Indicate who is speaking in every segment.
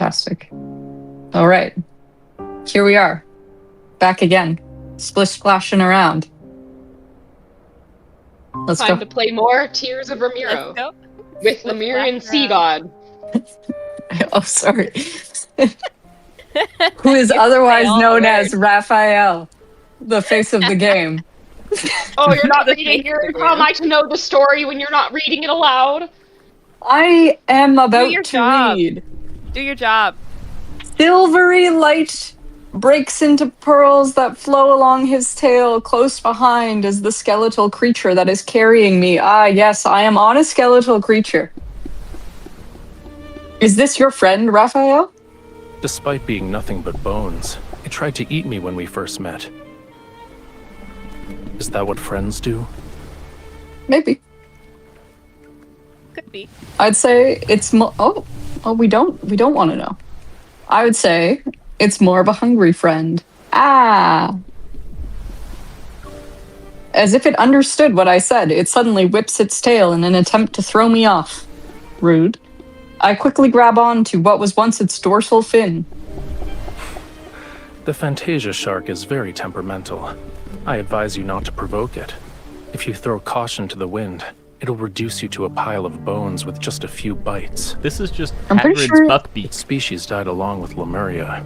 Speaker 1: Fantastic. All right. Here we are. Back again. Splish splashing around. Let's
Speaker 2: Time
Speaker 1: go.
Speaker 2: to play more Tears of Romirro with Lemurian Sea God.
Speaker 1: Oh, sorry. Who is otherwise known as Raphael, the face of the game.
Speaker 2: Oh, you're not reading how am I to know the story when you're not reading it aloud?
Speaker 1: I am about to read.
Speaker 3: Do your job.
Speaker 1: Silvery light breaks into pearls that flow along his tail. Close behind is the skeletal creature that is carrying me. Ah, yes, I am on a skeletal creature. Is this your friend, Raphael?
Speaker 4: Despite being nothing but bones, it tried to eat me when we first met. Is that what friends do?
Speaker 1: Maybe.
Speaker 3: Could be.
Speaker 1: I'd say it's we don't want to know. I would say it's more of a hungry friend. Ah. As if it understood what I said, it suddenly whips its tail in an attempt to throw me off. Rude. I quickly grab on to what was once its dorsal fin.
Speaker 4: The Fantasia shark is very temperamental. I advise you not to provoke it. If you throw caution to the wind, it'll reduce you to a pile of bones with just a few bites.
Speaker 5: This is just
Speaker 1: I'm pretty
Speaker 5: Hagrid's
Speaker 1: sure
Speaker 5: buckbeak.
Speaker 4: Its species died along with Lemuria.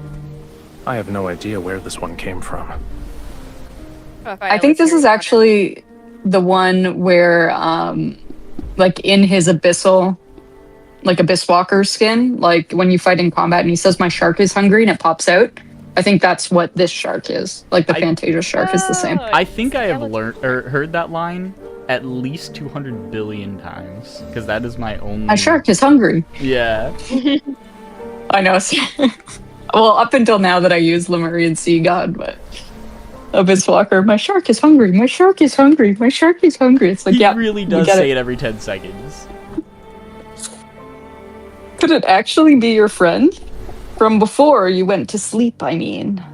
Speaker 4: I have no idea where this one came from.
Speaker 1: I think this is actually the one where, like, in his abyssal, like, Abyss Walker skin, like, when you fight in combat and he says, "My shark is hungry," and it pops out. I think that's what this shark is. Like, the Fantasia shark is the same.
Speaker 5: I think I have heard that line at least 200 billion times, because that is my only...
Speaker 1: My shark is hungry.
Speaker 5: Yeah.
Speaker 1: I know. Well, up until now that I use Lemurian Sea God, but Abyss Walker, "My shark is hungry, my shark is hungry, my shark is hungry." It's like,
Speaker 5: He
Speaker 1: yeah,
Speaker 5: really does say it every 10 seconds.
Speaker 1: Could it actually be your friend? From before you went to sleep, I mean.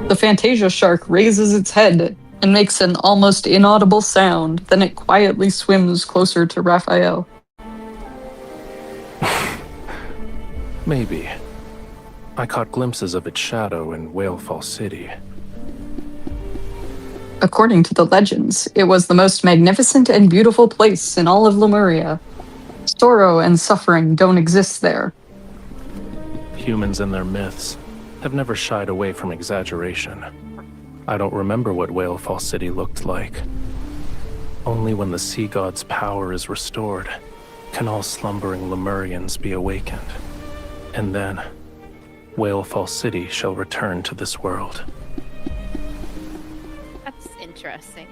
Speaker 1: The Fantasia shark raises its head and makes an almost inaudible sound. Then it quietly swims closer to Raphael.
Speaker 4: Maybe. I caught glimpses of its shadow in Whalefall City.
Speaker 1: According to the legends, it was the most magnificent and beautiful place in all of Lemuria. Sorrow and suffering don't exist there.
Speaker 4: Humans and their myths have never shied away from exaggeration. I don't remember what Whalefall City looked like. Only when the sea god's power is restored can all slumbering Lemurians be awakened. And then, Whalefall City shall return to this world.
Speaker 3: That's interesting.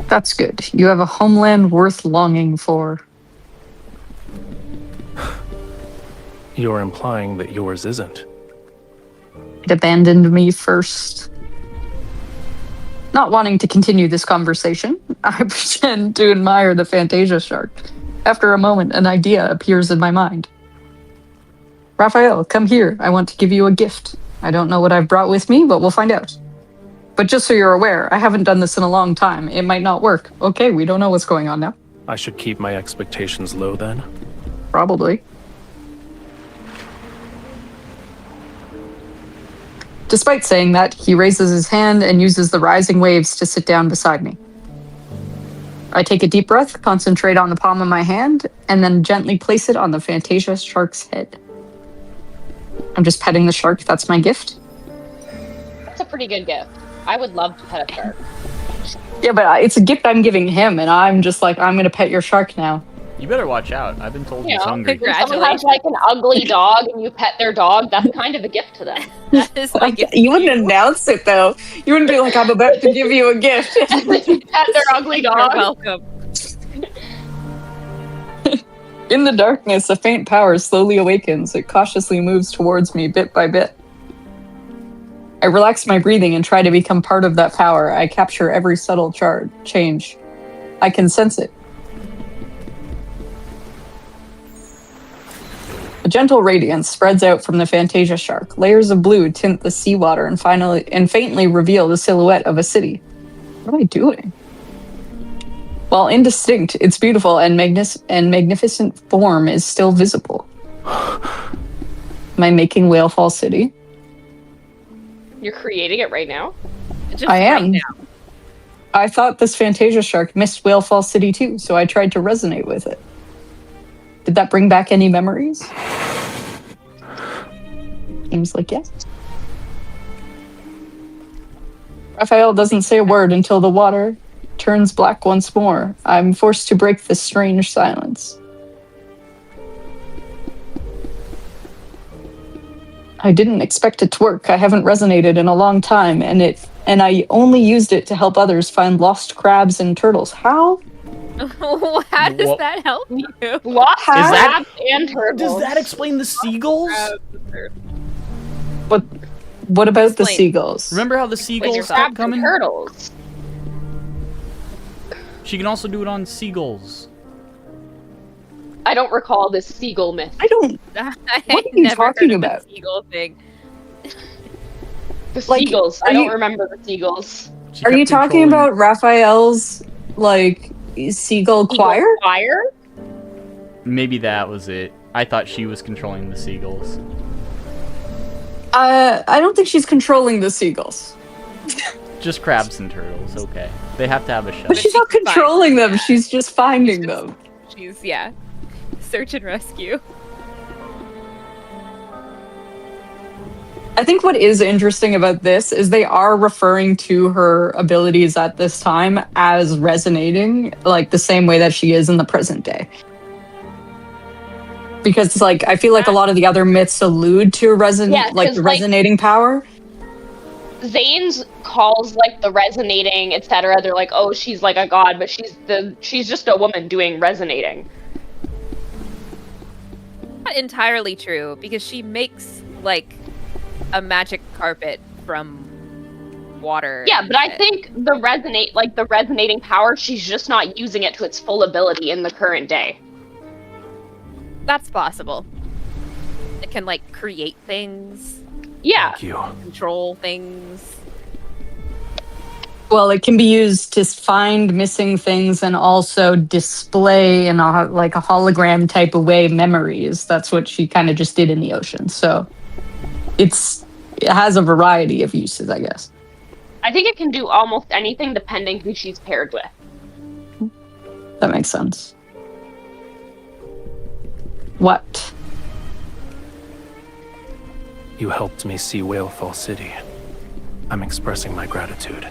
Speaker 1: That's good. You have a homeland worth longing for.
Speaker 4: You're implying that yours isn't.
Speaker 1: It abandoned me first. Not wanting to continue this conversation, I pretend to admire the Fantasia shark. After a moment, an idea appears in my mind. "Raphael, come here. I want to give you a gift. I don't know what I've brought with me, but we'll find out. But just so you're aware, I haven't done this in a long time. It might not work." Okay, we don't know what's going on now.
Speaker 4: I should keep my expectations low then?
Speaker 1: Probably. Despite saying that, he raises his hand and uses the rising waves to sit down beside me. I take a deep breath, concentrate on the palm of my hand, and then gently place it on the Fantasia shark's head. I'm just petting the shark. That's my gift.
Speaker 2: That's a pretty good gift. I would love to pet a shark.
Speaker 1: Yeah, but it's a gift I'm giving him, and I'm just like, I'm going to pet your shark now.
Speaker 5: You better watch out. I've been told he's hungry.
Speaker 2: If someone has like an ugly dog and you pet their dog, that's kind of a gift to them.
Speaker 3: That is my gift.
Speaker 1: You wouldn't announce it, though. You wouldn't be like, "I'm about to give you a gift."
Speaker 2: Pet their ugly
Speaker 3: You're
Speaker 2: dog.
Speaker 3: welcome.
Speaker 1: In the darkness, a faint power slowly awakens. It cautiously moves towards me bit by bit. I relax my breathing and try to become part of that power. I capture every subtle change. I can sense it. A gentle radiance spreads out from the Fantasia shark. Layers of blue tint the seawater and faintly reveal the silhouette of a city. What am I doing? While indistinct, its beautiful and magnificent form is still visible. Am I making Whale Fall City?
Speaker 2: You're creating it right now?
Speaker 3: Just
Speaker 1: I am.
Speaker 3: Right now.
Speaker 1: I thought this Fantasia shark missed Whale Fall City too, so I tried to resonate with it. Did that bring back any memories? Seems like yes. Raphael doesn't say a word until the water turns black once more. I'm forced to break this strange silence. I didn't expect it to work. I haven't resonated in a long time, and I only used it to help others find lost crabs and turtles. How?
Speaker 3: How does that help you?
Speaker 2: Lost
Speaker 1: How?
Speaker 2: crabs and turtles.
Speaker 5: Does that explain the seagulls?
Speaker 1: What about the
Speaker 3: Explain.
Speaker 1: seagulls?
Speaker 5: Remember how the
Speaker 2: Like
Speaker 5: seagulls
Speaker 2: your
Speaker 5: stopped
Speaker 2: crabs and
Speaker 5: coming?
Speaker 2: turtles.
Speaker 5: She can also do it on seagulls.
Speaker 2: I don't recall this seagull myth.
Speaker 1: I don't.
Speaker 3: What
Speaker 1: are you talking about?
Speaker 3: The seagull thing.
Speaker 2: The
Speaker 1: Like,
Speaker 2: seagulls.
Speaker 1: are
Speaker 2: I don't
Speaker 1: you-
Speaker 2: remember the seagulls.
Speaker 5: She
Speaker 1: Are
Speaker 5: kept
Speaker 1: you talking
Speaker 5: controlling-
Speaker 1: about Raphael's like seagull choir?
Speaker 2: Seagull choir?
Speaker 5: Maybe that was it. I thought she was controlling the seagulls.
Speaker 1: I don't think she's controlling the seagulls.
Speaker 5: Just crabs and turtles, okay. They have to have a
Speaker 1: But
Speaker 5: shelter.
Speaker 1: she's not
Speaker 3: she's fine.
Speaker 1: controlling them. She's just finding them.
Speaker 3: She's search and rescue.
Speaker 1: I think what is interesting about this is they are referring to her abilities at this time as resonating, like the same way that she is in the present day. Because it's like I feel like a lot of the other myths allude to
Speaker 2: Yeah,
Speaker 1: like
Speaker 2: 'cause,
Speaker 1: the
Speaker 2: like-
Speaker 1: resonating power.
Speaker 2: Zane's calls like the resonating, etc. They're like, oh, she's like a god, but she's just a woman doing resonating.
Speaker 3: Not entirely true, because she makes like a magic carpet from water.
Speaker 2: Yeah,
Speaker 3: and
Speaker 2: but I
Speaker 3: shit.
Speaker 2: think the resonating power, she's just not using it to its full ability in the current day.
Speaker 3: That's possible. It can like create things,
Speaker 2: Yeah.
Speaker 4: Thank you.
Speaker 3: control things.
Speaker 1: Well, it can be used to find missing things and also display in a like a hologram type of way memories. That's what she kind of just did in the ocean. So it has a variety of uses, I guess.
Speaker 2: I think it can do almost anything depending who she's paired with.
Speaker 1: That makes sense. What?
Speaker 4: You helped me see Whale Fall City. I'm expressing my gratitude.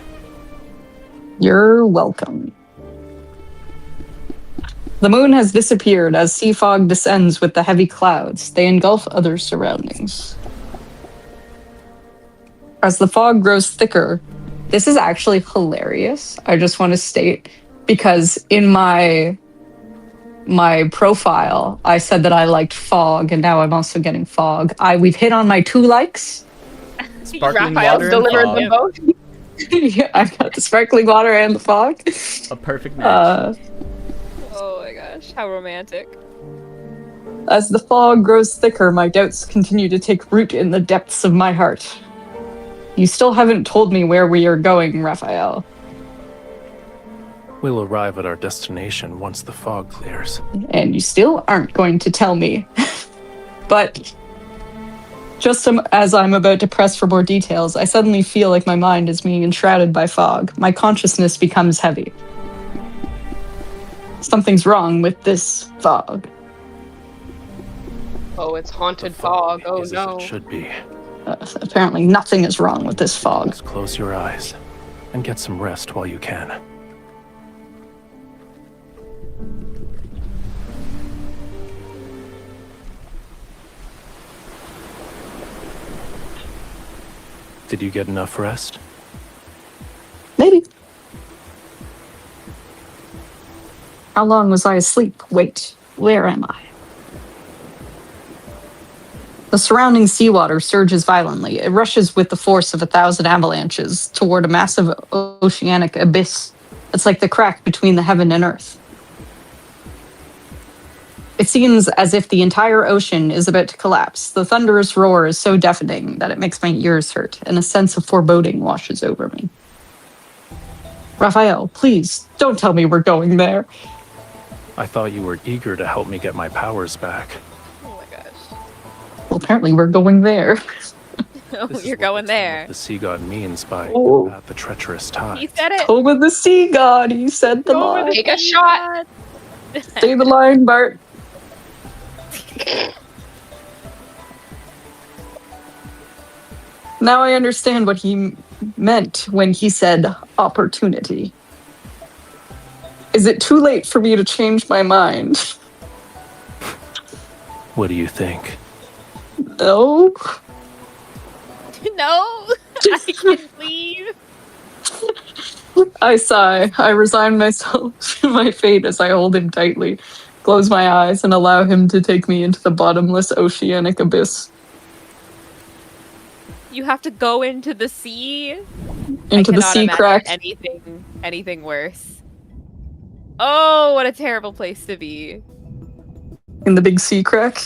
Speaker 1: You're welcome. The moon has disappeared as sea fog descends with the heavy clouds. They engulf other surroundings. As the fog grows thicker, this is actually hilarious. I just want to state, because in my profile, I said that I liked fog, and now I'm also getting fog. We've hit on my 2 likes.
Speaker 5: Sparkling
Speaker 2: Raphael's
Speaker 5: water and
Speaker 2: delivered
Speaker 5: fog.
Speaker 2: them both.
Speaker 1: Yeah, I've got the sparkling water and the fog.
Speaker 5: A perfect match.
Speaker 3: Oh my gosh, how romantic.
Speaker 1: As the fog grows thicker, my doubts continue to take root in the depths of my heart. You still haven't told me where we are going, Raphael.
Speaker 4: We'll arrive at our destination once the fog clears.
Speaker 1: And you still aren't going to tell me. But just as I'm about to press for more details, I suddenly feel like my mind is being enshrouded by fog. My consciousness becomes heavy. Something's wrong with this fog.
Speaker 2: Oh, it's
Speaker 4: The
Speaker 2: haunted fog. Oh
Speaker 4: is
Speaker 2: no.
Speaker 4: as it should be.
Speaker 1: Apparently nothing is wrong with this fog.
Speaker 4: Just close your eyes and get some rest while you can. Did you get enough rest?
Speaker 1: Maybe. How long was I asleep? Wait, where am I? The surrounding seawater surges violently. It rushes with the force of 1,000 avalanches toward a massive oceanic abyss. It's like the crack between the heaven and earth. It seems as if the entire ocean is about to collapse. The thunderous roar is so deafening that it makes my ears hurt, and a sense of foreboding washes over me. Raphael, please, don't tell me we're going there.
Speaker 4: I thought you were eager to help me get my powers back.
Speaker 3: Oh my gosh.
Speaker 1: Well, apparently we're going there.
Speaker 3: Oh,
Speaker 4: This is
Speaker 3: you're
Speaker 4: what
Speaker 3: going
Speaker 4: the tome
Speaker 3: there.
Speaker 4: of the sea god means by
Speaker 1: Oh.
Speaker 4: the treacherous tide.
Speaker 3: He said it.
Speaker 1: Home of the sea god, he said the
Speaker 3: Over
Speaker 1: line.
Speaker 3: the
Speaker 2: Take a
Speaker 3: sea
Speaker 2: shot.
Speaker 3: god.
Speaker 1: Stay the line, Bart. Now I understand what he meant when he said opportunity. Is it too late for me to change my mind?
Speaker 4: What do you think?
Speaker 1: No.
Speaker 3: No, I can leave.
Speaker 1: I sigh. I resign myself to my fate as I hold him tightly, close my eyes, and allow him to take me into the bottomless oceanic abyss.
Speaker 3: You have to go into the sea.
Speaker 1: Into the
Speaker 3: I cannot
Speaker 1: sea
Speaker 3: imagine
Speaker 1: crack.
Speaker 3: anything worse. Oh, what a terrible place to be.
Speaker 1: In the big sea crack.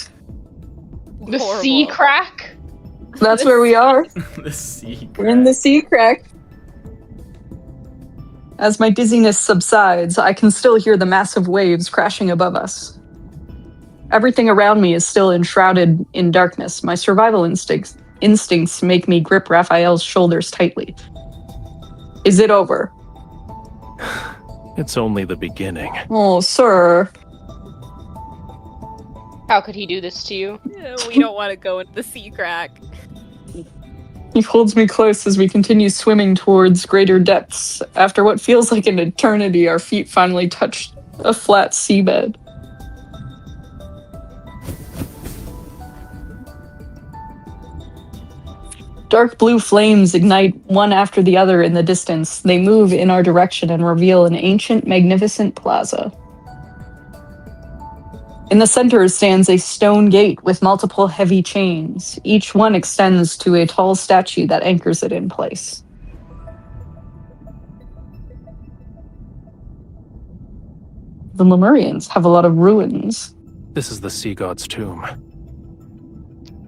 Speaker 2: The
Speaker 3: Horrible.
Speaker 2: sea crack.
Speaker 1: That's
Speaker 3: The
Speaker 1: where we are.
Speaker 5: The sea.
Speaker 1: We're in the sea crack. As my dizziness subsides, I can still hear the massive waves crashing above us. Everything around me is still enshrouded in darkness. My survival instincts make me grip Raphael's shoulders tightly. Is it over?
Speaker 4: It's only the beginning.
Speaker 1: Oh, sir.
Speaker 2: How could he do this to you?
Speaker 3: We don't want to go into the sea crack.
Speaker 1: He holds me close as we continue swimming towards greater depths. After what feels like an eternity, our feet finally touch a flat seabed. Dark blue flames ignite one after the other in the distance. They move in our direction and reveal an ancient, magnificent plaza. In the center stands a stone gate with multiple heavy chains. Each one extends to a tall statue that anchors it in place. The Lemurians have a lot of ruins.
Speaker 4: This is the sea god's tomb.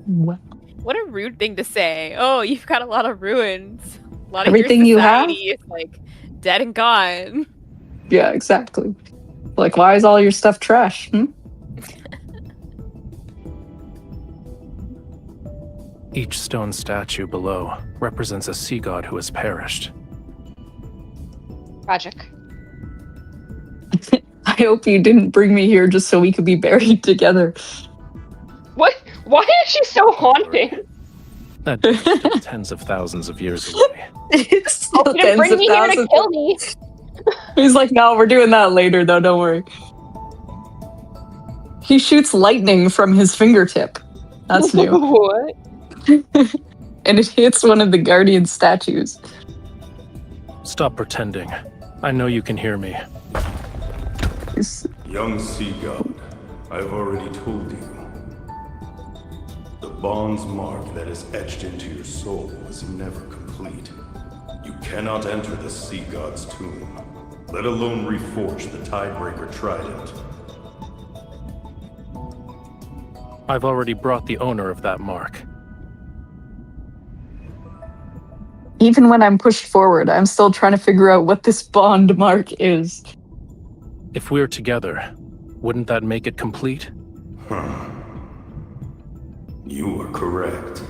Speaker 1: What?
Speaker 3: What a rude thing to say. Oh, you've got a lot of ruins. A lot of
Speaker 1: Everything
Speaker 3: your
Speaker 1: you have?
Speaker 3: society is like dead and gone.
Speaker 1: Yeah, exactly. Like, why is all your stuff trash?
Speaker 4: Each stone statue below represents a sea god who has perished.
Speaker 2: Tragic.
Speaker 1: I hope you didn't bring me here just so we could be buried together.
Speaker 2: What? Why is she so haunting?
Speaker 4: That is still tens of thousands of years away.
Speaker 1: It's still
Speaker 2: You didn't
Speaker 1: tens
Speaker 2: bring
Speaker 1: of
Speaker 2: me here to
Speaker 1: thousands.
Speaker 2: kill me.
Speaker 1: He's like, no, we're doing that later, though. Don't worry. He shoots lightning from his fingertip. That's new.
Speaker 2: What?
Speaker 1: And it hits one of the guardian statues.
Speaker 4: Stop pretending. I know you can hear me.
Speaker 1: It's-
Speaker 6: Young sea god, I've already told you. The bond's mark that is etched into your soul is never complete. You cannot enter the sea god's tomb, let alone reforge the Tidebreaker Trident.
Speaker 4: I've already brought the owner of that mark.
Speaker 1: Even when I'm pushed forward, I'm still trying to figure out what this bond mark is.
Speaker 4: If we're together, wouldn't that make it complete?
Speaker 6: You are correct.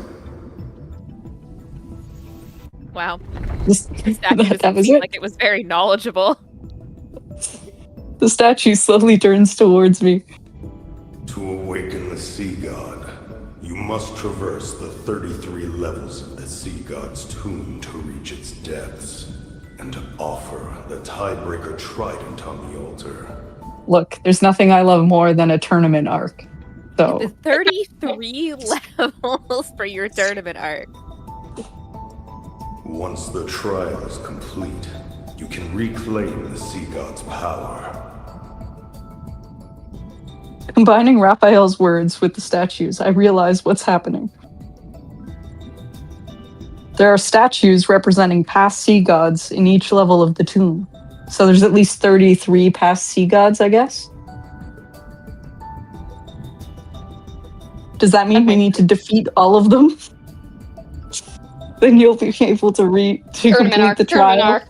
Speaker 3: Wow.
Speaker 1: This-
Speaker 3: The statue
Speaker 1: that
Speaker 3: doesn't
Speaker 1: was
Speaker 3: seem
Speaker 1: it.
Speaker 3: like it was very knowledgeable.
Speaker 1: The statue slowly turns towards me.
Speaker 6: To awaken the sea god, you must traverse the 33 levels of the sea god's tomb to reach its depths, and to offer the Tidebreaker Trident on the altar.
Speaker 1: Look, there's nothing I love more than a tournament arc. So,
Speaker 3: The 33 levels for your tournament arc.
Speaker 6: Once the trial is complete, you can reclaim the sea god's power.
Speaker 1: combining Raphael's words with the statues, I realize what's happening. There are statues representing past sea gods in each level of the tomb. So there's at least 33 past sea gods, I guess? Does that mean we need to defeat all of them? Then you'll be able to complete the trial.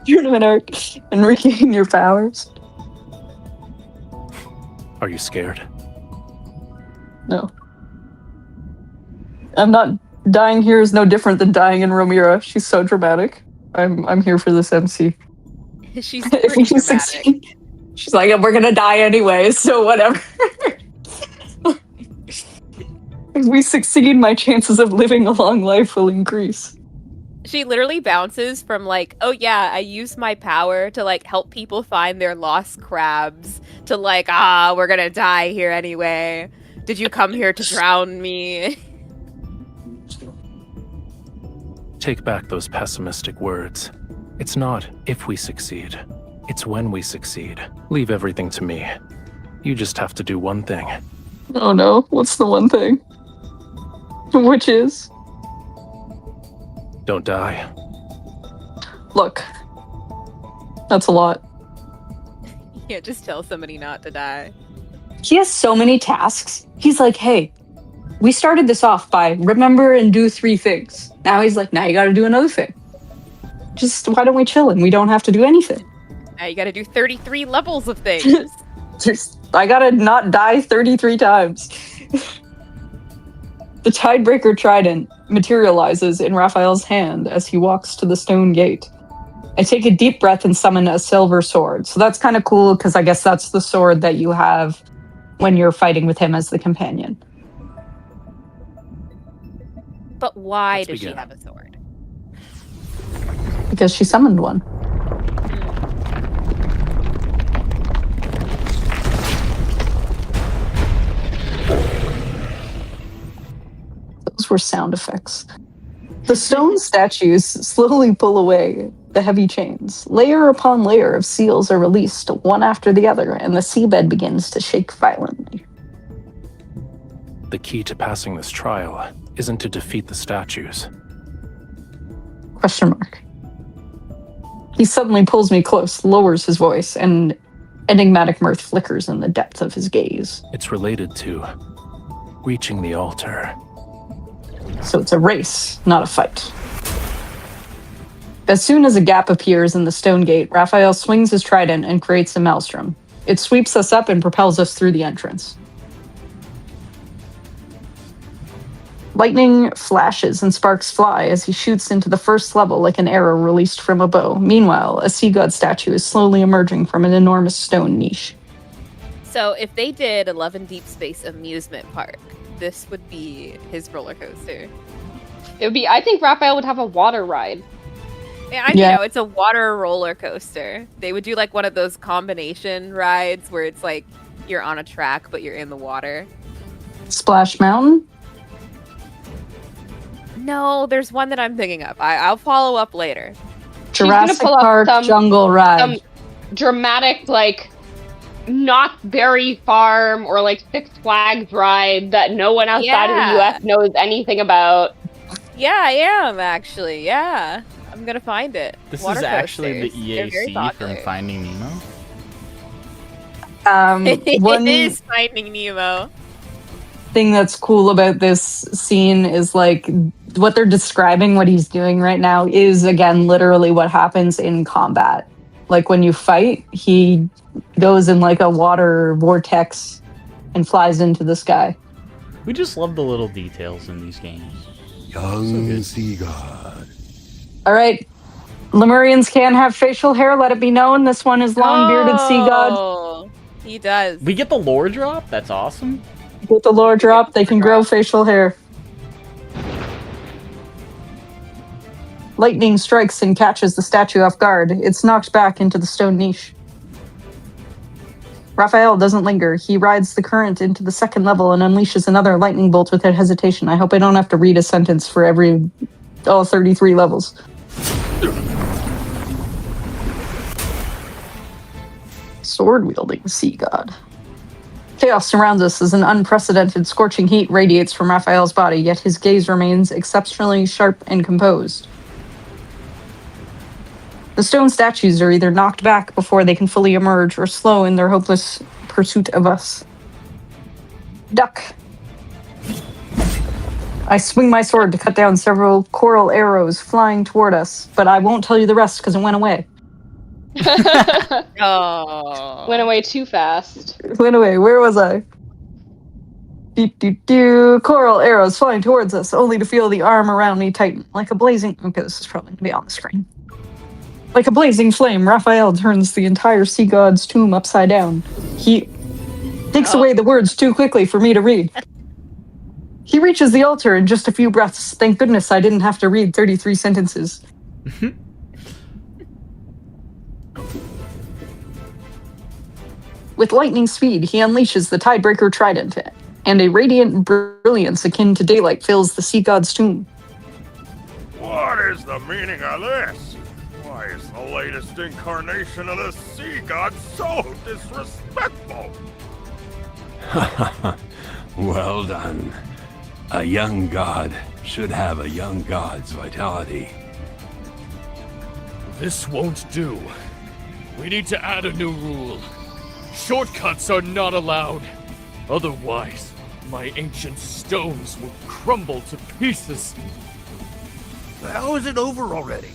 Speaker 1: tournament arc and regain your powers.
Speaker 4: Are you scared?
Speaker 1: No. I'm not. Dying here is no different than dying in Romirro. She's so dramatic. I'm here for this MC.
Speaker 3: She's
Speaker 1: If
Speaker 3: pretty
Speaker 1: we
Speaker 3: dramatic.
Speaker 1: succeed, she's like, we're gonna die anyway, so whatever. If we succeed, my chances of living a long life will increase.
Speaker 3: She literally bounces from like, oh yeah, I use my power to like help people find their lost crabs, to like, we're gonna die here anyway. Did you come here to drown me?
Speaker 4: Take back those pessimistic words. It's not if we succeed. It's when we succeed. Leave everything to me. You just have to do one thing.
Speaker 1: Oh no, what's the one thing? Which is?
Speaker 4: Don't die.
Speaker 1: Look. That's a lot.
Speaker 3: You can't just tell somebody not to die.
Speaker 1: He has so many tasks. He's like, hey, we started this off by remember and do 3 things. Now he's like, now you gotta do another thing. Just, why don't we chill and we don't have to do anything?
Speaker 3: Now you gotta do 33 levels of things.
Speaker 1: I gotta not die 33 times. The Tidebreaker Trident materializes in Raphael's hand as he walks to the stone gate. I take a deep breath and summon a silver sword. So that's kind of cool, because I guess that's the sword that you have when you're fighting with him as the companion.
Speaker 3: But why
Speaker 4: Let's
Speaker 3: does she
Speaker 4: begin.
Speaker 3: have a sword?
Speaker 1: Because she summoned one. Those were sound effects. The stone statues slowly pull away the heavy chains. Layer upon layer of seals are released, one after the other, and the seabed begins to shake violently.
Speaker 4: The key to passing this trial isn't to defeat the statues.
Speaker 1: Question mark. He suddenly pulls me close, lowers his voice, and enigmatic mirth flickers in the depth of his gaze.
Speaker 4: It's related to reaching the altar.
Speaker 1: So it's a race, not a fight. As soon as a gap appears in the stone gate, Raphael swings his trident and creates a maelstrom. It sweeps us up and propels us through the entrance. Lightning flashes and sparks fly as he shoots into the first level like an arrow released from a bow. Meanwhile, a sea god statue is slowly emerging from an enormous stone niche.
Speaker 3: So if they did 11 Deep Space Amusement Park, this would be his roller coaster.
Speaker 2: It would be. I think Raphael would have a water ride.
Speaker 3: Yeah, you know, it's a water roller coaster. They would do like one of those combination rides where it's like you're on a track but you're in the water.
Speaker 1: Splash Mountain?
Speaker 3: No, there's one that I'm thinking of. I'll follow up later.
Speaker 1: Jurassic
Speaker 2: pull up
Speaker 1: Park
Speaker 2: some-
Speaker 1: Jungle Ride.
Speaker 2: Some dramatic, like, not very farm or like Six Flags ride that no one outside of the U.S. knows anything about.
Speaker 3: Yeah, I am actually. Yeah, I'm gonna find it.
Speaker 5: This
Speaker 3: Water
Speaker 5: is actually the
Speaker 3: coasters. They're very
Speaker 5: EAC
Speaker 3: popular.
Speaker 5: from Finding Nemo.
Speaker 1: One
Speaker 3: It is Finding Nemo.
Speaker 1: thing that's cool about this scene is like what they're describing, what he's doing right now is again literally what happens in combat. Like when you fight, he goes in like a water vortex and flies into the sky.
Speaker 5: We just love the little details in these games.
Speaker 6: Young sea god.
Speaker 1: All right, Lemurians can have facial hair. Let it be known, this one is long-bearded sea god.
Speaker 3: Oh, he does.
Speaker 5: We get the lore drop? That's awesome.
Speaker 1: With the lore drop, they can grow facial hair. Lightning strikes and catches the statue off guard. It's knocked back into the stone niche. Raphael doesn't linger. He rides the current into the second level and unleashes another lightning bolt without hesitation. I hope I don't have to read a sentence for all 33 levels. Sword-wielding sea god. Chaos surrounds us as an unprecedented scorching heat radiates from Raphael's body, yet his gaze remains exceptionally sharp and composed. The stone statues are either knocked back before they can fully emerge or slow in their hopeless pursuit of us. Duck. I swing my sword to cut down several coral arrows flying toward us, but I won't tell you the rest because it went away.
Speaker 3: Oh.
Speaker 2: Went away too fast.
Speaker 1: Went away. Where was I? Coral arrows flying towards us, only to feel the arm around me tighten like a blazing. Okay, this is probably gonna be on the screen. Like a blazing flame, Raphael turns the entire sea god's tomb upside down. He takes away the words too quickly for me to read. He reaches the altar in just a few breaths. Thank goodness I didn't have to read 33 sentences. With lightning speed, he unleashes the Tidebreaker Trident, and a radiant brilliance akin to daylight fills the sea god's tomb.
Speaker 6: What is the meaning of this? Why is the latest incarnation of the sea god so disrespectful?
Speaker 7: Well done. A young god should have a young god's vitality.
Speaker 8: This won't do. We need to add a new rule. Shortcuts are not allowed. Otherwise, my ancient stones will crumble to pieces.
Speaker 9: How is it over already?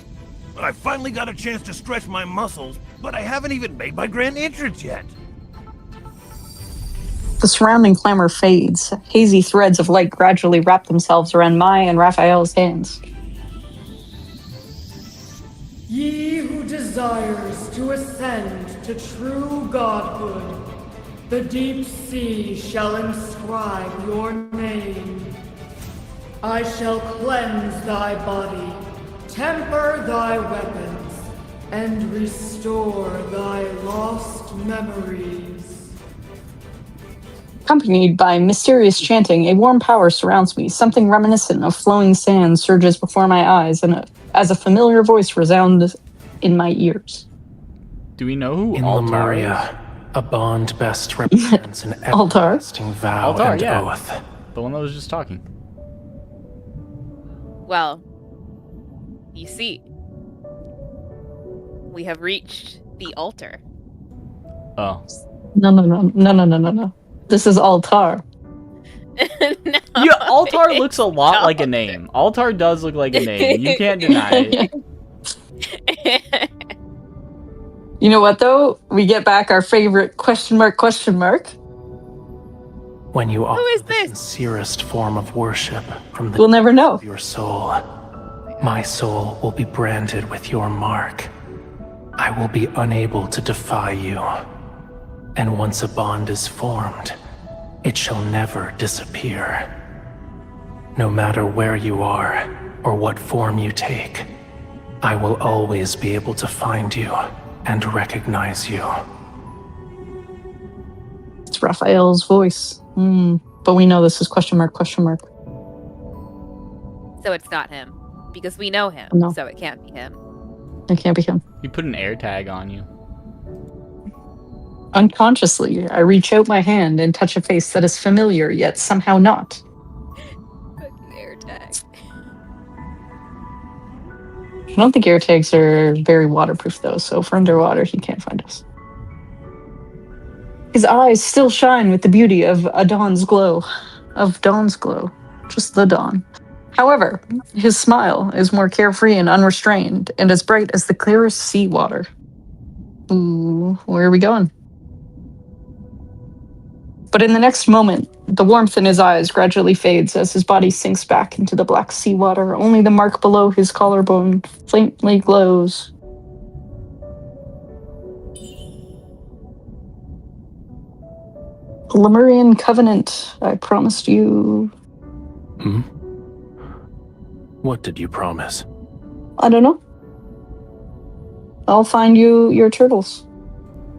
Speaker 9: I finally got a chance to stretch my muscles, but I haven't even made my grand entrance yet.
Speaker 1: The surrounding clamor fades. Hazy threads of light gradually wrap themselves around my and Raphael's hands.
Speaker 10: Ye who desires to ascend to true godhood, the deep sea shall inscribe your name. I shall cleanse thy body, temper thy weapons, and restore thy lost memories.
Speaker 1: Accompanied by mysterious chanting, a warm power surrounds me. Something reminiscent of flowing sand surges before my eyes, and as a familiar voice resounds in my ears.
Speaker 5: Do we know who
Speaker 4: In
Speaker 5: Altar
Speaker 4: Lemuria, a bond best represents an
Speaker 1: Altar?
Speaker 4: everlasting vow
Speaker 5: Altar,
Speaker 4: and
Speaker 5: yeah.
Speaker 4: oath.
Speaker 5: is? The one that was just talking.
Speaker 3: Well, you see, we have reached the altar.
Speaker 5: Oh.
Speaker 1: No. This is Altar.
Speaker 3: No,
Speaker 5: Yeah, Altar
Speaker 3: it's
Speaker 5: looks a lot
Speaker 3: not.
Speaker 5: like a name. Altar does look like a name. You can't deny it.
Speaker 1: You know what, though? We get back our favorite question mark.
Speaker 4: When you offer
Speaker 3: is
Speaker 4: the
Speaker 3: this?
Speaker 4: sincerest form of worship from the
Speaker 1: We'll never know.
Speaker 4: of your soul, my soul will be branded with your mark. I will be unable to defy you. And once a bond is formed, it shall never disappear. No matter where you are or what form you take, I will always be able to find you and recognize you.
Speaker 1: It's Raphael's voice. But we know this is question mark.
Speaker 3: So it's not him. Because we know him,
Speaker 1: No.
Speaker 3: so it can't be him.
Speaker 1: It can't be him.
Speaker 5: You put an air tag on you.
Speaker 1: Unconsciously, I reach out my hand and touch a face that is familiar, yet somehow not.
Speaker 3: Fucking air tag.
Speaker 1: I don't think air tags are very waterproof, though, so if we're underwater, he can't find us. His eyes still shine with the beauty of dawn's glow. Just the dawn. However, his smile is more carefree and unrestrained, and as bright as the clearest sea water. Ooh, where are we going? But in the next moment, the warmth in his eyes gradually fades as his body sinks back into the black seawater. Only the mark below his collarbone faintly glows. Lemurian covenant, I promised you.
Speaker 4: What did you promise?
Speaker 1: I don't know. I'll find you your turtles.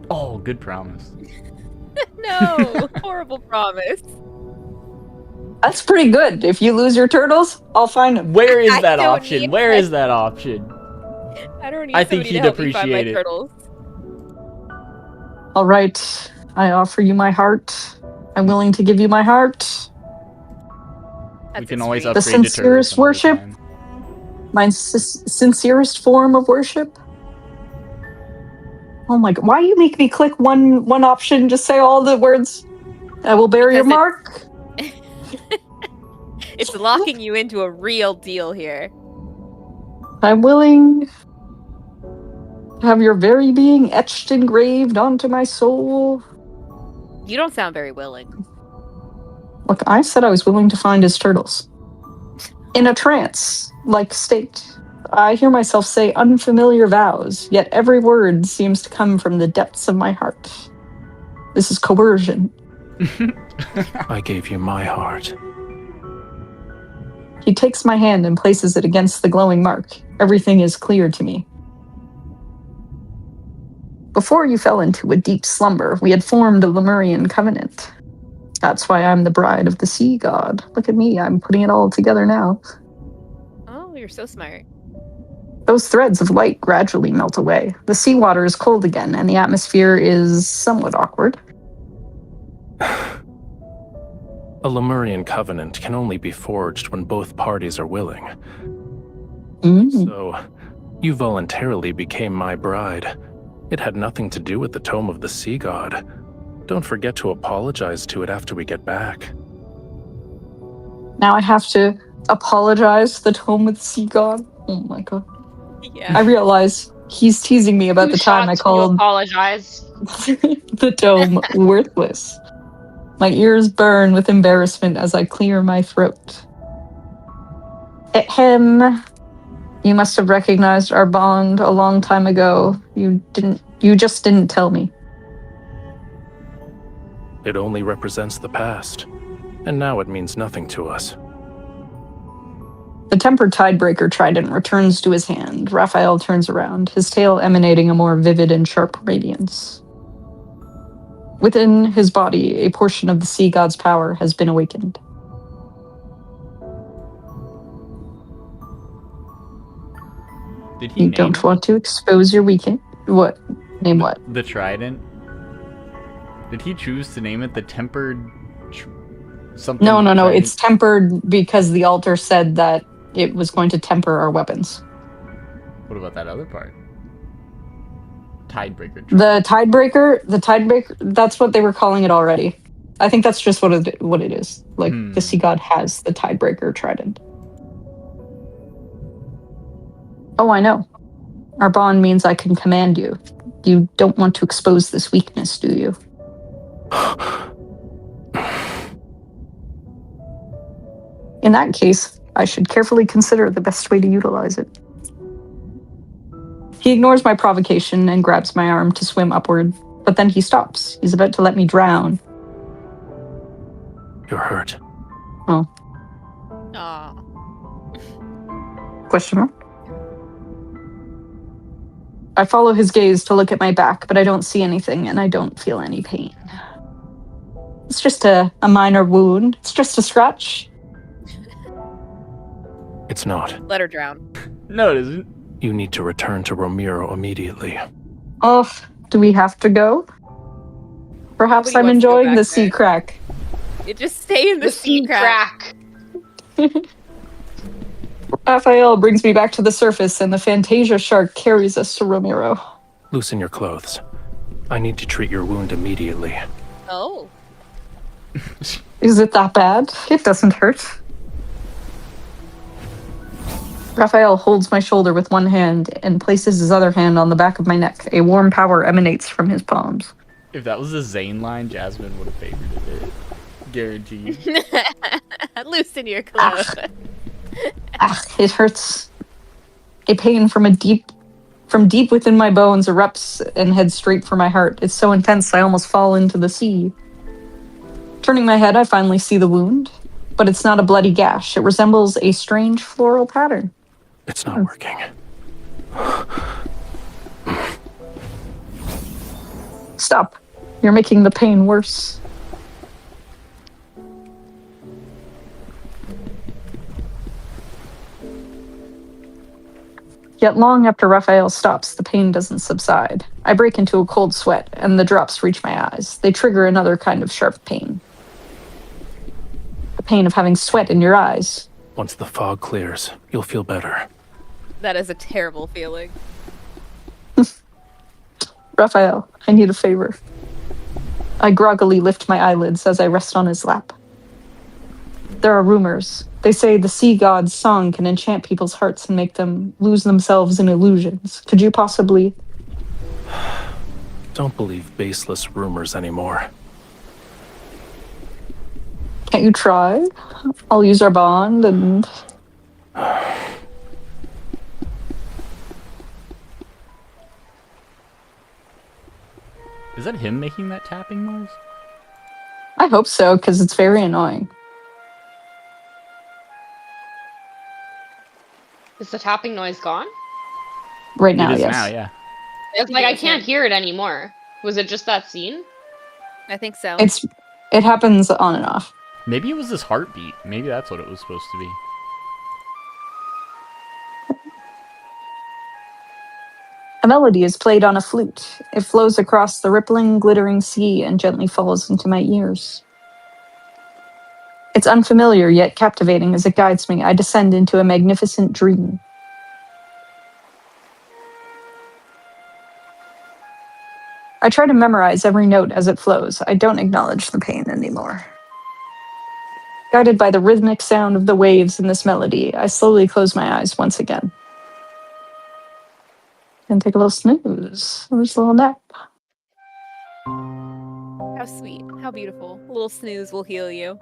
Speaker 5: Oh, good promise.
Speaker 3: No, horrible promise.
Speaker 1: That's pretty good. If you lose your turtles, I'll find them.
Speaker 5: Where is
Speaker 3: I
Speaker 5: that
Speaker 3: don't
Speaker 5: option?
Speaker 3: need
Speaker 5: Where
Speaker 3: that.
Speaker 5: is that option?
Speaker 3: I don't need
Speaker 5: I think
Speaker 3: somebody
Speaker 5: he'd
Speaker 3: to help me find my
Speaker 5: appreciate it.
Speaker 3: turtles.
Speaker 1: All right. I offer you my heart. I'm willing to give you my heart.
Speaker 3: That's
Speaker 5: We can always
Speaker 3: sweet.
Speaker 1: The
Speaker 5: upgrade to turtles
Speaker 1: sincerest
Speaker 5: some other
Speaker 1: worship?
Speaker 5: time.
Speaker 1: My sincerest form of worship. Oh my god. Why you make me click one option? Just say all the words. I will bear your
Speaker 3: Because
Speaker 1: mark.
Speaker 3: It's locking you into a real deal here.
Speaker 1: I'm willing. Have your very being etched engraved onto my soul?
Speaker 3: You don't sound very willing.
Speaker 1: Look, I said I was willing to find his turtles. In a trance-like state, I hear myself say unfamiliar vows, yet every word seems to come from the depths of my heart. This is coercion.
Speaker 4: I gave you my heart.
Speaker 1: He takes my hand and places it against the glowing mark. Everything is clear to me. Before you fell into a deep slumber, we had formed a Lemurian covenant. That's why I'm the bride of the sea god. Look at me, I'm putting it all together now.
Speaker 3: Oh, you're so smart.
Speaker 1: Those threads of light gradually melt away. The seawater is cold again, and the atmosphere is somewhat awkward.
Speaker 4: A Lemurian covenant can only be forged when both parties are willing. So, you voluntarily became my bride. It had nothing to do with the Tome of the Sea God. Don't forget to apologize to it after we get back.
Speaker 1: Now I have to apologize to the Tome of the Sea God? Oh my god.
Speaker 3: Yeah.
Speaker 1: I realize he's teasing me about the time I called
Speaker 2: apologize.
Speaker 1: the Tome worthless. My ears burn with embarrassment as I clear my throat. Ahem. You must have recognized our bond a long time ago. You just didn't tell me.
Speaker 4: It only represents the past, and now it means nothing to us.
Speaker 1: The tempered tidebreaker trident returns to his hand. Raphael turns around, his tail emanating a more vivid and sharp radiance. Within his body, a portion of the sea god's power has been awakened.
Speaker 5: Did he
Speaker 1: You don't want to expose your weekend? What? Name what?
Speaker 5: The trident? Did he choose to name it the tempered something?
Speaker 1: No.
Speaker 5: trident?
Speaker 1: It's tempered because the altar said that it was going to temper our weapons.
Speaker 5: What about that other part? Tidebreaker.
Speaker 1: The tidebreaker, that's what they were calling it already. I think that's just what it is. Like, the sea god has the tidebreaker trident. Oh, I know. Our bond means I can command you. You don't want to expose this weakness, do you? In that case, I should carefully consider the best way to utilize it. He ignores my provocation and grabs my arm to swim upward, but then he stops. He's about to let me drown.
Speaker 4: You're hurt.
Speaker 1: Oh.
Speaker 3: Aw.
Speaker 1: Question mark? I follow his gaze to look at my back, but I don't see anything, and I don't feel any pain. It's just a minor wound. It's just a scratch.
Speaker 4: It's not.
Speaker 3: Let her drown.
Speaker 5: No, it isn't.
Speaker 4: You need to return to Romirro immediately.
Speaker 1: Oh, do we have to go? Perhaps
Speaker 3: Nobody
Speaker 1: I'm
Speaker 3: wants to go
Speaker 1: enjoying
Speaker 3: back
Speaker 1: the sea
Speaker 3: there.
Speaker 1: crack.
Speaker 3: You just stay in the sea crack.
Speaker 1: Raphael brings me back to the surface, and the Fantasia shark carries us to Romirro.
Speaker 4: Loosen your clothes. I need to treat your wound immediately.
Speaker 3: Oh.
Speaker 1: Is it that bad? It doesn't hurt. Raphael holds my shoulder with one hand and places his other hand on the back of my neck. A warm power emanates from his palms.
Speaker 5: If that was a Zane line, Jasmine would have favorited it. Guaranteed.
Speaker 3: Loosen your clothes.
Speaker 1: It hurts. A pain from deep within my bones erupts and heads straight for my heart. It's so intense I almost fall into the sea. Turning my head, I finally see the wound, but it's not a bloody gash. It resembles a strange floral pattern.
Speaker 4: It's not working.
Speaker 1: Stop. You're making the pain worse. Yet long after Raphael stops, the pain doesn't subside. I break into a cold sweat, and the drops reach my eyes. They trigger another kind of sharp pain. The pain of having sweat in your eyes.
Speaker 4: Once the fog clears, you'll feel better.
Speaker 3: That is a terrible feeling.
Speaker 1: Raphael, I need a favor. I groggily lift my eyelids as I rest on his lap. There are rumors. They say the sea god's song can enchant people's hearts and make them lose themselves in illusions. Could you possibly
Speaker 4: Don't believe baseless rumors anymore.
Speaker 1: Can't you try? I'll use our bond and...
Speaker 5: Is that him making that tapping noise?
Speaker 1: I hope so, because it's very annoying.
Speaker 2: Is the tapping noise gone?
Speaker 1: Right now,
Speaker 5: it is
Speaker 1: yes.
Speaker 5: now, yeah.
Speaker 2: It's like I can't hear it anymore. Was it just that scene?
Speaker 3: I think so.
Speaker 1: It happens on and off.
Speaker 5: Maybe it was his heartbeat. Maybe that's what it was supposed to be.
Speaker 1: A melody is played on a flute. It flows across the rippling, glittering sea and gently falls into my ears. It's unfamiliar yet captivating as it guides me. I descend into a magnificent dream. I try to memorize every note as it flows. I don't acknowledge the pain anymore. Guided by the rhythmic sound of the waves in this melody, I slowly close my eyes once again. And take a little snooze. A little nap.
Speaker 3: How sweet. How beautiful. A little snooze will heal you.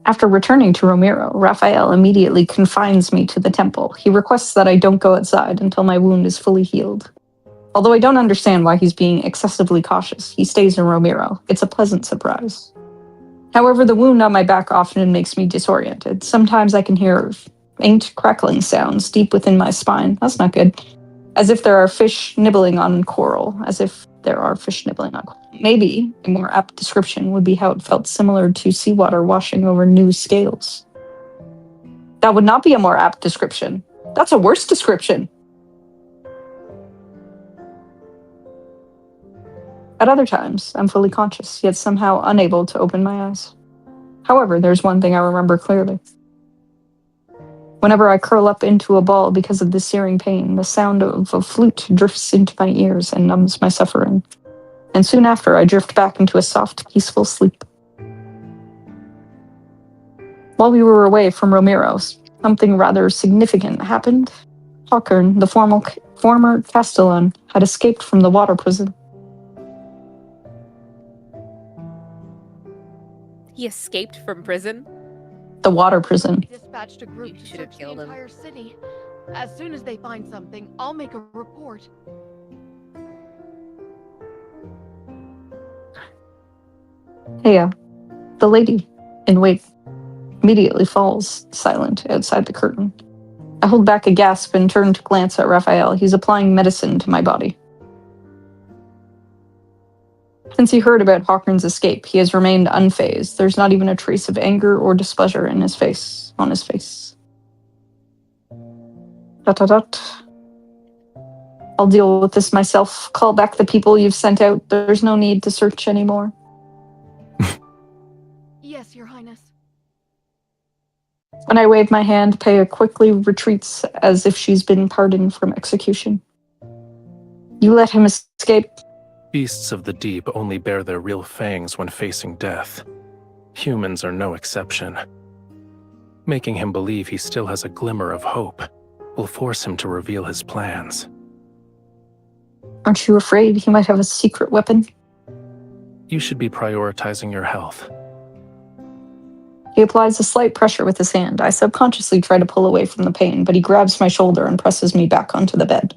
Speaker 1: After returning to Romirro, Raphael immediately confines me to the temple. He requests that I don't go outside until my wound is fully healed. Although I don't understand why he's being excessively cautious, he stays in Romirro. It's a pleasant surprise. However, the wound on my back often makes me disoriented. Sometimes I can hear faint crackling sounds deep within my spine. That's not good. As if there are fish nibbling on coral. Maybe a more apt description would be how it felt similar to seawater washing over new scales. That would not be a more apt description. That's a worse description. At other times, I'm fully conscious, yet somehow unable to open my eyes. However, there's one thing I remember clearly. Whenever I curl up into a ball because of the searing pain, the sound of a flute drifts into my ears and numbs my suffering. And soon after, I drift back into a soft, peaceful sleep. While we were away from Romirro, something rather significant happened. Hawkern, the former Castellan, had escaped from the water prison.
Speaker 3: He escaped from prison?
Speaker 1: The water prison.
Speaker 10: Dispatched a group
Speaker 3: You
Speaker 10: to
Speaker 3: should have
Speaker 10: search the
Speaker 3: killed him.
Speaker 10: entire city. As soon as they find something, I'll make a report.
Speaker 1: Hey, the lady in wait immediately falls silent outside the curtain. I hold back a gasp and turn to glance at Raphael. He's applying medicine to my body. Since he heard about Hawkern's escape, he has remained unfazed. There's not even a trace of anger or displeasure on his face. Dot. I'll deal with this myself. Call back the people you've sent out. There's no need to search anymore.
Speaker 10: Yes, Your Highness.
Speaker 1: When I wave my hand, Peya quickly retreats as if she's been pardoned from execution. You let him escape.
Speaker 4: Beasts of the deep only bare their real fangs when facing death. Humans are no exception. Making him believe he still has a glimmer of hope will force him to reveal his plans.
Speaker 1: Aren't you afraid he might have a secret weapon?
Speaker 4: You should be prioritizing your health.
Speaker 1: He applies a slight pressure with his hand. I subconsciously try to pull away from the pain, but he grabs my shoulder and presses me back onto the bed.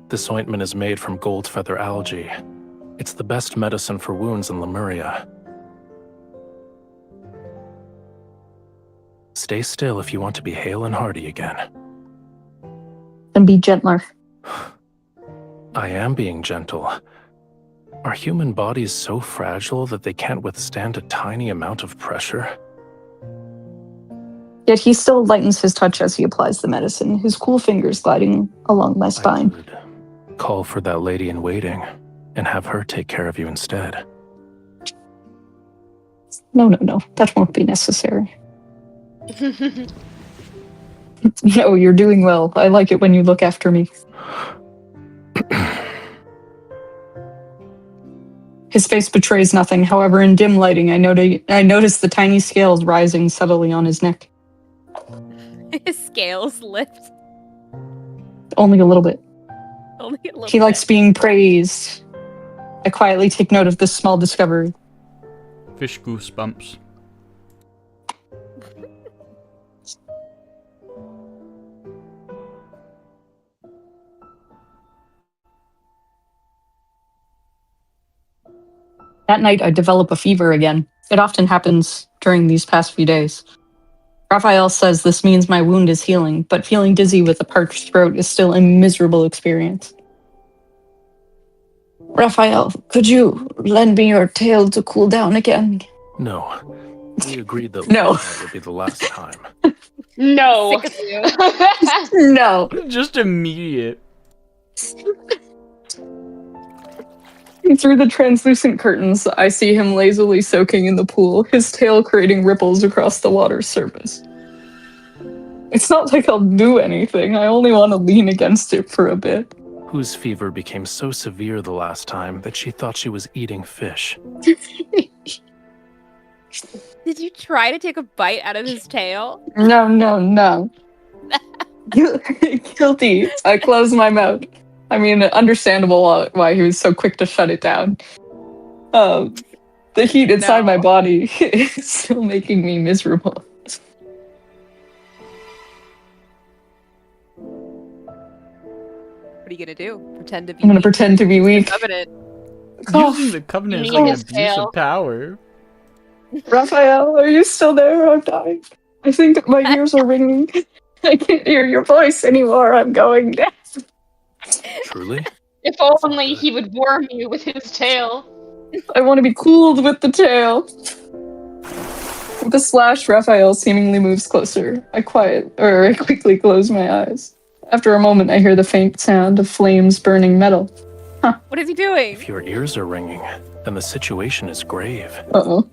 Speaker 4: This ointment is made from gold feather algae. It's the best medicine for wounds in Lemuria. Stay still if you want to be hale and hearty again.
Speaker 1: And be gentler.
Speaker 4: I am being gentle. Are human bodies so fragile that they can't withstand a tiny amount of pressure?
Speaker 1: Yet he still lightens his touch as he applies the medicine, his cool fingers gliding along my spine.
Speaker 4: I would call for that lady in waiting and have her take care of you instead.
Speaker 1: No. That won't be necessary. No, you're doing well. I like it when you look after me. His face betrays nothing. However, in dim lighting, I notice the tiny scales rising subtly on his neck.
Speaker 3: His scales lift.
Speaker 1: Only a little bit.
Speaker 3: Only a little
Speaker 1: He
Speaker 3: bit.
Speaker 1: likes being praised. I quietly take note of this small discovery.
Speaker 5: Fish goosebumps.
Speaker 1: That night, I develop a fever again. It often happens during these past few days. Raphael says this means my wound is healing, but feeling dizzy with a parched throat is still a miserable experience. Raphael, could you lend me your tail to cool down again?
Speaker 4: No. We agreed that
Speaker 1: No.
Speaker 4: last night would be the last time.
Speaker 2: No.
Speaker 3: Sick of you.
Speaker 1: No.
Speaker 5: Just immediate.
Speaker 1: Through the translucent curtains, I see him lazily soaking in the pool, his tail creating ripples across the water's surface. It's not like I'll do anything, I only want to lean against it for a bit.
Speaker 4: Whose fever became so severe the last time that she thought she was eating fish.
Speaker 3: Did you try to take a bite out of his tail?
Speaker 1: No. Guilty. I close my mouth. I mean, understandable why he was so quick to shut it down. The heat inside my body is still making me miserable.
Speaker 3: What are you gonna do? Pretend to be
Speaker 1: I'm gonna
Speaker 3: weak?
Speaker 1: pretend to be weak.
Speaker 3: Covenant.
Speaker 5: Using the covenant is
Speaker 2: You need
Speaker 5: like
Speaker 2: his
Speaker 5: abuse
Speaker 2: tail.
Speaker 5: of power.
Speaker 1: Raphael, are you still there? I'm dying. I think my ears are ringing. I can't hear your voice anymore. I'm going deaf.
Speaker 4: Truly?
Speaker 2: If only he would warm you with his tail.
Speaker 1: I want to be cooled with the tail. With a slash, Raphael seemingly moves closer. I quickly close my eyes. After a moment, I hear the faint sound of flames burning metal.
Speaker 3: What is he doing?
Speaker 4: If your ears are ringing, then the situation is grave.
Speaker 1: Uh-oh.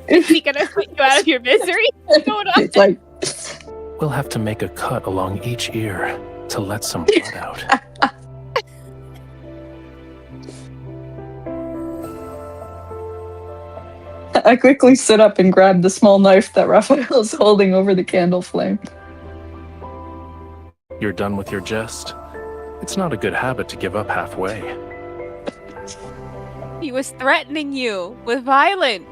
Speaker 3: Is he gonna put you out of your misery? What's going on?
Speaker 1: It's like,
Speaker 4: We'll have to make a cut along each ear to let some blood out.
Speaker 1: I quickly sit up and grab the small knife that Raphael is holding over the candle flame.
Speaker 4: You're done with your jest? It's not a good habit to give up halfway.
Speaker 3: He was threatening you with violence.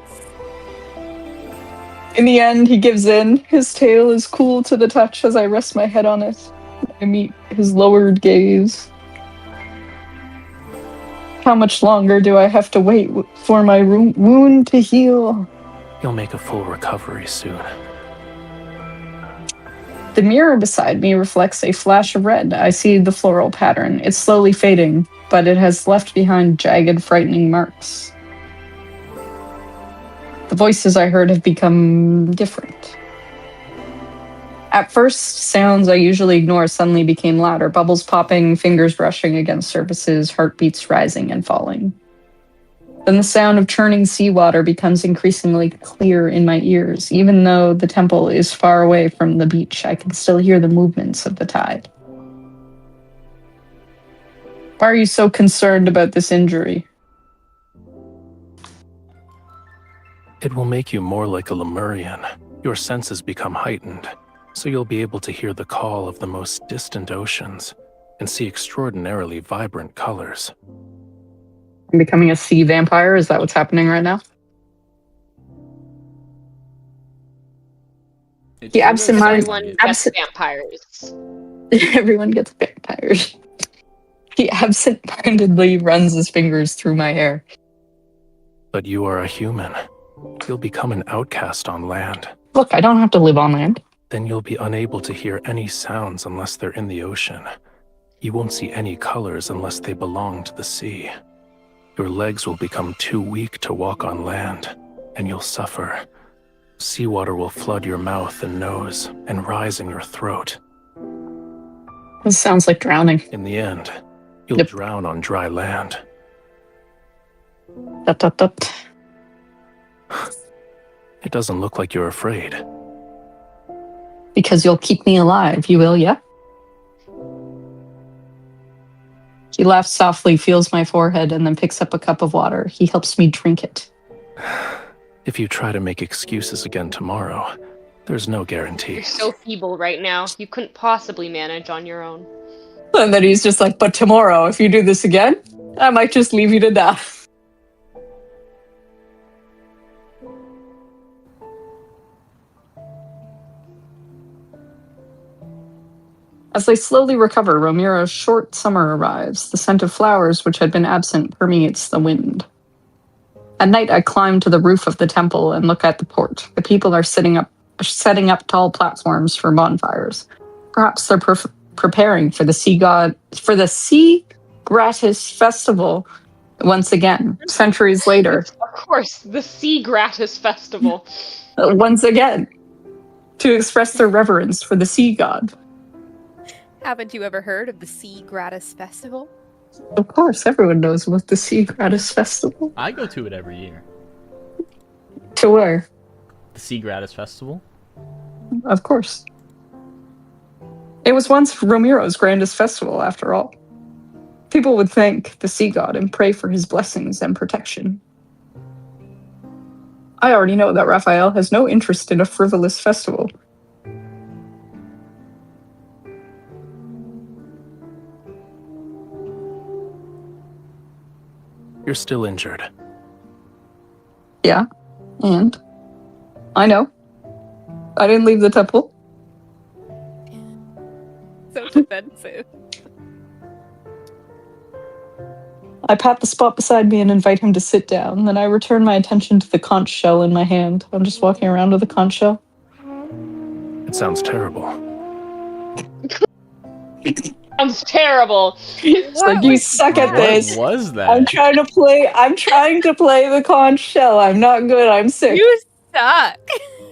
Speaker 1: In the end, he gives in. His tail is cool to the touch as I rest my head on it. I meet his lowered gaze. How much longer do I have to wait for my wound to heal?
Speaker 4: You'll make a full recovery soon.
Speaker 1: The mirror beside me reflects a flash of red. I see the floral pattern. It's slowly fading, but it has left behind jagged, frightening marks. The voices I heard have become different. At first, sounds I usually ignore suddenly became louder, bubbles popping, fingers brushing against surfaces, heartbeats rising and falling. Then the sound of churning seawater becomes increasingly clear in my ears. Even though the temple is far away from the beach, I can still hear the movements of the tide. Why are you so concerned about this injury?
Speaker 4: It will make you more like a Lemurian. Your senses become heightened, so you'll be able to hear the call of the most distant oceans and see extraordinarily vibrant colors.
Speaker 1: I'm becoming a sea vampire? Is that what's happening right now? The absent-minded...
Speaker 2: Everyone gets vampires.
Speaker 1: Everyone gets vampires. He absent-mindedly runs his fingers through my hair.
Speaker 4: But you are a human. You'll become an outcast on land.
Speaker 1: Look, I don't have to live on land.
Speaker 4: Then you'll be unable to hear any sounds unless they're in the ocean. You won't see any colors unless they belong to the sea. Your legs will become too weak to walk on land, and you'll suffer. Seawater will flood your mouth and nose and rise in your throat.
Speaker 1: This sounds like drowning.
Speaker 4: In the end, you'll drown on dry land.
Speaker 1: Dot, dot, dot.
Speaker 4: It doesn't look like you're afraid.
Speaker 1: Because you'll keep me alive, you will, yeah? He laughs softly, feels my forehead, and then picks up a cup of water. He helps me drink it.
Speaker 4: If you try to make excuses again tomorrow, There's no
Speaker 2: You're
Speaker 4: guarantee.
Speaker 2: so feeble right now. You couldn't possibly manage on your own.
Speaker 1: And then he's just like, but tomorrow, if you do this again, I might just leave you to die. As they slowly recover, Romirro's short summer arrives. The scent of flowers, which had been absent, permeates the wind. At night, I climb to the roof of the temple and look at the port. The people are setting up tall platforms for bonfires. Perhaps they're preparing for the sea gratis festival once again, centuries later.
Speaker 2: Of course, the Sea Gratis Festival.
Speaker 1: Once again, to express their reverence for the sea god.
Speaker 3: Haven't you ever heard of the Sea Gratis Festival?
Speaker 1: Of course, everyone knows about the Sea Gratis Festival.
Speaker 5: I go to it every year.
Speaker 1: To where?
Speaker 5: The Sea Gratis Festival?
Speaker 1: Of course. It was once Romirro's grandest festival, after all. People would thank the sea god and pray for his blessings and protection. I already know that Raphael has no interest in a frivolous festival.
Speaker 4: You're still injured.
Speaker 1: Yeah, and I know. I didn't leave the temple.
Speaker 3: So defensive.
Speaker 1: I pat the spot beside me and invite him to sit down. Then I return my attention to the conch shell in my hand. I'm just walking around with the conch shell.
Speaker 4: It sounds terrible.
Speaker 2: Sounds terrible.
Speaker 1: It's like, you suck at this.
Speaker 5: What was that?
Speaker 1: I'm trying to play the conch shell. I'm not good. I'm sick.
Speaker 3: You suck.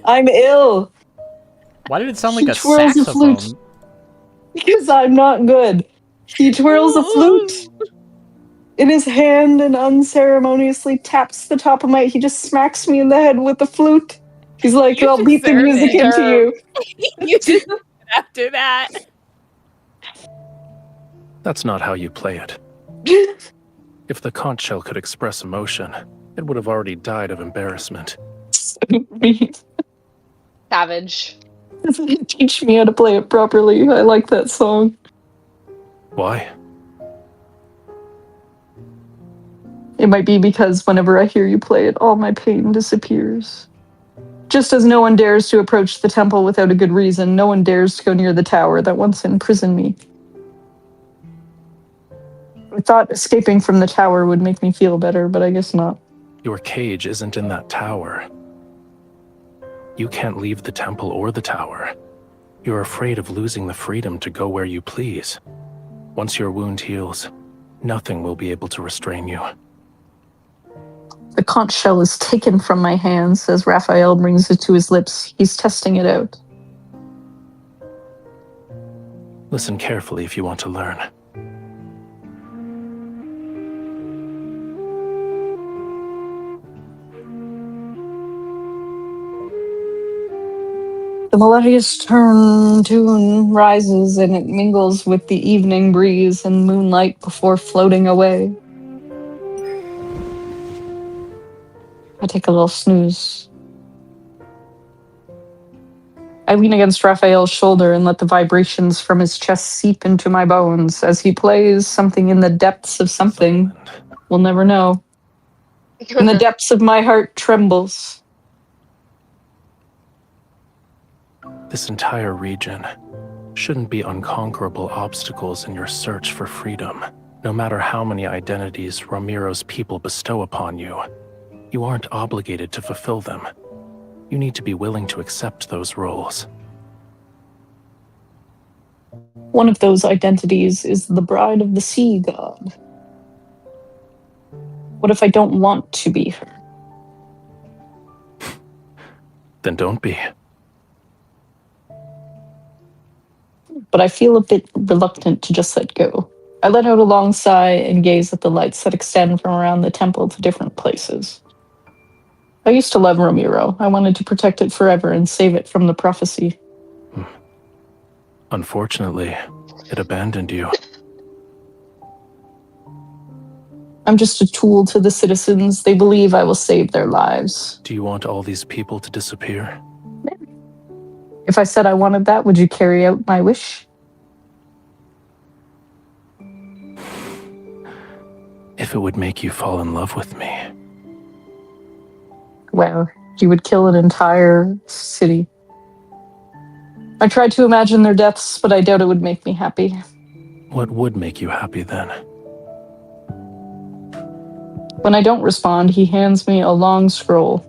Speaker 1: I'm ill.
Speaker 5: Why did it sound like
Speaker 1: He
Speaker 5: a
Speaker 1: twirls the
Speaker 5: saxophone?
Speaker 1: flute. Because I'm not good. He twirls a flute in his hand and unceremoniously taps the top of my... He just smacks me in the head with the flute. He's like,
Speaker 3: You
Speaker 1: I'll beat the
Speaker 3: deserve
Speaker 1: music
Speaker 3: it.
Speaker 1: into you.
Speaker 3: You did after that.
Speaker 4: That's not how you play it. If the conch shell could express emotion, it would have already died of embarrassment.
Speaker 2: Savage.
Speaker 1: Teach me how to play it properly. I like that song.
Speaker 4: Why?
Speaker 1: It might be because whenever I hear you play it, all my pain disappears. Just as no one dares to approach the temple without a good reason, no one dares to go near the tower that once imprisoned me. I thought escaping from the tower would make me feel better, but I guess not.
Speaker 4: Your cage isn't in that tower. You can't leave the temple or the tower. You're afraid of losing the freedom to go where you please. Once your wound heals, nothing will be able to restrain you.
Speaker 1: The conch shell is taken from my hands as Raphael brings it to his lips. He's testing it out.
Speaker 4: Listen carefully if you want to learn.
Speaker 1: The melodious tune rises and it mingles with the evening breeze and moonlight before floating away. I take a little snooze. I lean against Raphael's shoulder and let the vibrations from his chest seep into my bones as he plays something in the depths of something we'll never know. In the depths of my heart trembles.
Speaker 4: This entire region shouldn't be unconquerable obstacles in your search for freedom. No matter how many identities Romirro's people bestow upon you, you aren't obligated to fulfill them. You need to be willing to accept those roles.
Speaker 1: One of those identities is the bride of the sea god. What if I don't want to be her?
Speaker 4: Then don't be.
Speaker 1: But I feel a bit reluctant to just let go. I let out a long sigh and gaze at the lights that extend from around the temple to different places. I used to love Romirro. I wanted to protect it forever and save it from the prophecy.
Speaker 4: Unfortunately, it abandoned you.
Speaker 1: I'm just a tool to the citizens. They believe I will save their lives.
Speaker 4: Do you want all these people to disappear?
Speaker 1: If I said I wanted that, would you carry out my wish?
Speaker 4: If it would make you fall in love with me.
Speaker 1: Well, you would kill an entire city. I tried to imagine their deaths, but I doubt it would make me happy.
Speaker 4: What would make you happy then?
Speaker 1: When I don't respond, he hands me a long scroll.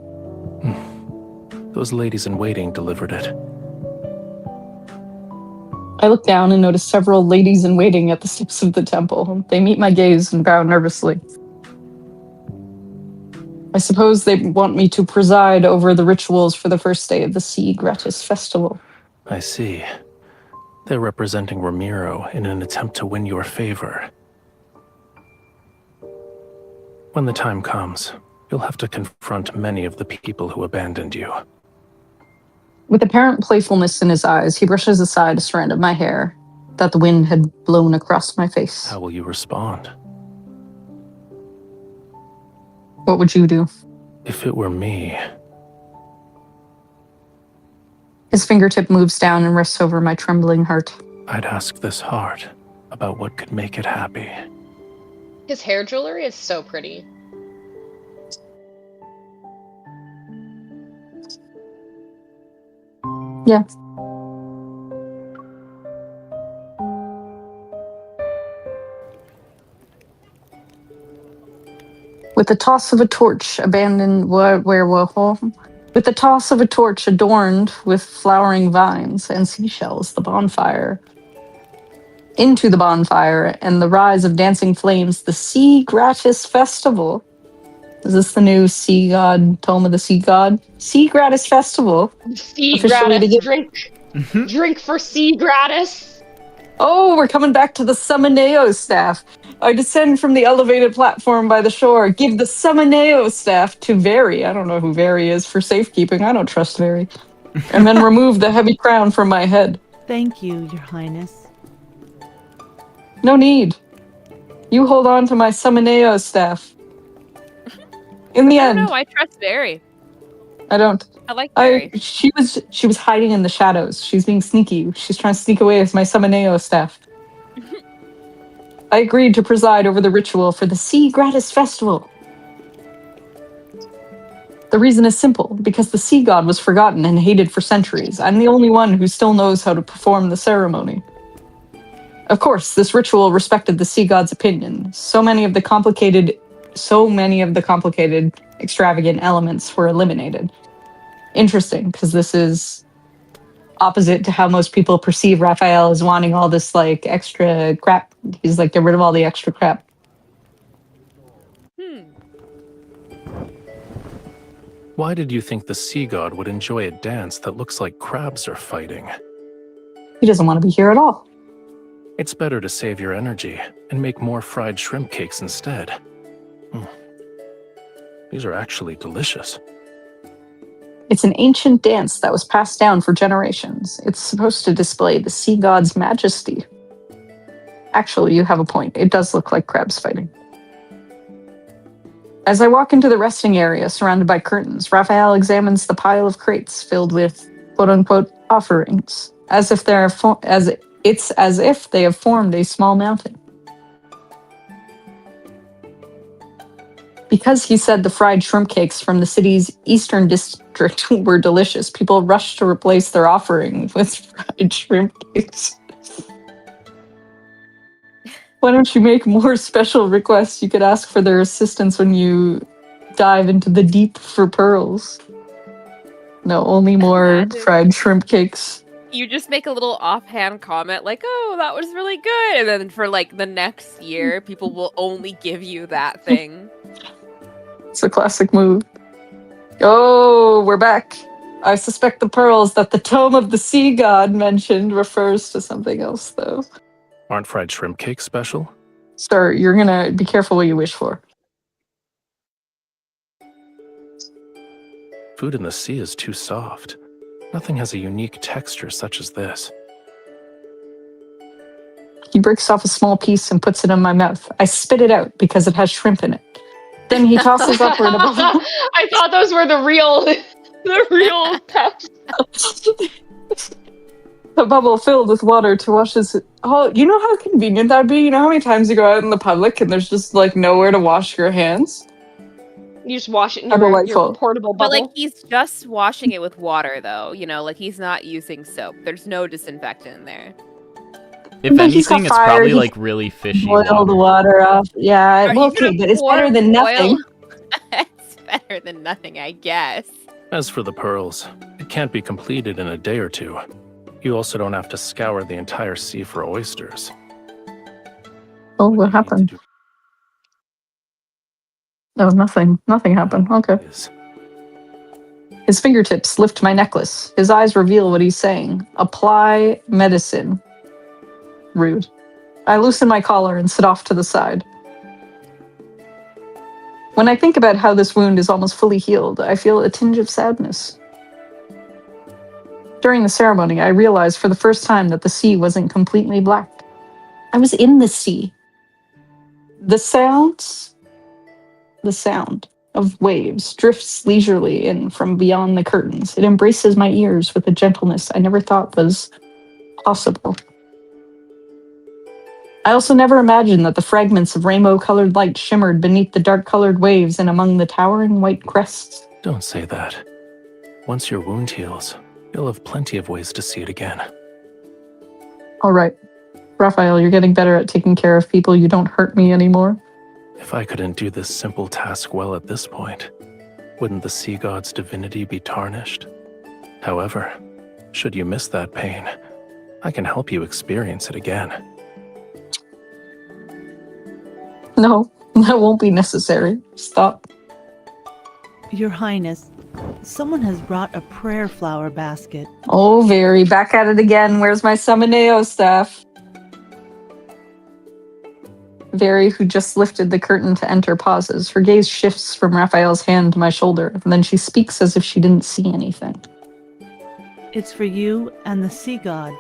Speaker 4: Those ladies in waiting delivered it.
Speaker 1: I look down and notice several ladies in waiting at the steps of the temple. They meet my gaze and bow nervously. I suppose they want me to preside over the rituals for the first day of the Sea Gratis Festival.
Speaker 4: I see. They're representing Romirro in an attempt to win your favor. When the time comes, you'll have to confront many of the people who abandoned you.
Speaker 1: With apparent playfulness in his eyes, he brushes aside a strand of my hair that the wind had blown across my face.
Speaker 4: How will you respond?
Speaker 1: What would you do?
Speaker 4: If it were me...
Speaker 1: His fingertip moves down and rests over my trembling heart.
Speaker 4: I'd ask this heart about what could make it happy.
Speaker 2: His hair jewelry is so pretty.
Speaker 1: Yeah. With the toss of a torch abandoned with the toss of a torch adorned with flowering vines and seashells, into the bonfire and the rise of dancing flames, the Sea Gratis Festival. Is this the new Sea God, Tome of the Sea God? Sea Gratis Festival.
Speaker 2: Sea Gratis, drink for Sea Gratis.
Speaker 1: Oh, we're coming back to the Summoneo staff. I descend from the elevated platform by the shore. Give the Summoneo staff to Very. I don't know who Very is for safekeeping. I don't trust Very. And then remove the heavy crown from my head.
Speaker 11: Thank you, Your Highness.
Speaker 1: No need. You hold on to my Summoneo staff. In the end.
Speaker 3: I don't know. I trust Barry.
Speaker 1: I don't.
Speaker 3: I like Barry.
Speaker 1: She was hiding in the shadows. She's being sneaky. She's trying to sneak away with my Summoneo staff. I agreed to preside over the ritual for the Sea Gratis Festival. The reason is simple, because the sea god was forgotten and hated for centuries. I'm the only one who still knows how to perform the ceremony. Of course, this ritual respected the sea god's opinion. So many of the complicated, extravagant elements were eliminated. Interesting, because this is opposite to how most people perceive Raphael as wanting all this, like, extra crap. He's like, get rid of all the extra crap.
Speaker 4: Why did you think the sea god would enjoy a dance that looks like crabs are fighting?
Speaker 1: He doesn't want to be here at all.
Speaker 4: It's better to save your energy and make more fried shrimp cakes instead. These are actually delicious.
Speaker 1: It's an ancient dance that was passed down for generations. It's supposed to display the sea god's majesty. Actually, you have a point. It does look like crabs fighting. As I walk into the resting area surrounded by curtains, Raphael examines the pile of crates filled with quote-unquote offerings, as if they have formed a small mountain. Because he said the fried shrimp cakes from the city's eastern district were delicious, people rushed to replace their offering with fried shrimp cakes. Why don't you make more special requests? You could ask for their assistance when you dive into the deep for pearls. No, only more fried shrimp cakes.
Speaker 3: You just make a little offhand comment like, oh, that was really good. And then for like the next year, people will only give you that thing.
Speaker 1: It's a classic move. Oh, we're back. I suspect the pearls that the Tome of the Sea God mentioned refers to something else, though.
Speaker 4: Aren't fried shrimp cakes special?
Speaker 1: Sir, you're gonna be careful what you wish for.
Speaker 4: Food in the sea is too soft. Nothing has a unique texture such as this.
Speaker 1: He breaks off a small piece and puts it in my mouth. I spit it out because it has shrimp in it. Then he tosses upward above.
Speaker 2: I thought those were the real text.
Speaker 1: A bubble filled with water to wash his... Oh, you know how convenient that'd be? You know how many times you go out in the public and there's just, like, nowhere to wash your hands?
Speaker 2: You just wash it in
Speaker 1: How
Speaker 2: your
Speaker 1: delightful.
Speaker 2: portable
Speaker 3: But
Speaker 2: bubble.
Speaker 3: like he's just washing it with water though, you know, like he's not using soap. There's no disinfectant in there.
Speaker 5: If
Speaker 1: But he's got
Speaker 5: anything, it's
Speaker 1: fire,
Speaker 5: probably
Speaker 1: he
Speaker 5: like really fishy
Speaker 1: Boil the
Speaker 5: water.
Speaker 1: water off. Yeah,
Speaker 3: Are
Speaker 1: well,
Speaker 3: you gonna
Speaker 1: okay, but it's
Speaker 3: pour
Speaker 1: better than nothing.
Speaker 3: oil? It's better than nothing, I guess.
Speaker 4: As for the pearls, it can't be completed in a day or two. You also don't have to scour the entire sea for oysters.
Speaker 1: Oh, what happened? No, nothing. Nothing happened. Okay. His fingertips lift my necklace. His eyes reveal what he's saying. Apply medicine. Rude. I loosen my collar and sit off to the side. When I think about how this wound is almost fully healed, I feel a tinge of sadness. During the ceremony, I realized for the first time that the sea wasn't completely black. I was in the sea. The sound of waves drifts leisurely in from beyond the curtains. It embraces my ears with a gentleness I never thought was possible. I also never imagined that the fragments of rainbow-colored light shimmered beneath the dark-colored waves and among the towering white crests.
Speaker 4: Don't say that. Once your wound heals, you'll have plenty of ways to see it again.
Speaker 1: All right. Raphael, you're getting better at taking care of people. You don't hurt me anymore.
Speaker 4: If I couldn't do this simple task well at this point, wouldn't the sea god's divinity be tarnished? However, should you miss that pain, I can help you experience it again.
Speaker 1: No, that won't be necessary. Stop.
Speaker 11: Your Highness, someone has brought a prayer flower basket.
Speaker 1: Oh, very. Back at it again. Where's my Summoneo staff? Very, who just lifted the curtain to enter, pauses. Her gaze shifts from Raphael's hand to my shoulder, and then she speaks as if she didn't see anything.
Speaker 11: It's for you and the sea god.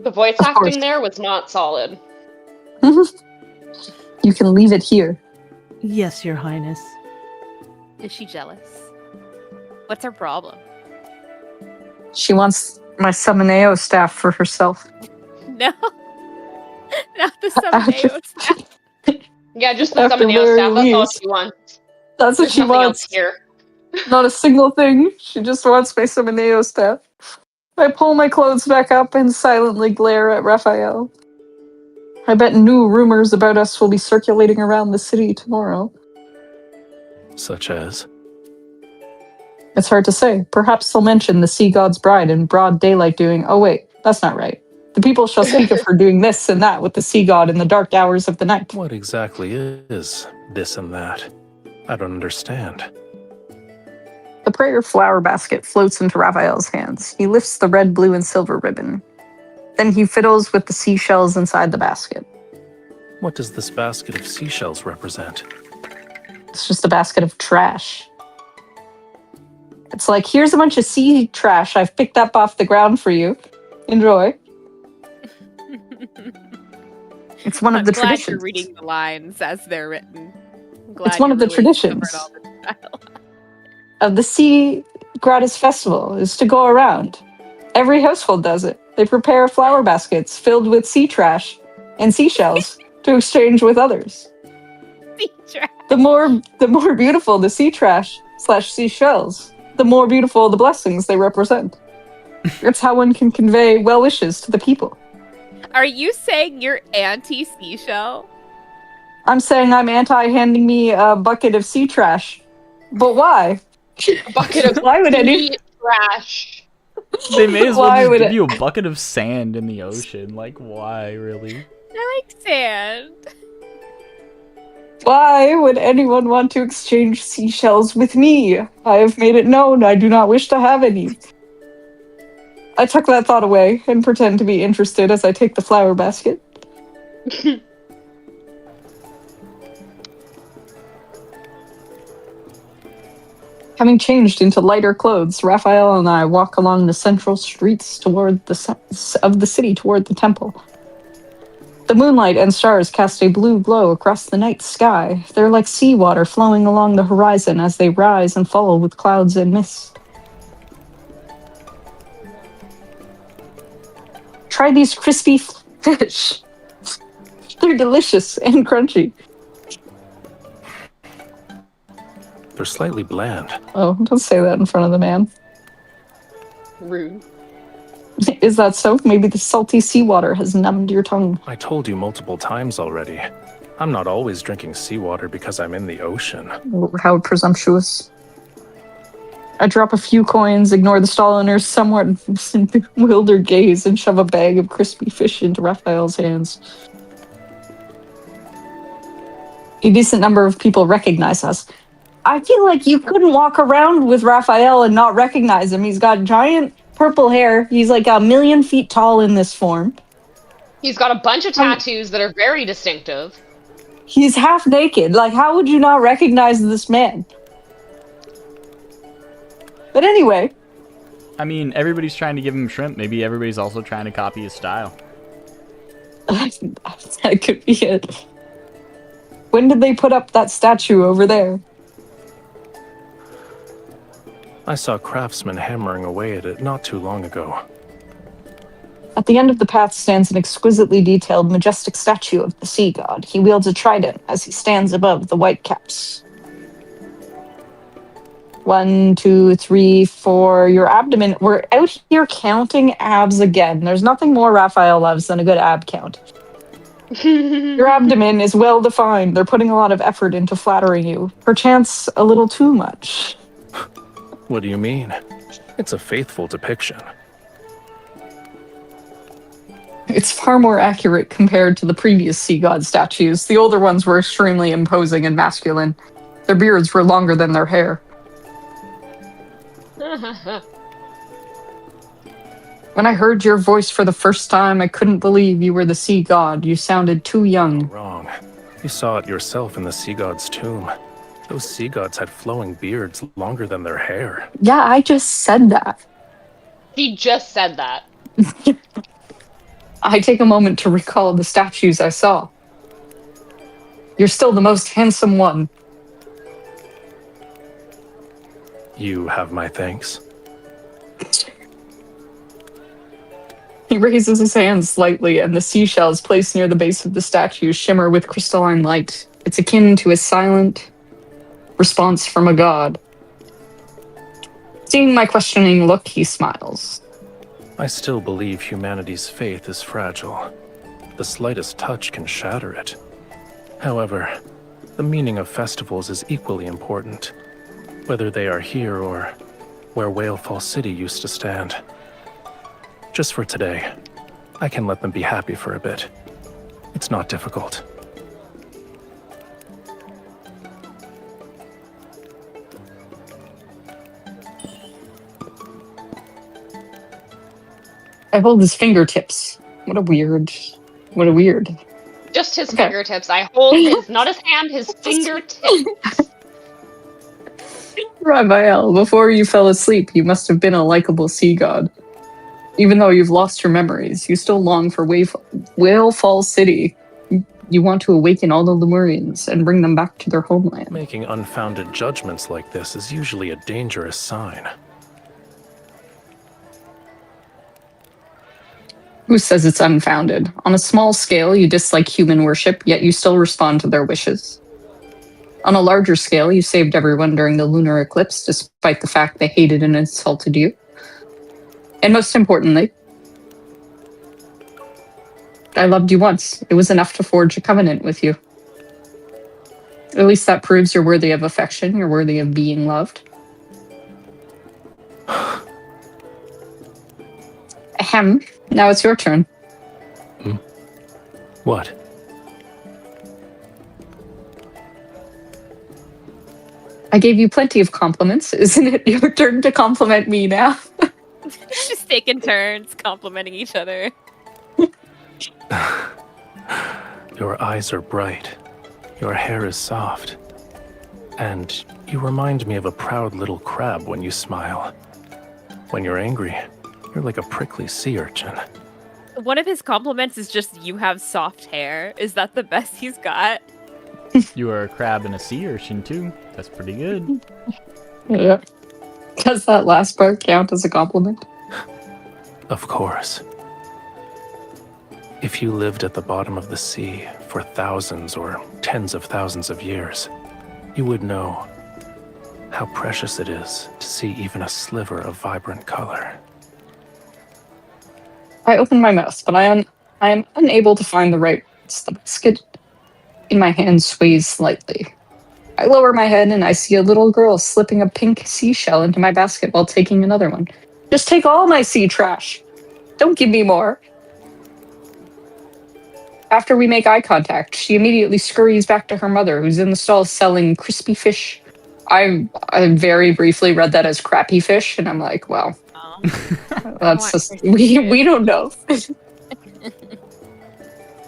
Speaker 2: The voice
Speaker 1: Of
Speaker 2: acting
Speaker 1: course.
Speaker 2: there was not solid.
Speaker 1: You can leave it here.
Speaker 11: Yes, Your Highness.
Speaker 3: Is she jealous? What's her problem?
Speaker 1: She wants my Summoneo staff for herself.
Speaker 3: No. Not the Summoneo staff.
Speaker 2: Yeah, just the
Speaker 1: After
Speaker 2: Summoneo staff. That's all
Speaker 1: leaves.
Speaker 2: she wants.
Speaker 1: That's what
Speaker 2: There's
Speaker 1: she
Speaker 2: nothing
Speaker 1: wants.
Speaker 2: else here.
Speaker 1: Not a single thing. She just wants my Summoneo staff. I pull my clothes back up and silently glare at Raphael. I bet new rumors about us will be circulating around the city tomorrow.
Speaker 4: Such as?
Speaker 1: It's hard to say. Perhaps they'll mention the sea god's bride in broad daylight doing, oh wait, that's not right. The people shall speak of her doing this and that with the sea god in the dark hours of the night.
Speaker 4: What exactly is this and that? I don't understand.
Speaker 1: The prayer flower basket floats into Raphael's hands. He lifts the red, blue, and silver ribbon. Then he fiddles with the seashells inside the basket.
Speaker 4: What does this basket of seashells represent?
Speaker 1: It's just a basket of trash. It's like, here's a bunch of sea trash I've picked up off the ground for you. Enjoy. It's one of the
Speaker 3: glad
Speaker 1: traditions.
Speaker 3: You're reading the lines as they're written. I'm glad
Speaker 1: It's one
Speaker 3: you're
Speaker 1: of the
Speaker 3: really
Speaker 1: traditions
Speaker 3: covered all the style.
Speaker 1: of the Sea Gratis Festival is to go around. Every household does it. They prepare flower baskets filled with sea trash and seashells to exchange with others.
Speaker 3: Sea trash.
Speaker 1: The more beautiful the sea trash / seashells, the more beautiful the blessings they represent. It's how one can convey well wishes to the people.
Speaker 3: Are you saying you're anti-seashell?
Speaker 1: I'm saying I'm anti-handing me a bucket of sea trash. But why?
Speaker 2: A bucket of
Speaker 1: Why would any...
Speaker 2: sea trash.
Speaker 5: They may as well
Speaker 1: Why
Speaker 5: just
Speaker 1: would
Speaker 5: give
Speaker 1: it-
Speaker 5: you a bucket of sand in the ocean. Like, why, really?
Speaker 3: I like sand.
Speaker 1: Why would anyone want to exchange seashells with me? I have made it known I do not wish to have any. I tuck that thought away and pretend to be interested as I take the flower basket. Having changed into lighter clothes, Raphael and I walk along the central streets toward of the city toward the temple. The moonlight and stars cast a blue glow across the night sky. They're like seawater flowing along the horizon as they rise and fall with clouds and mist. try these crispy fish. They're delicious and crunchy.
Speaker 4: They're slightly bland.
Speaker 1: Oh, don't say that in front of the man.
Speaker 2: Rude.
Speaker 1: Is that so? Maybe the salty seawater has numbed your tongue.
Speaker 4: I told you multiple times already. I'm not always drinking seawater because I'm in the ocean.
Speaker 1: How presumptuous. I drop a few coins, ignore the stall owner's somewhat bewildered gaze, and shove a bag of crispy fish into Raphael's hands. A decent number of people recognize us. I feel like you couldn't walk around with Raphael and not recognize him. He's got giant purple hair. He's like 1,000,000 feet tall in this form.
Speaker 2: He's got a bunch of tattoos that are very distinctive.
Speaker 1: He's half naked. Like, how would you not recognize this man? But anyway.
Speaker 5: I mean, everybody's trying to give him shrimp. Maybe everybody's also trying to copy his style.
Speaker 1: That could be it. When did they put up that statue over there?
Speaker 4: I saw craftsmen hammering away at it not too long ago.
Speaker 1: At the end of the path stands an exquisitely detailed, majestic statue of the sea god. He wields a trident as he stands above the whitecaps. 1, 2, 3, 4. Your abdomen. We're out here counting abs again. There's nothing more Raphael loves than a good ab count. Your abdomen is well defined. They're putting a lot of effort into flattering you. Perchance a little too much.
Speaker 4: What do you mean? It's a faithful depiction.
Speaker 1: It's far more accurate compared to the previous sea god statues. The older ones were extremely imposing and masculine. Their beards were longer than their hair. When I heard your voice for the first time, I couldn't believe you were the sea god. You sounded too young.
Speaker 4: Wrong. You saw it yourself in the sea god's tomb. Those sea gods had flowing beards longer than their hair.
Speaker 1: Yeah, I just said that.
Speaker 2: He just said that.
Speaker 1: I take a moment to recall the statues I saw. You're still the most handsome one.
Speaker 4: You have my thanks.
Speaker 1: He raises his hand slightly, and the seashells placed near the base of the statue shimmer with crystalline light. It's akin to a silent response from a god. Seeing my questioning look, he smiles.
Speaker 4: I still believe humanity's faith is fragile. The slightest touch can shatter it. However, the meaning of festivals is equally important, whether they are here or where Whalefall City used to stand. Just for today, I can let them be happy for a bit. It's not difficult.
Speaker 1: I hold his fingertips. What a weird.
Speaker 2: Just his fingertips. I hold his, not his hand, his fingertips.
Speaker 1: Raphael, before you fell asleep, you must have been a likable sea god. Even though you've lost your memories, you still long for Whalefall City. You want to awaken all the Lemurians and bring them back to their homeland.
Speaker 4: Making unfounded judgments like this is usually a dangerous sign.
Speaker 1: Who says it's unfounded? On a small scale, you dislike human worship, yet you still respond to their wishes. On a larger scale, you saved everyone during the lunar eclipse, despite the fact they hated and insulted you. And most importantly, I loved you once. It was enough to forge a covenant with you. At least that proves you're worthy of affection, you're worthy of being loved. Ahem. Now it's your turn.
Speaker 4: What?
Speaker 1: I gave you plenty of compliments. Isn't it your turn to compliment me now?
Speaker 3: Just taking turns complimenting each other.
Speaker 4: Your eyes are bright. Your hair is soft. And you remind me of a proud little crab when you smile. When you're angry, you're like a prickly sea urchin.
Speaker 3: One of his compliments is just, you have soft hair. Is that the best he's got?
Speaker 5: You are a crab and a sea urchin, too. That's pretty good.
Speaker 1: Yeah. Does that last part count as a compliment?
Speaker 4: Of course. If you lived at the bottom of the sea for thousands or tens of thousands of years, you would know how precious it is to see even a sliver of vibrant color.
Speaker 1: I open my mouth, but I am unable to find the right words. The basket in my hand sways slightly. I lower my head and I see a little girl slipping a pink seashell into my basket while taking another one. Just take all my sea trash. Don't give me more. After we make eye contact, she immediately scurries back to her mother, who's in the stall selling crispy fish. I very briefly read that as crappy fish, and I'm like, well, that's just, we don't know.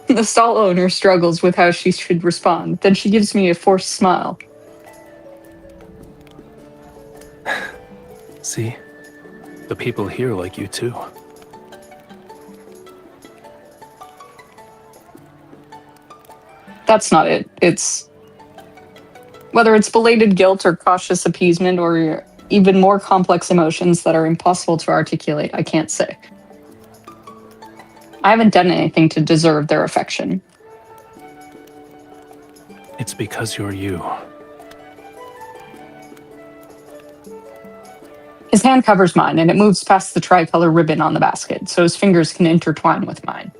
Speaker 1: The stall owner struggles with how she should respond. Then she gives me a forced smile.
Speaker 4: See? The people here like you too.
Speaker 1: That's not it. It's whether it's belated guilt or cautious appeasement or even more complex emotions that are impossible to articulate, I can't say. I haven't done anything to deserve their affection.
Speaker 4: It's because you're you.
Speaker 1: His hand covers mine, and it moves past the tricolor ribbon on the basket, so his fingers can intertwine with mine.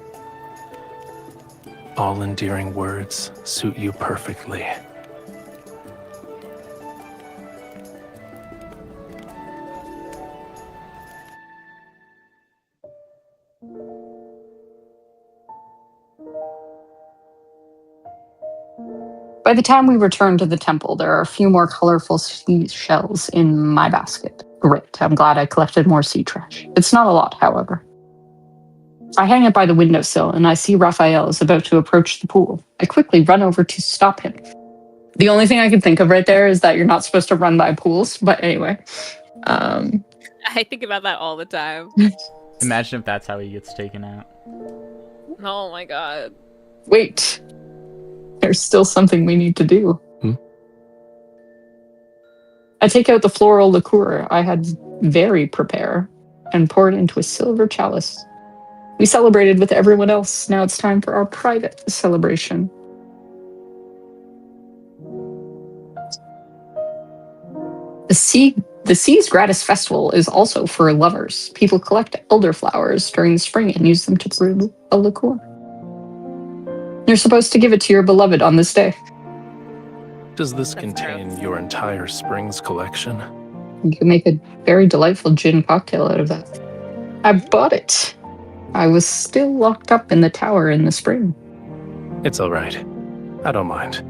Speaker 4: All endearing words suit you perfectly.
Speaker 1: By the time we return to the temple, there are a few more colorful seashells in my basket. Great, I'm glad I collected more sea trash. It's not a lot, however. I hang it by the windowsill, and I see Raphael is about to approach the pool. I quickly run over to stop him. The only thing I can think of right there is that you're not supposed to run by pools, but anyway.
Speaker 3: I think about that all the time.
Speaker 5: Imagine if that's how he gets taken out.
Speaker 3: Oh my god.
Speaker 1: Wait. There's still something we need to do. I take out the floral liqueur I had very prepare and pour it into a silver chalice. We celebrated with everyone else. Now it's time for our private celebration. The Sea's Gratis Festival is also for lovers. People collect elderflowers during the spring and use them to brew a liqueur. You're supposed to give it to your beloved on this day.
Speaker 4: Does this contain your entire Springs collection?
Speaker 1: You can make a very delightful gin cocktail out of that. I bought it. I was still locked up in the tower in the spring.
Speaker 4: It's all right. I don't mind.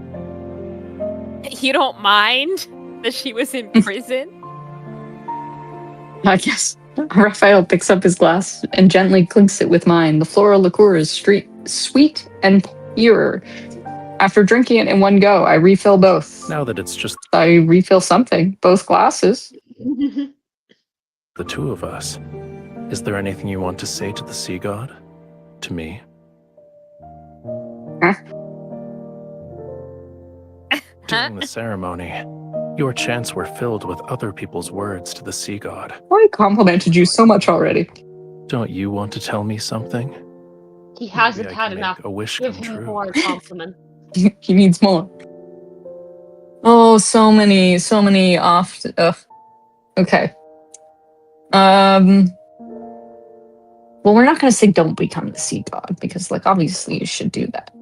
Speaker 3: You don't mind that she was in prison?
Speaker 1: I guess. Raphael picks up his glass and gently clinks it with mine. The floral liqueur is sweet and pure. After drinking it in one go, I refill both.
Speaker 4: Now that it's just
Speaker 1: I refill something. Both glasses.
Speaker 4: the two of us, is there anything you want to say to the sea god? To me?
Speaker 1: Huh?
Speaker 4: During the ceremony, your chants were filled with other people's words to the sea god.
Speaker 1: I complimented you so much already.
Speaker 4: Don't you want to tell me something?
Speaker 2: He hasn't
Speaker 4: Maybe I
Speaker 2: had
Speaker 4: can
Speaker 2: enough.
Speaker 4: make a wish
Speaker 2: Give
Speaker 4: come
Speaker 2: him
Speaker 4: true.
Speaker 2: more compliments.
Speaker 1: He needs more. Oh, so many off. Okay. Well, we're not going to say don't become the sea god because, like, obviously you should do that.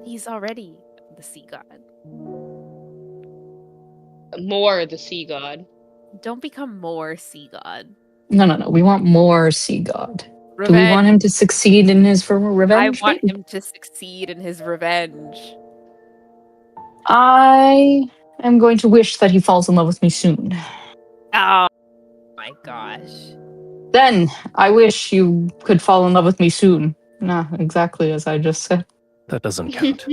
Speaker 3: He's already the sea god.
Speaker 2: More the sea god.
Speaker 3: Don't become more sea god.
Speaker 1: No. We want more sea god.
Speaker 3: Revenge.
Speaker 1: Do we want him to succeed in his revenge?
Speaker 3: I want him to succeed in his revenge.
Speaker 1: I am going to wish that he falls in love with me soon.
Speaker 3: Oh my gosh.
Speaker 1: Then I wish you could fall in love with me soon. Nah, exactly as I just said.
Speaker 4: That doesn't count.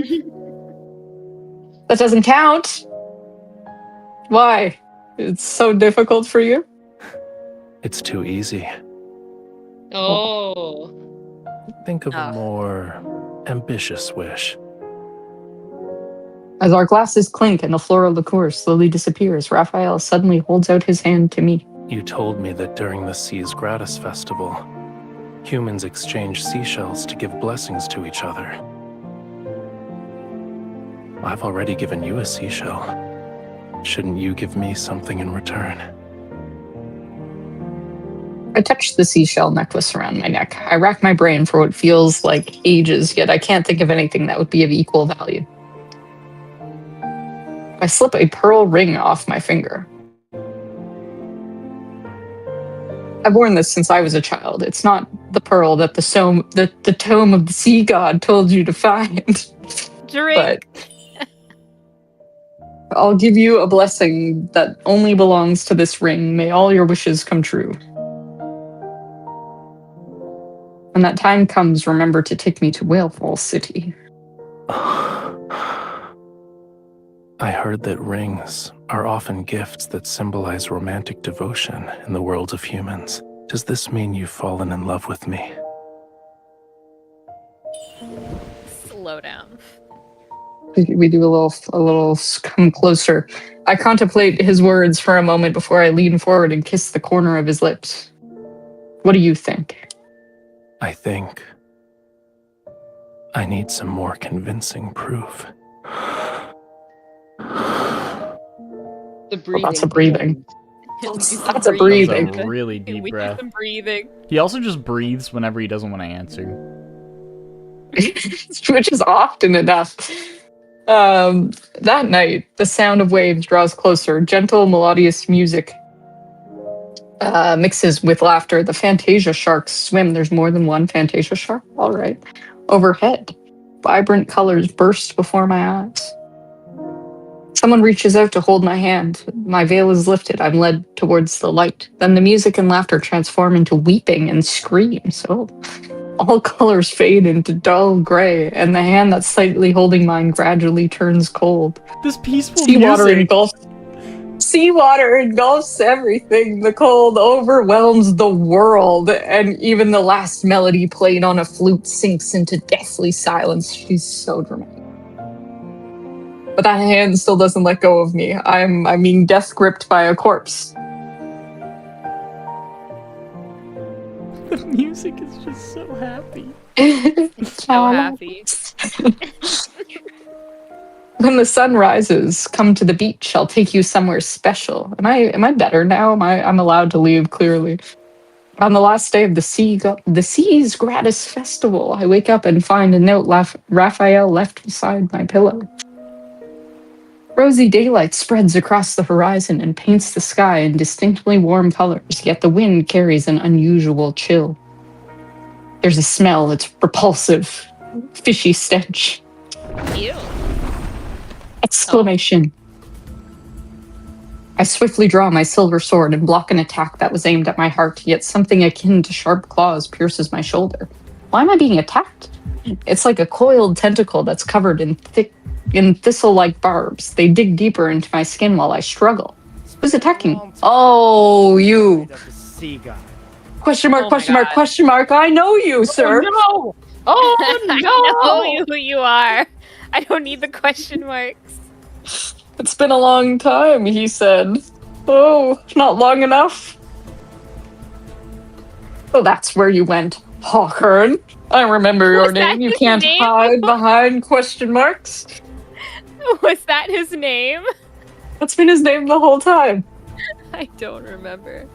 Speaker 1: That doesn't count. Why? It's so difficult for you?
Speaker 4: It's too easy.
Speaker 2: Oh.
Speaker 4: Think of a more ambitious wish.
Speaker 1: As our glasses clink and the floral liqueur slowly disappears, Raphael suddenly holds out his hand to me.
Speaker 4: You told me that during the Sea's Gratis Festival, Humans exchange seashells to give blessings to each other. I've already given you a seashell. Shouldn't you give me something in return?
Speaker 1: I touch the seashell necklace around my neck. I rack my brain for what feels like ages, yet I can't think of anything that would be of equal value. I slip a pearl ring off my finger. I've worn this since I was a child. It's not the pearl that the tome of the sea god told you to find.
Speaker 3: Drink.
Speaker 1: But I'll give you a blessing that only belongs to this ring. May all your wishes come true. When that time comes, remember to take me to Whalefall City.
Speaker 4: I heard that rings are often gifts that symbolize romantic devotion in the world of humans. Does this mean you've fallen in love with me?
Speaker 3: Slow down.
Speaker 1: We do a little come closer. I contemplate his words for a moment before I lean forward and kiss the corner of his lips. What do you think?
Speaker 4: I think I need some more convincing proof.
Speaker 2: The breathing.
Speaker 1: Lots of breathing. Lots of
Speaker 5: That
Speaker 1: breathing.
Speaker 5: was a really deep
Speaker 3: We do
Speaker 5: breath.
Speaker 3: some breathing.
Speaker 5: He also just breathes whenever he doesn't want to answer.
Speaker 1: Which is often enough. That night, the sound of waves draws closer. Gentle, melodious music mixes with laughter. The Fantasia sharks swim. There's more than one Fantasia shark? All right. Overhead, vibrant colors burst before my eyes. Someone reaches out to hold my hand. My veil is lifted. I'm led towards the light. Then the music and laughter transform into weeping and screams. Oh. All colors fade into dull gray, and the hand that's slightly holding mine gradually turns cold.
Speaker 5: This peaceful
Speaker 1: Seawater
Speaker 5: music.
Speaker 1: engulfs everything. The cold overwhelms the world, and even the last melody played on a flute sinks into deathly silence. She's so dramatic. But that hand still doesn't let go of me. I'm being death gripped by a corpse.
Speaker 5: The music is just so happy.
Speaker 3: So happy.
Speaker 1: When the sun rises, come to the beach. I'll take you somewhere special. Am I better now? I'm allowed to leave, clearly. On the last day of the Seas Gratis Festival, I wake up and find a note Raphael left beside my pillow. Rosy daylight spreads across the horizon and paints the sky in distinctly warm colors, yet the wind carries an unusual chill. There's a smell, it's repulsive, fishy stench.
Speaker 3: Ew.
Speaker 1: Exclamation. I swiftly draw my silver sword and block an attack that was aimed at my heart, yet something akin to sharp claws pierces my shoulder. Why am I being attacked? It's like a coiled tentacle that's covered in thistle-like barbs. They dig deeper into my skin while I struggle. Who's attacking? Oh, you. Question mark, question mark, question mark. I know you, sir.
Speaker 2: Oh, no! Oh, no!
Speaker 3: I know who you are. I don't need the question marks.
Speaker 1: It's been a long time, he said. Oh, not long enough? Oh, that's where you went. Hawkern. I remember your name. You can't hide behind question marks.
Speaker 3: Was that his name?
Speaker 1: That's been his name the whole time.
Speaker 3: I don't remember.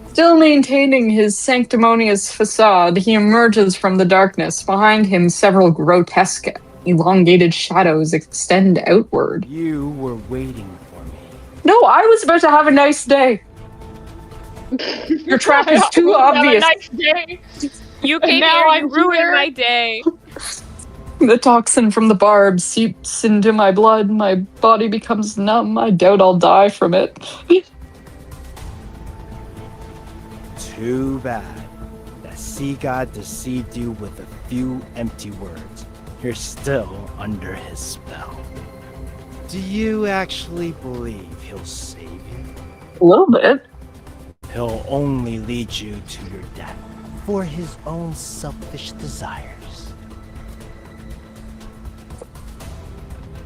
Speaker 1: Still maintaining his sanctimonious facade, he emerges from the darkness. Behind him, several grotesque, elongated shadows extend outward.
Speaker 12: You were waiting for me.
Speaker 1: No, I was about to have a nice day. Your trap is too obvious.
Speaker 2: Have a nice day.
Speaker 3: You came
Speaker 2: now
Speaker 3: here,
Speaker 2: I'm
Speaker 3: you ruined
Speaker 2: here.
Speaker 3: my day.
Speaker 1: The toxin from the barb seeps into my blood. My body becomes numb. I doubt I'll die from it.
Speaker 12: Too bad. The sea god deceived you with a few empty words. You're still under his spell. Do you actually believe he'll save you?
Speaker 1: A little bit.
Speaker 12: He'll only lead you to your death for his own selfish desires.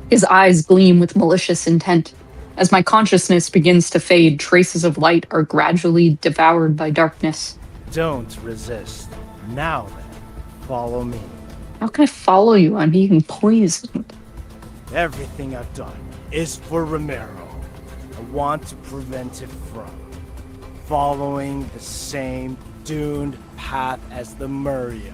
Speaker 1: His eyes gleam with malicious intent. As my consciousness begins to fade, traces of light are gradually devoured by darkness.
Speaker 12: Don't resist. Now then, follow me.
Speaker 1: How can I follow you? I'm being poisoned.
Speaker 12: Everything I've done is for Romirro. I want to prevent it from following the same doomed path as the Muria.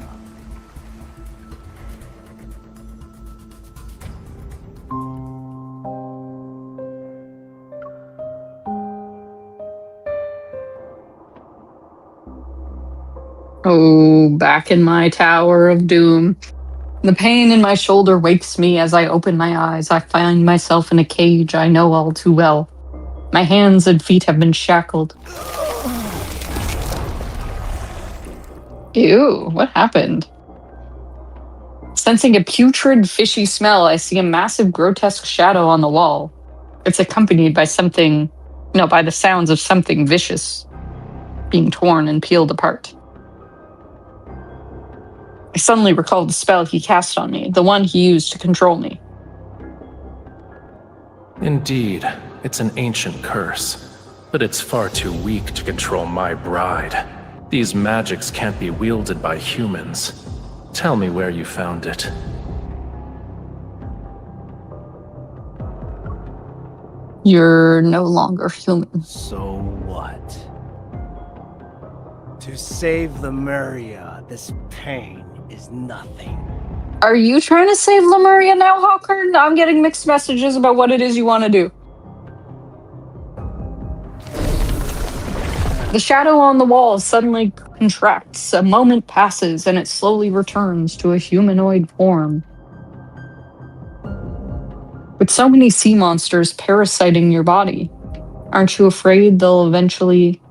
Speaker 1: Oh, back in my Tower of Doom. The pain in my shoulder wakes me as I open my eyes. I find myself in a cage I know all too well. My hands and feet have been shackled. Ew, what happened? Sensing a putrid, fishy smell, I see a massive, grotesque shadow on the wall. It's accompanied by by the sounds of something vicious being torn and peeled apart. I suddenly recall the spell he cast on me, the one he used to control me.
Speaker 4: Indeed, it's an ancient curse, but it's far too weak to control my bride. These magics can't be wielded by humans. Tell me where you found it.
Speaker 1: You're no longer human.
Speaker 12: So what? To save the Muria, this pain is nothing.
Speaker 1: Are you trying to save Lemuria now, Hawker? I'm getting mixed messages about what it is you want to do. The shadow on the wall suddenly contracts. A moment passes, and it slowly returns to a humanoid form. With so many sea monsters parasiting your body, aren't you afraid they'll eventually...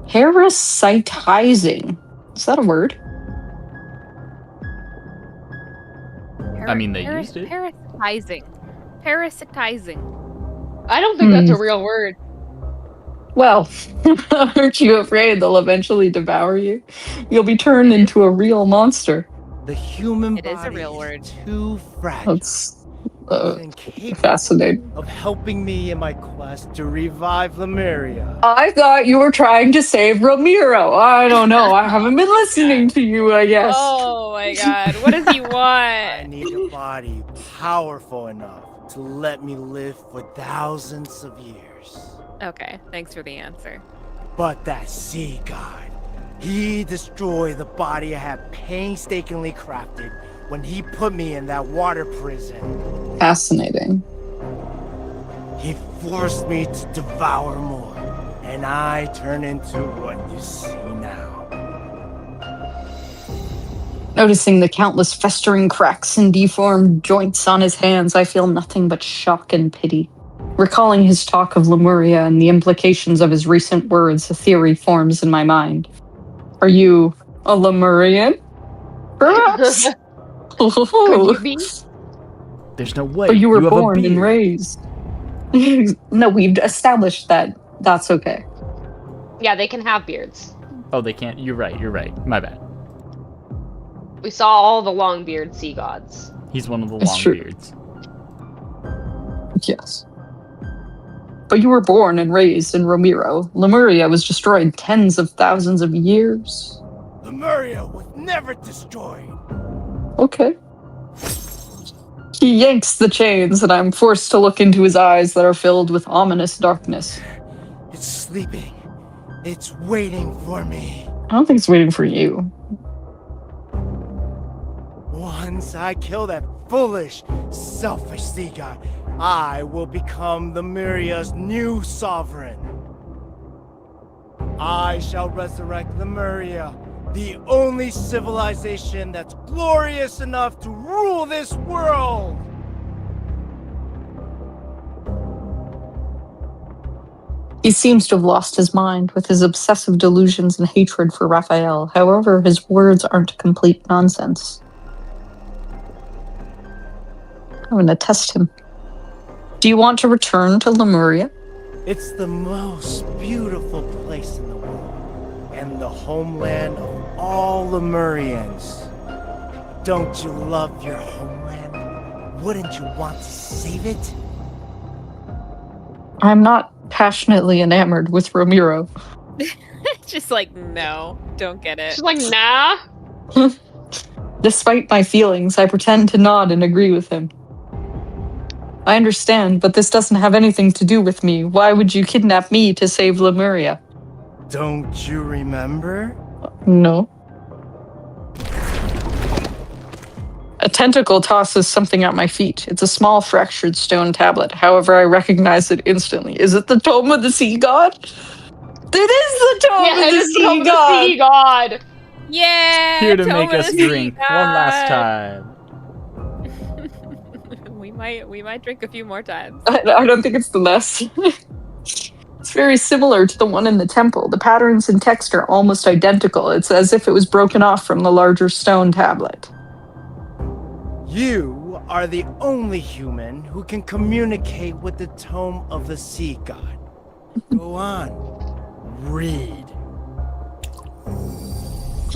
Speaker 1: Parasitizing. Is that a word?
Speaker 5: I mean, they used it.
Speaker 3: Parasitizing.
Speaker 2: I don't think that's a real word.
Speaker 1: Well, aren't you afraid they'll eventually devour you? You'll be turned into a real monster.
Speaker 12: The human
Speaker 3: It is a
Speaker 12: body
Speaker 3: real word.
Speaker 12: too fragile.
Speaker 1: That's
Speaker 12: Incapable
Speaker 1: fascinating.
Speaker 12: of helping me in my quest to revive Lemuria.
Speaker 1: I thought you were trying to save Romirro. I don't know. I haven't been listening to you, I guess.
Speaker 3: Oh my god, what does he want?
Speaker 12: I need a body powerful enough to let me live for thousands of years.
Speaker 3: Okay, thanks for the answer.
Speaker 12: But that sea god, he destroyed the body I had painstakingly crafted when he put me in that water prison.
Speaker 1: Fascinating.
Speaker 12: He forced me to devour more, and I turn into what you see now.
Speaker 1: Noticing the countless festering cracks and deformed joints on his hands, I feel nothing but shock and pity. Recalling his talk of Lemuria and the implications of his recent words, a theory forms in my mind. Are you a Lemurian? Perhaps?
Speaker 2: Could you be?
Speaker 5: There's no way.
Speaker 1: But you were
Speaker 5: have a
Speaker 1: born and
Speaker 5: beard.
Speaker 1: raised. No, we've established that. That's okay.
Speaker 2: Yeah, they can have beards.
Speaker 5: Oh, they can't. You're right. My bad.
Speaker 2: We saw all the long-beard sea gods.
Speaker 5: He's one of the
Speaker 1: It's
Speaker 5: long
Speaker 1: true.
Speaker 5: beards.
Speaker 1: Yes. But you were born and raised in Romirro. Lemuria was destroyed tens of thousands of years.
Speaker 12: Lemuria was never destroyed.
Speaker 1: Okay. He yanks the chains, and I'm forced to look into his eyes that are filled with ominous darkness.
Speaker 12: It's sleeping. It's waiting for me.
Speaker 1: I don't think it's waiting for you.
Speaker 12: Once I kill that foolish, selfish sea god, I will become the Muria's new sovereign. I shall resurrect Lemuria, the only civilization that's glorious enough to rule this world!
Speaker 1: He seems to have lost his mind with his obsessive delusions and hatred for Raphael. However, his words aren't complete nonsense. I'm going to test him. Do you want to return to Lemuria?
Speaker 12: It's the most beautiful place in the world, and the homeland of all Lemurians. Don't you love your homeland? Wouldn't you want to save it?
Speaker 1: I'm not passionately enamored with Romirro.
Speaker 3: just like, no, don't get it.
Speaker 2: She's like, nah.
Speaker 1: Despite my feelings, I pretend to nod and agree with him. I understand, but this doesn't have anything to do with me. Why would you kidnap me to save Lemuria?
Speaker 12: Don't you remember?
Speaker 1: No. A tentacle tosses something at my feet. It's a small fractured stone tablet. However, I recognize it instantly. Is it the Tome of the Sea God? It is the Tome of the Sea God!
Speaker 2: The Sea God!
Speaker 3: Yeah!
Speaker 5: Here to
Speaker 3: Tome
Speaker 5: make
Speaker 3: of
Speaker 5: us
Speaker 3: the Sea
Speaker 5: drink
Speaker 3: God.
Speaker 5: one last time.
Speaker 3: we might drink a few more times.
Speaker 1: I don't think it's the best. It's very similar to the one in the temple. The patterns and text are almost identical. It's as if it was broken off from the larger stone tablet.
Speaker 12: You are the only human who can communicate with the Tome of the Sea God. Go on. Read.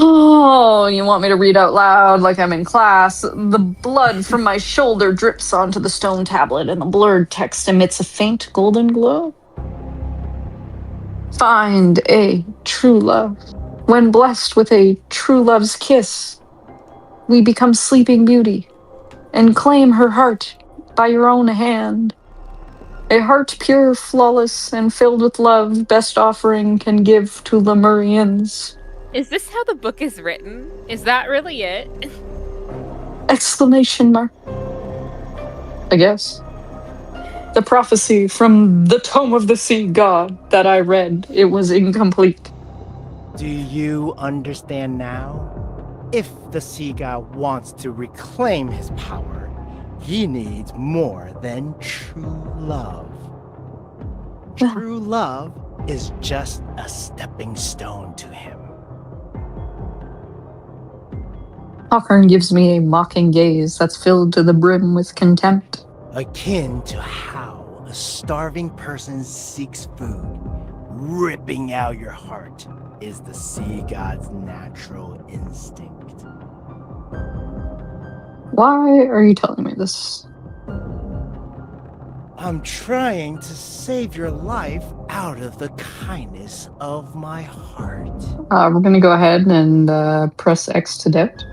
Speaker 1: Oh, you want me to read out loud like I'm in class? The blood from my shoulder drips onto the stone tablet, and the blurred text emits a faint golden glow. Find a true love. When blessed with a true love's kiss, we become Sleeping Beauty, and claim her heart by your own hand. A heart pure, flawless, and filled with love, best offering can give to Lemurians.
Speaker 3: Is this how the book is written? Is that really it?
Speaker 1: Exclamation mark. I guess. The prophecy from the Tome of the Sea God that I read, it was incomplete.
Speaker 12: Do you understand now? If the Sea God wants to reclaim his power, he needs more than true love. True love is just a stepping stone to him.
Speaker 1: Hawkern gives me a mocking gaze that's filled to the brim with contempt.
Speaker 12: Akin to how a starving person seeks food, ripping out your heart is the Sea God's natural instinct.
Speaker 1: Why are you telling me this?
Speaker 12: I'm trying to save your life out of the kindness of my heart.
Speaker 1: We're gonna go ahead and press X to doubt.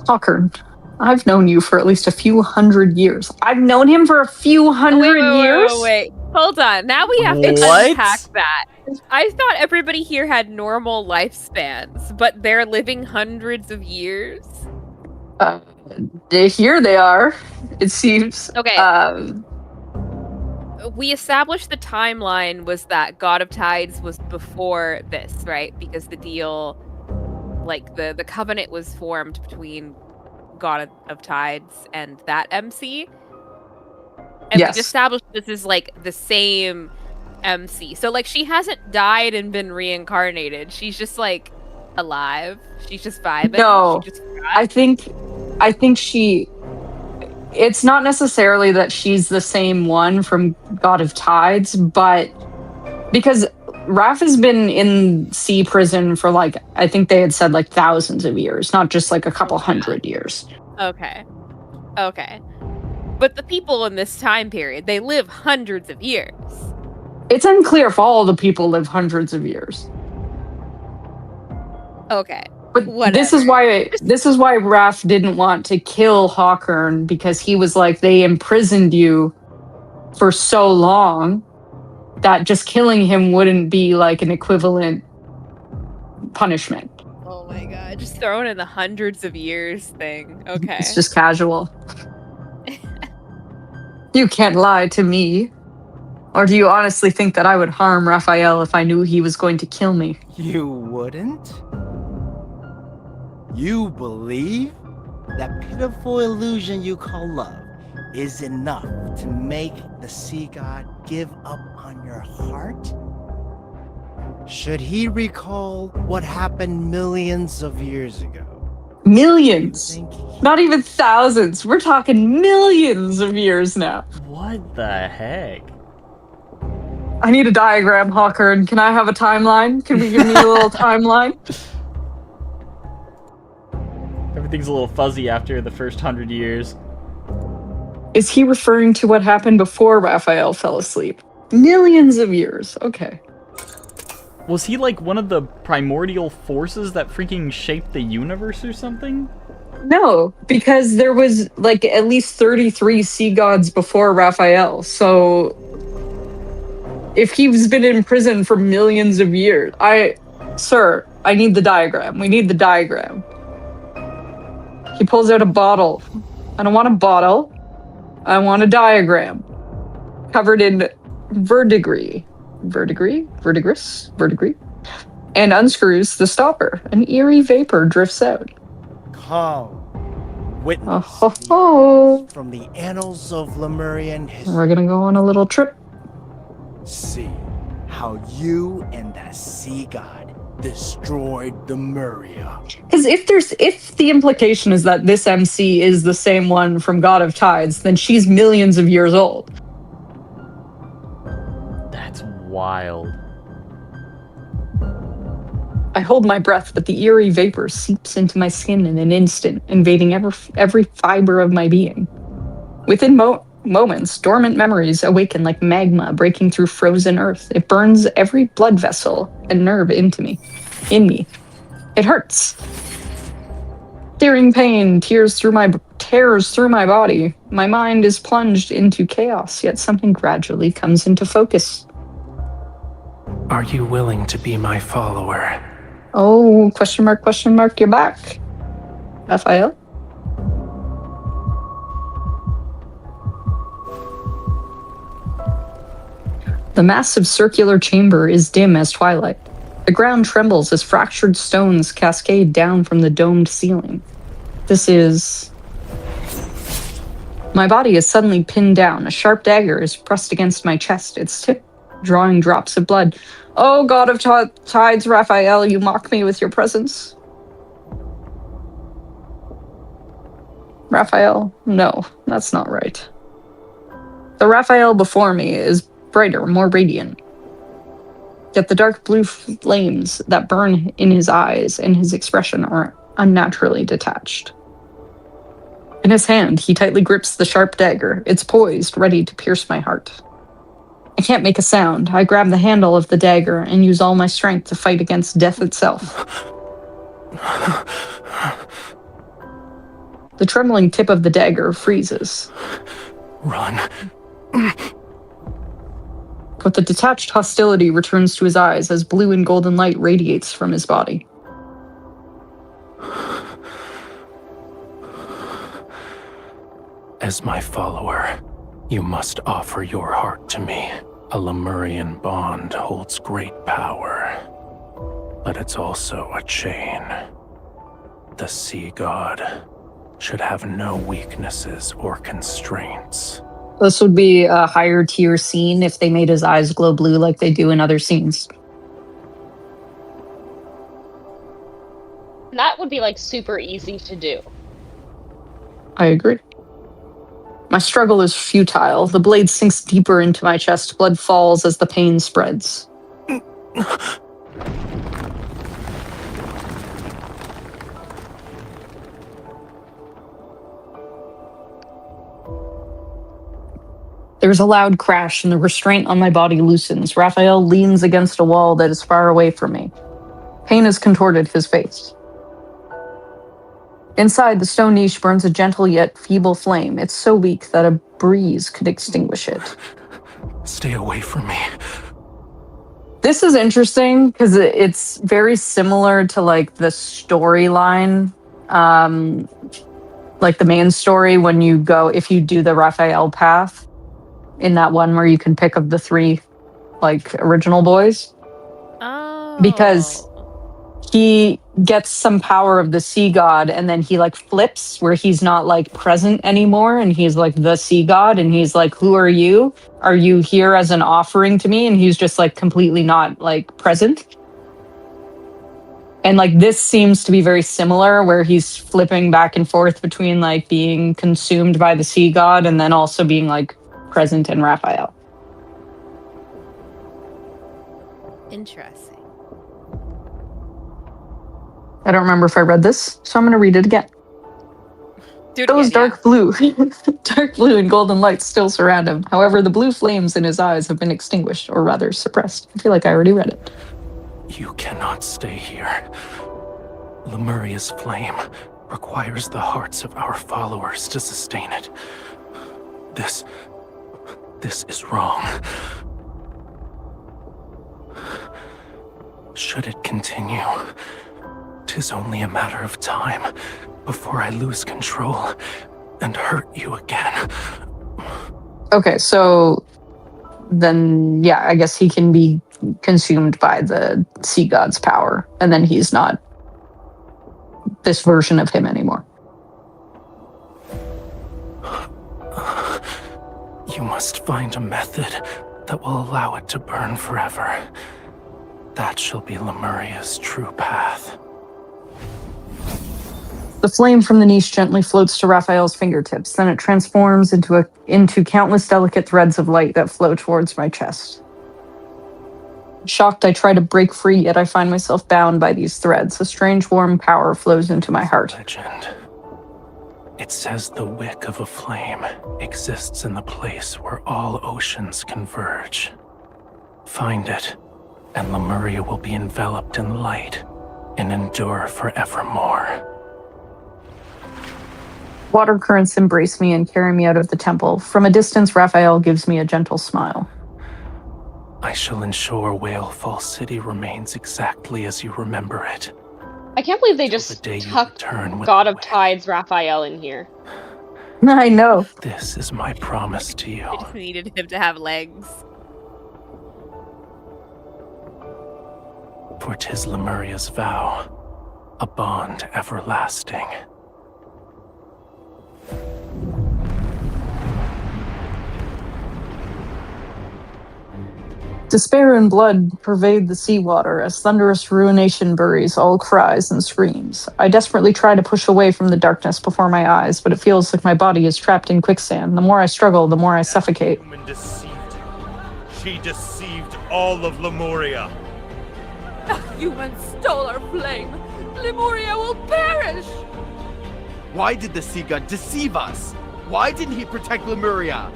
Speaker 1: Hawkern, I've known you for at least a few hundred years. I've known him for a few hundred years?
Speaker 3: Wait. Hold on. Now we have to unpack that. I thought everybody here had normal lifespans, but they're living hundreds of years.
Speaker 1: Here they are, it seems.
Speaker 3: Okay. We established the timeline was that God of Tides was before this, right? Because the deal, like the covenant was formed between God of Tides and that MC. And
Speaker 1: yes.
Speaker 3: we established this is like the same MC. So like she hasn't died and been reincarnated. She's just like alive. She's just vibing.
Speaker 1: No,
Speaker 3: she just
Speaker 1: I think she. It's not necessarily that she's the same one from God of Tides, but because Raph has been in sea prison for like, I think they had said like thousands of years, not just like a couple hundred years.
Speaker 3: Okay. But the people in this time period, they live hundreds of years.
Speaker 1: It's unclear if all the people live hundreds of years.
Speaker 3: Okay.
Speaker 1: But
Speaker 3: whatever.
Speaker 1: this is why Raph didn't want to kill Hawkern, because he was like, they imprisoned you for so long that just killing him wouldn't be like an equivalent punishment.
Speaker 3: Oh my god, just throwing in the hundreds of years thing. Okay.
Speaker 1: It's just casual. You can't lie to me. Or do you honestly think that I would harm Raphael if I knew he was going to kill me?
Speaker 12: You wouldn't? You believe that pitiful illusion you call love is enough to make the Sea God give up on your heart? Should he recall what happened millions of years ago?
Speaker 1: Millions! Not even thousands. We're talking millions of years now.
Speaker 5: What the heck?
Speaker 1: I need a diagram, Hawkern. Can I have a timeline? Can we give me a little timeline?
Speaker 5: Everything's a little fuzzy after the first 100 years.
Speaker 1: Is he referring to what happened before Raphael fell asleep? Millions of years. Okay.
Speaker 5: Was he like one of the primordial forces that freaking shaped the universe or something?
Speaker 1: No, because there was like at least 33 sea gods before Raphael. So if he's been in prison for millions of years, Sir, I need the diagram. We need the diagram. He pulls out a bottle. I don't want a bottle. I want a diagram covered in verdigris, and unscrews the stopper. An eerie vapor drifts out.
Speaker 12: Come, witness from the annals of Lemurian history.
Speaker 1: We're gonna go on a little trip.
Speaker 12: See how you and the sea god destroyed the Muria.
Speaker 1: Because if the implication is that this MC is the same one from God of Tides, then she's millions of years old.
Speaker 5: That's wild.
Speaker 1: I hold my breath, but the eerie vapor seeps into my skin in an instant, invading every fiber of my being. Within moments, dormant memories awaken like magma breaking through frozen earth. It burns every blood vessel and nerve in me. It hurts. Searing pain tears through my body. My mind is plunged into chaos, yet something gradually comes into focus.
Speaker 4: Are you willing to be my follower?
Speaker 1: Oh, question mark, you're back. Raphael? The massive circular chamber is dim as twilight. The ground trembles as fractured stones cascade down from the domed ceiling. My body is suddenly pinned down. A sharp dagger is pressed against my chest, its tip drawing drops of blood. Oh, God of Tides, Raphael, you mock me with your presence. Raphael, no, that's not right. The Raphael before me is brighter, more radiant. Yet the dark blue flames that burn in his eyes and his expression are unnaturally detached. In his hand, he tightly grips the sharp dagger. It's poised, ready to pierce my heart. I can't make a sound. I grab the handle of the dagger and use all my strength to fight against death itself. The trembling tip of the dagger freezes.
Speaker 4: Run.
Speaker 1: But the detached hostility returns to his eyes as blue and golden light radiates from his body.
Speaker 4: As my follower, you must offer your heart to me. A Lemurian bond holds great power, but it's also a chain. The sea god should have no weaknesses or constraints.
Speaker 1: This would be a higher tier scene if they made his eyes glow blue like they do in other scenes.
Speaker 2: That would be like super easy to do.
Speaker 1: I agree. My struggle is futile. The blade sinks deeper into my chest. Blood falls as the pain spreads. There's a loud crash and the restraint on my body loosens. Raphael leans against a wall that is far away from me. Pain has contorted his face. Inside, the stone niche burns a gentle yet feeble flame. It's so weak that a breeze could extinguish it.
Speaker 4: Stay away from me.
Speaker 1: This is interesting because it's very similar to like the storyline, like the main story when you go, if you do the Raphael path in that one where you can pick up the 3 like original boys.
Speaker 3: Oh.
Speaker 1: Because he gets some power of the sea god and then he like flips where he's not like present anymore and he's like the sea god and he's like, who are you? Are you here as an offering to me? And he's just like completely not like present. And like this seems to be very similar where he's flipping back and forth between like being consumed by the sea god and then also being like present in Raphael.
Speaker 3: Interesting.
Speaker 1: I don't remember if I read this, so I'm going to read it again. Those dark blue and golden lights still surround him. However, the blue flames in his eyes have been extinguished, or rather suppressed. I feel like I already read it.
Speaker 4: You cannot stay here. Lemuria's flame requires the hearts of our followers to sustain it. This is wrong. Should it continue, 'tis only a matter of time before I lose control and hurt you again.
Speaker 1: Okay, so then, yeah, I guess he can be consumed by the sea god's power, and then he's not this version of him anymore.
Speaker 4: You must find a method that will allow it to burn forever. That shall be Lemuria's true path.
Speaker 1: The flame from the niche gently floats to Raphael's fingertips, then it transforms into countless delicate threads of light that flow towards my chest. Shocked, I try to break free, yet I find myself bound by these threads. A strange warm power flows into my heart.
Speaker 4: Legend. It says the wick of a flame exists in the place where all oceans converge. Find it, and Lemuria will be enveloped in light and endure forevermore.
Speaker 1: Water currents embrace me and carry me out of the temple. From a distance, Raphael gives me a gentle smile.
Speaker 4: I shall ensure Whalefall City remains exactly as you remember it.
Speaker 2: I can't believe they just tucked God of Tides Raphael in here.
Speaker 1: I know.
Speaker 4: This is my promise to you.
Speaker 3: I just needed him to have legs.
Speaker 4: For 'tis Lemuria's vow, a bond everlasting.
Speaker 1: Despair and blood pervade the seawater as thunderous ruination buries all cries and screams. I desperately try to push away from the darkness before my eyes, but it feels like my body is trapped in quicksand. The more I struggle, the more I suffocate.
Speaker 9: Woman deceived you. She deceived all of Lemuria.
Speaker 10: The humans stole our flame. Lemuria will perish.
Speaker 12: Why did the sea god deceive us? Why didn't he protect Lemuria?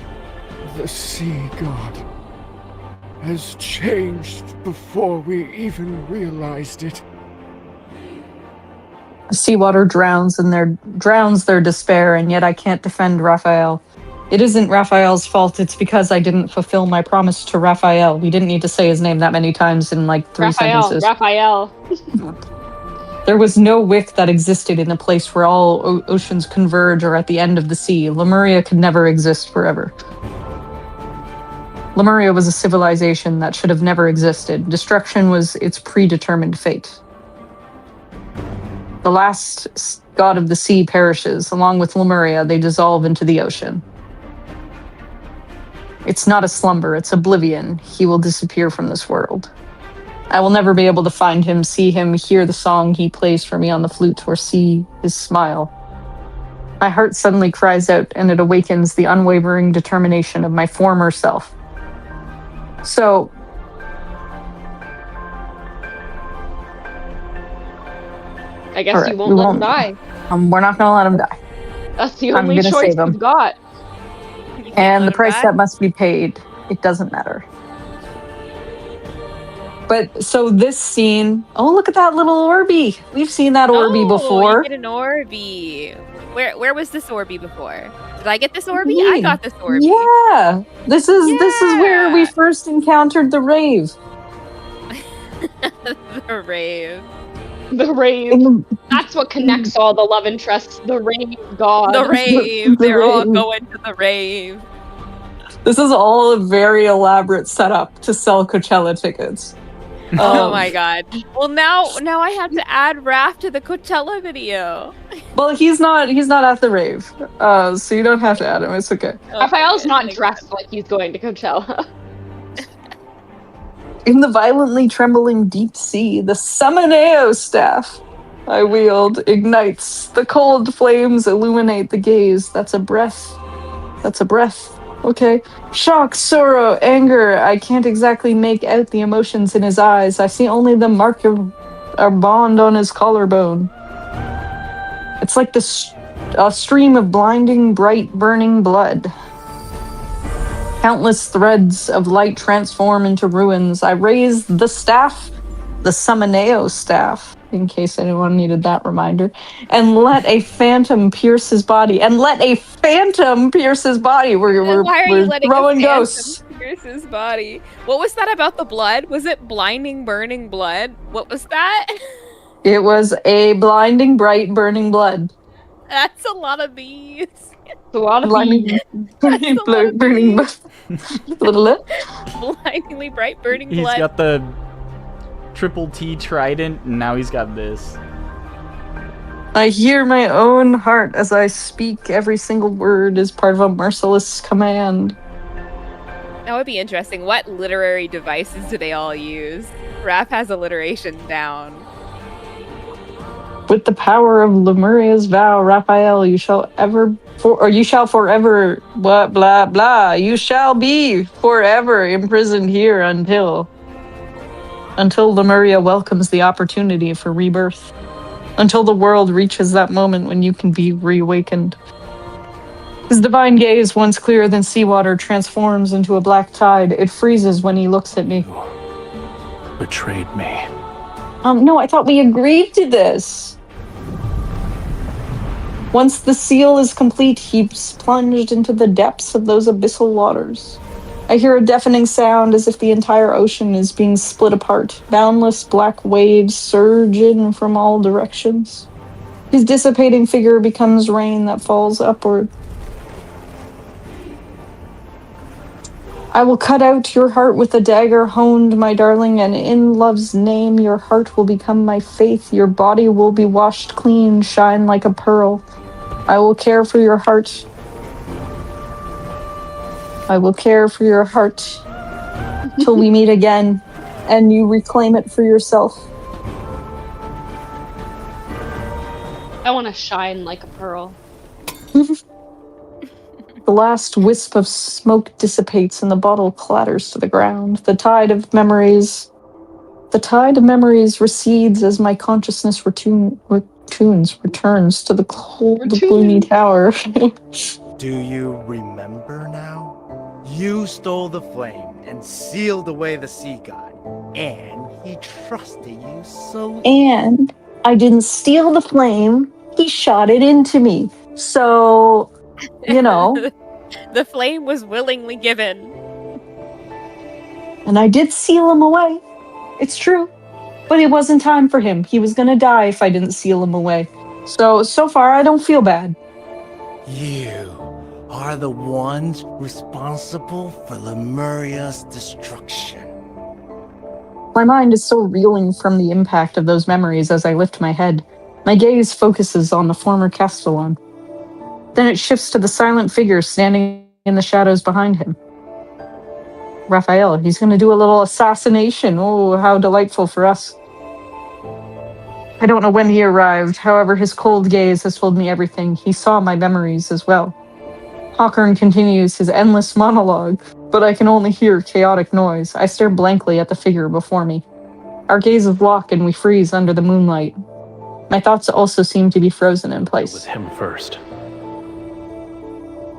Speaker 13: The sea god has changed before we even realized it.
Speaker 1: The seawater drowns their despair, and yet I can't defend Raphael. It isn't Raphael's fault, it's because I didn't fulfill my promise to Raphael. We didn't need to say his name that many times in like 3 sentences.
Speaker 2: Raphael.
Speaker 1: There was no wick that existed in a place where all oceans converge or at the end of the sea. Lemuria could never exist forever. Lemuria was a civilization that should have never existed. Destruction was its predetermined fate. The last god of the sea perishes. Along with Lemuria, they dissolve into the ocean. It's not a slumber, it's oblivion. He will disappear from this world. I will never be able to find him, see him, hear the song he plays for me on the flute, or see his smile. My heart suddenly cries out, and it awakens the unwavering determination of my former self. So,
Speaker 2: I guess you won't let him die.
Speaker 1: We're not going to let him die.
Speaker 2: That's the only choice we've got.
Speaker 1: And the price that must be paid, it doesn't matter. But, so this scene, oh, look at that little Orby. We've seen that Orby before.
Speaker 3: You get an Orby. Where was this Orby before? Did I get this Orby? I got this Orby.
Speaker 1: Yeah. This is where we first encountered the rave.
Speaker 3: The rave.
Speaker 2: The rave. That's what connects all the love interests. The rave god.
Speaker 3: The rave. They're all going to the rave.
Speaker 1: This is all a very elaborate setup to sell Coachella tickets.
Speaker 3: Oh my god. Well, now I have to add Raph to the Coachella video.
Speaker 1: Well, he's not at the rave, so you don't have to add him. It's okay.
Speaker 2: Raphael's not dressed like he's going to Coachella.
Speaker 1: In the violently trembling deep sea, the Summoneo staff I wield ignites. The cold flames illuminate the gaze. That's a breath. Okay. Shock, sorrow, anger. I can't exactly make out the emotions in his eyes. I see only the mark of our bond on his collarbone. It's like the a stream of blinding, bright, burning blood. Countless threads of light transform into ruins. I raise the staff, the Summoneo staff, in case anyone needed that reminder, and let a phantom pierce his body. We're
Speaker 3: Why are you letting
Speaker 1: throwing
Speaker 3: a phantom
Speaker 1: ghosts.
Speaker 3: pierce his body? What was that about the blood? Was it blinding, burning blood? What was that?
Speaker 1: It was a blinding, bright, burning blood.
Speaker 3: That's a lot of these.
Speaker 2: It's a lot of
Speaker 1: Blinding, burning, burning blood.
Speaker 3: Blindingly bright, burning
Speaker 5: He's
Speaker 3: blood.
Speaker 5: got the triple T trident, and now he's got this.
Speaker 1: I hear my own heart as I speak. Every single word is part of a merciless command.
Speaker 3: That would be interesting. What literary devices do they all use? Raph has alliteration down.
Speaker 1: With the power of Lemuria's vow, Raphael, you shall forever, blah, blah, blah. You shall be forever imprisoned here until Lemuria welcomes the opportunity for rebirth. Until the world reaches that moment when you can be reawakened. His divine gaze, once clearer than seawater, transforms into a black tide. It freezes when he looks at me.
Speaker 4: Betrayed me.
Speaker 1: No, I thought we agreed to this. Once the seal is complete, he's plunged into the depths of those abyssal waters. I hear a deafening sound as if the entire ocean is being split apart. Boundless black waves surge in from all directions. His dissipating figure becomes rain that falls upward. I will cut out your heart with a dagger honed, my darling, and in love's name your heart will become my faith. Your body will be washed clean, shine like a pearl. I will care for your heart. I will care for your heart till we meet again and you reclaim it for yourself.
Speaker 2: I want to shine like a pearl.
Speaker 1: The last wisp of smoke dissipates and the bottle clatters to the ground. The tide of memories recedes as my consciousness returns to the cold, gloomy tower.
Speaker 12: Do you remember now? You stole the flame and sealed away the sea god, and he trusted you so.
Speaker 1: And I didn't steal the flame, he shot it into me. So, you know.
Speaker 3: The flame was willingly given.
Speaker 1: And I did seal him away. It's true. But it wasn't time for him. He was gonna die if I didn't seal him away. So far I don't feel bad.
Speaker 12: You are the ones responsible for Lemuria's destruction.
Speaker 1: My mind is still reeling from the impact of those memories as I lift my head. My gaze focuses on the former Castellan. Then it shifts to the silent figure standing in the shadows behind him. Raphael, he's going to do a little assassination. Oh, how delightful for us. I don't know when he arrived. However, his cold gaze has told me everything. He saw my memories as well. Hawkern continues his endless monologue, but I can only hear chaotic noise. I stare blankly at the figure before me. Our gazes lock and we freeze under the moonlight. My thoughts also seem to be frozen in place.
Speaker 4: With him first.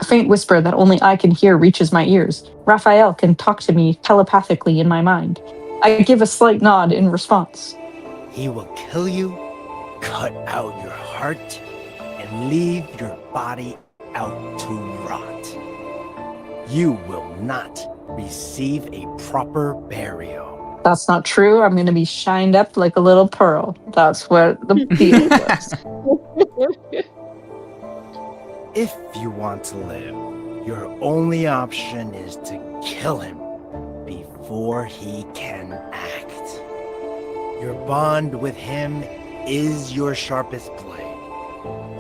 Speaker 1: A faint whisper that only I can hear reaches my ears. Raphael can talk to me telepathically in my mind. I give a slight nod in response.
Speaker 12: He will kill you, cut out your heart, and leave your body out to rot. You will not receive a proper burial.
Speaker 1: That's not true. I'm going to be shined up like a little pearl. That's what the deal was.
Speaker 12: If you want to live, your only option is to kill him before he can act. Your bond with him is your sharpest blade.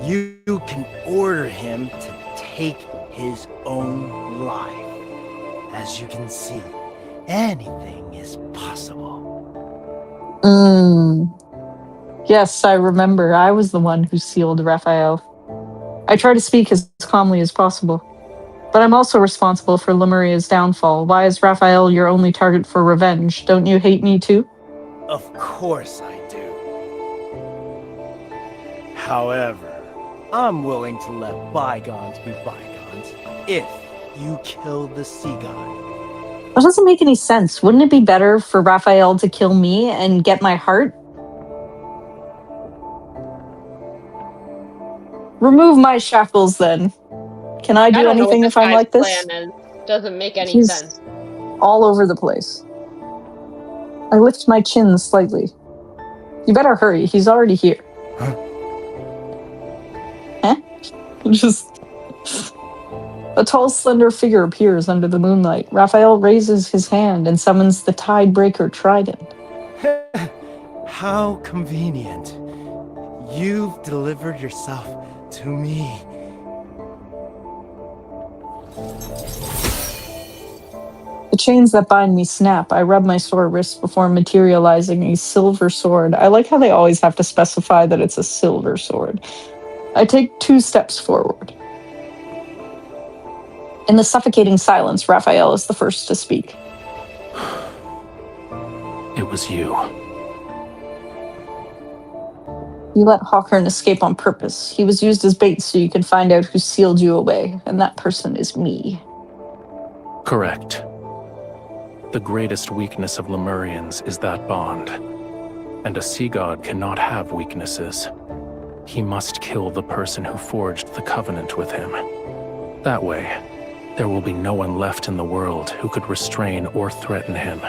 Speaker 12: You can order him to take his own life. As you can see, anything is possible.
Speaker 1: Yes, I remember. I was the one who sealed Raphael. I try to speak as calmly as possible. But I'm also responsible for Lemuria's downfall. Why is Raphael your only target for revenge? Don't you hate me too?
Speaker 12: Of course I do. However, I'm willing to let bygones be bygones if you kill the sea god.
Speaker 1: That doesn't make any sense. Wouldn't it be better for Raphael to kill me and get my heart? Remove my shackles then. Can I do anything if I'm like this?
Speaker 2: Plan is. Doesn't make any
Speaker 1: He's
Speaker 2: sense.
Speaker 1: all over the place. I lift my chin slightly. You better hurry. He's already here. Huh? Just... A tall, slender figure appears under the moonlight. Raphael raises his hand and summons the Tidebreaker Trident.
Speaker 12: How convenient. You've delivered yourself to me.
Speaker 1: The chains that bind me snap. I rub my sore wrist before materializing a silver sword. I like how they always have to specify that it's a silver sword. I take 2 steps forward. In the suffocating silence, Raphael is the first to speak.
Speaker 4: It was you.
Speaker 1: You let Hawkern escape on purpose. He was used as bait so you can find out who sealed you away, and that person is me.
Speaker 4: Correct. The greatest weakness of Lemurians is that bond. And a sea god cannot have weaknesses. He must kill the person who forged the covenant with him. That way, there will be no one left in the world who could restrain or threaten him.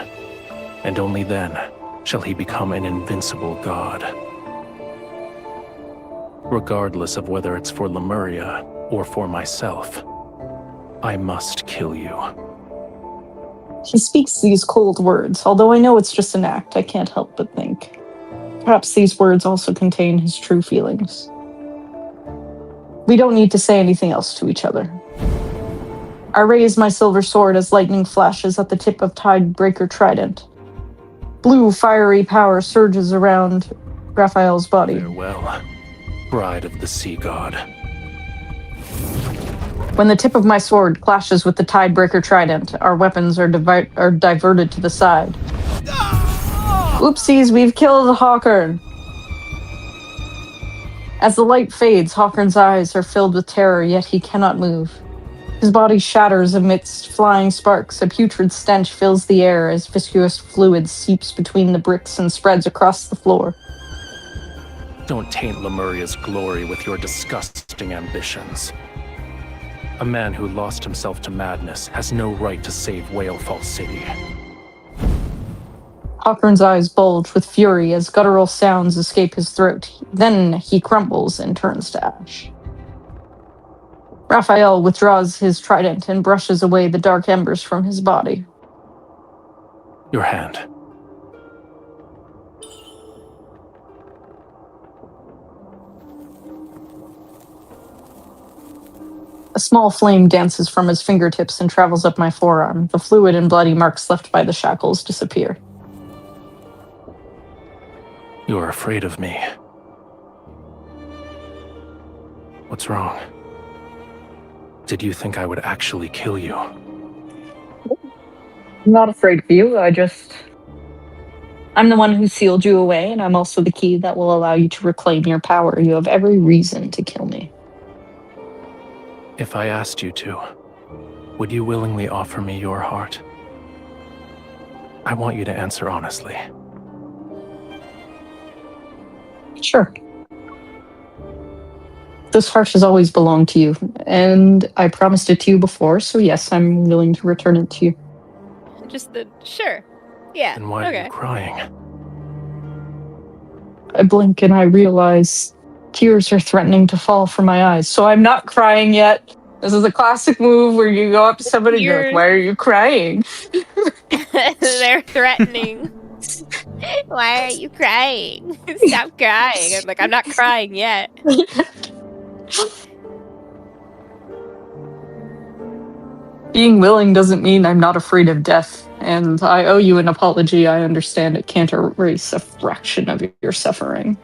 Speaker 4: And only then shall he become an invincible god. Regardless of whether it's for Lemuria or for myself, I must kill you.
Speaker 1: He speaks these cold words. Although I know it's just an act, I can't help but think. Perhaps these words also contain his true feelings. We don't need to say anything else to each other. I raise my silver sword as lightning flashes at the tip of Tidebreaker Trident. Blue, fiery power surges around Raphael's body.
Speaker 4: Farewell, bride of the sea god.
Speaker 1: When the tip of my sword clashes with the Tidebreaker Trident, our weapons are diverted to the side. Oopsies, we've killed Hawkern. As the light fades, Hawkern's eyes are filled with terror, yet he cannot move. His body shatters amidst flying sparks. A putrid stench fills the air as viscous fluid seeps between the bricks and spreads across the floor.
Speaker 4: Don't taint Lemuria's glory with your disgusting ambitions. A man who lost himself to madness has no right to save Whalefall City.
Speaker 1: Hawkern's eyes bulge with fury as guttural sounds escape his throat. Then he crumbles and turns to ash. Raphael withdraws his trident and brushes away the dark embers from his body.
Speaker 4: Your hand.
Speaker 1: A small flame dances from his fingertips and travels up my forearm. The fluid and bloody marks left by the shackles disappear.
Speaker 4: You are afraid of me. What's wrong? Did you think I would actually kill you?
Speaker 1: I'm not afraid of you. I'm the one who sealed you away, and I'm also the key that will allow you to reclaim your power. You have every reason to kill me.
Speaker 4: If I asked you to, would you willingly offer me your heart? I want you to answer honestly.
Speaker 1: Sure. This heart has always belonged to you, and I promised it to you before, so yes, I'm willing to return it to you.
Speaker 3: Sure. Yeah.
Speaker 4: Then why are you crying?
Speaker 1: I blink and I realize tears are threatening to fall from my eyes, so I'm not crying yet. This is a classic move where you go up to somebody and you're like, why are you crying?
Speaker 3: They're threatening. Why are you crying? Stop crying. I'm like, I'm not crying yet.
Speaker 1: Being willing doesn't mean I'm not afraid of death, and I owe you an apology. I understand it can't erase a fraction of your suffering.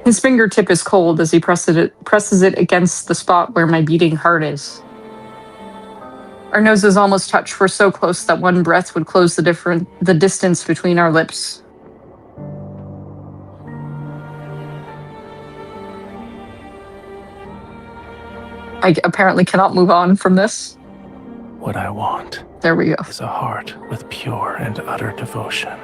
Speaker 1: His fingertip is cold as he presses it against the spot where my beating heart is. Our noses almost touch. We're so close that one breath would close the distance between our lips. I apparently cannot move on from this.
Speaker 4: What I want
Speaker 1: There we go.
Speaker 4: is a heart with pure and utter devotion.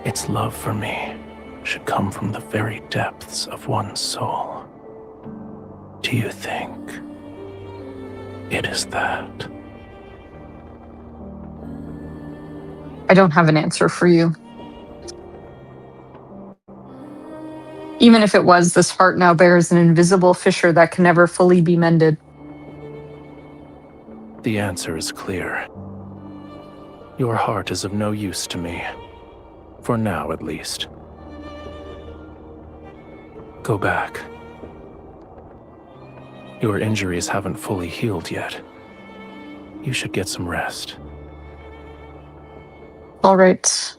Speaker 4: Its love for me should come from the very depths of one's soul. Do you think it is that?
Speaker 1: I don't have an answer for you. Even if it was, this heart now bears an invisible fissure that can never fully be mended.
Speaker 4: The answer is clear. Your heart is of no use to me. For now, at least. Go back. Your injuries haven't fully healed yet. You should get some rest.
Speaker 1: All right.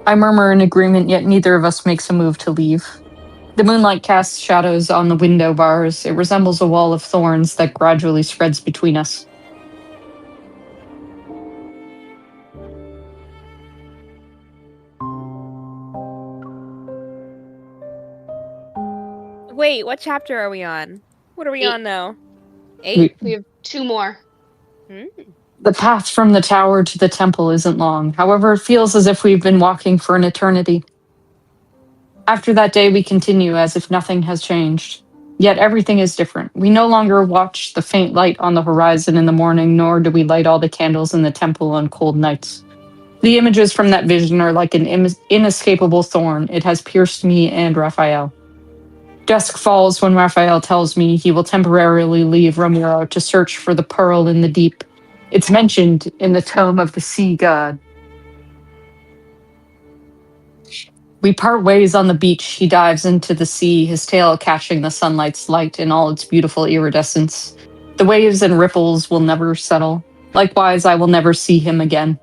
Speaker 1: I murmur in agreement, yet neither of us makes a move to leave. The moonlight casts shadows on the window bars. It resembles a wall of thorns that gradually spreads between us.
Speaker 3: Wait, what chapter are we on? What are we
Speaker 2: 8.
Speaker 3: on now? 8?
Speaker 2: We have 2 more.
Speaker 1: The path from the tower to the temple isn't long. However, it feels as if we've been walking for an eternity. After that day, we continue as if nothing has changed. Yet everything is different. We no longer watch the faint light on the horizon in the morning, nor do we light all the candles in the temple on cold nights. The images from that vision are like an inescapable thorn. It has pierced me and Raphael. Dusk falls when Raphael tells me he will temporarily leave Romirro to search for the pearl in the deep. It's mentioned in the tome of the sea god. We part ways on the beach. He dives into the sea, his tail catching the sunlight's light in all its beautiful iridescence. The waves and ripples will never settle. Likewise, I will never see him again.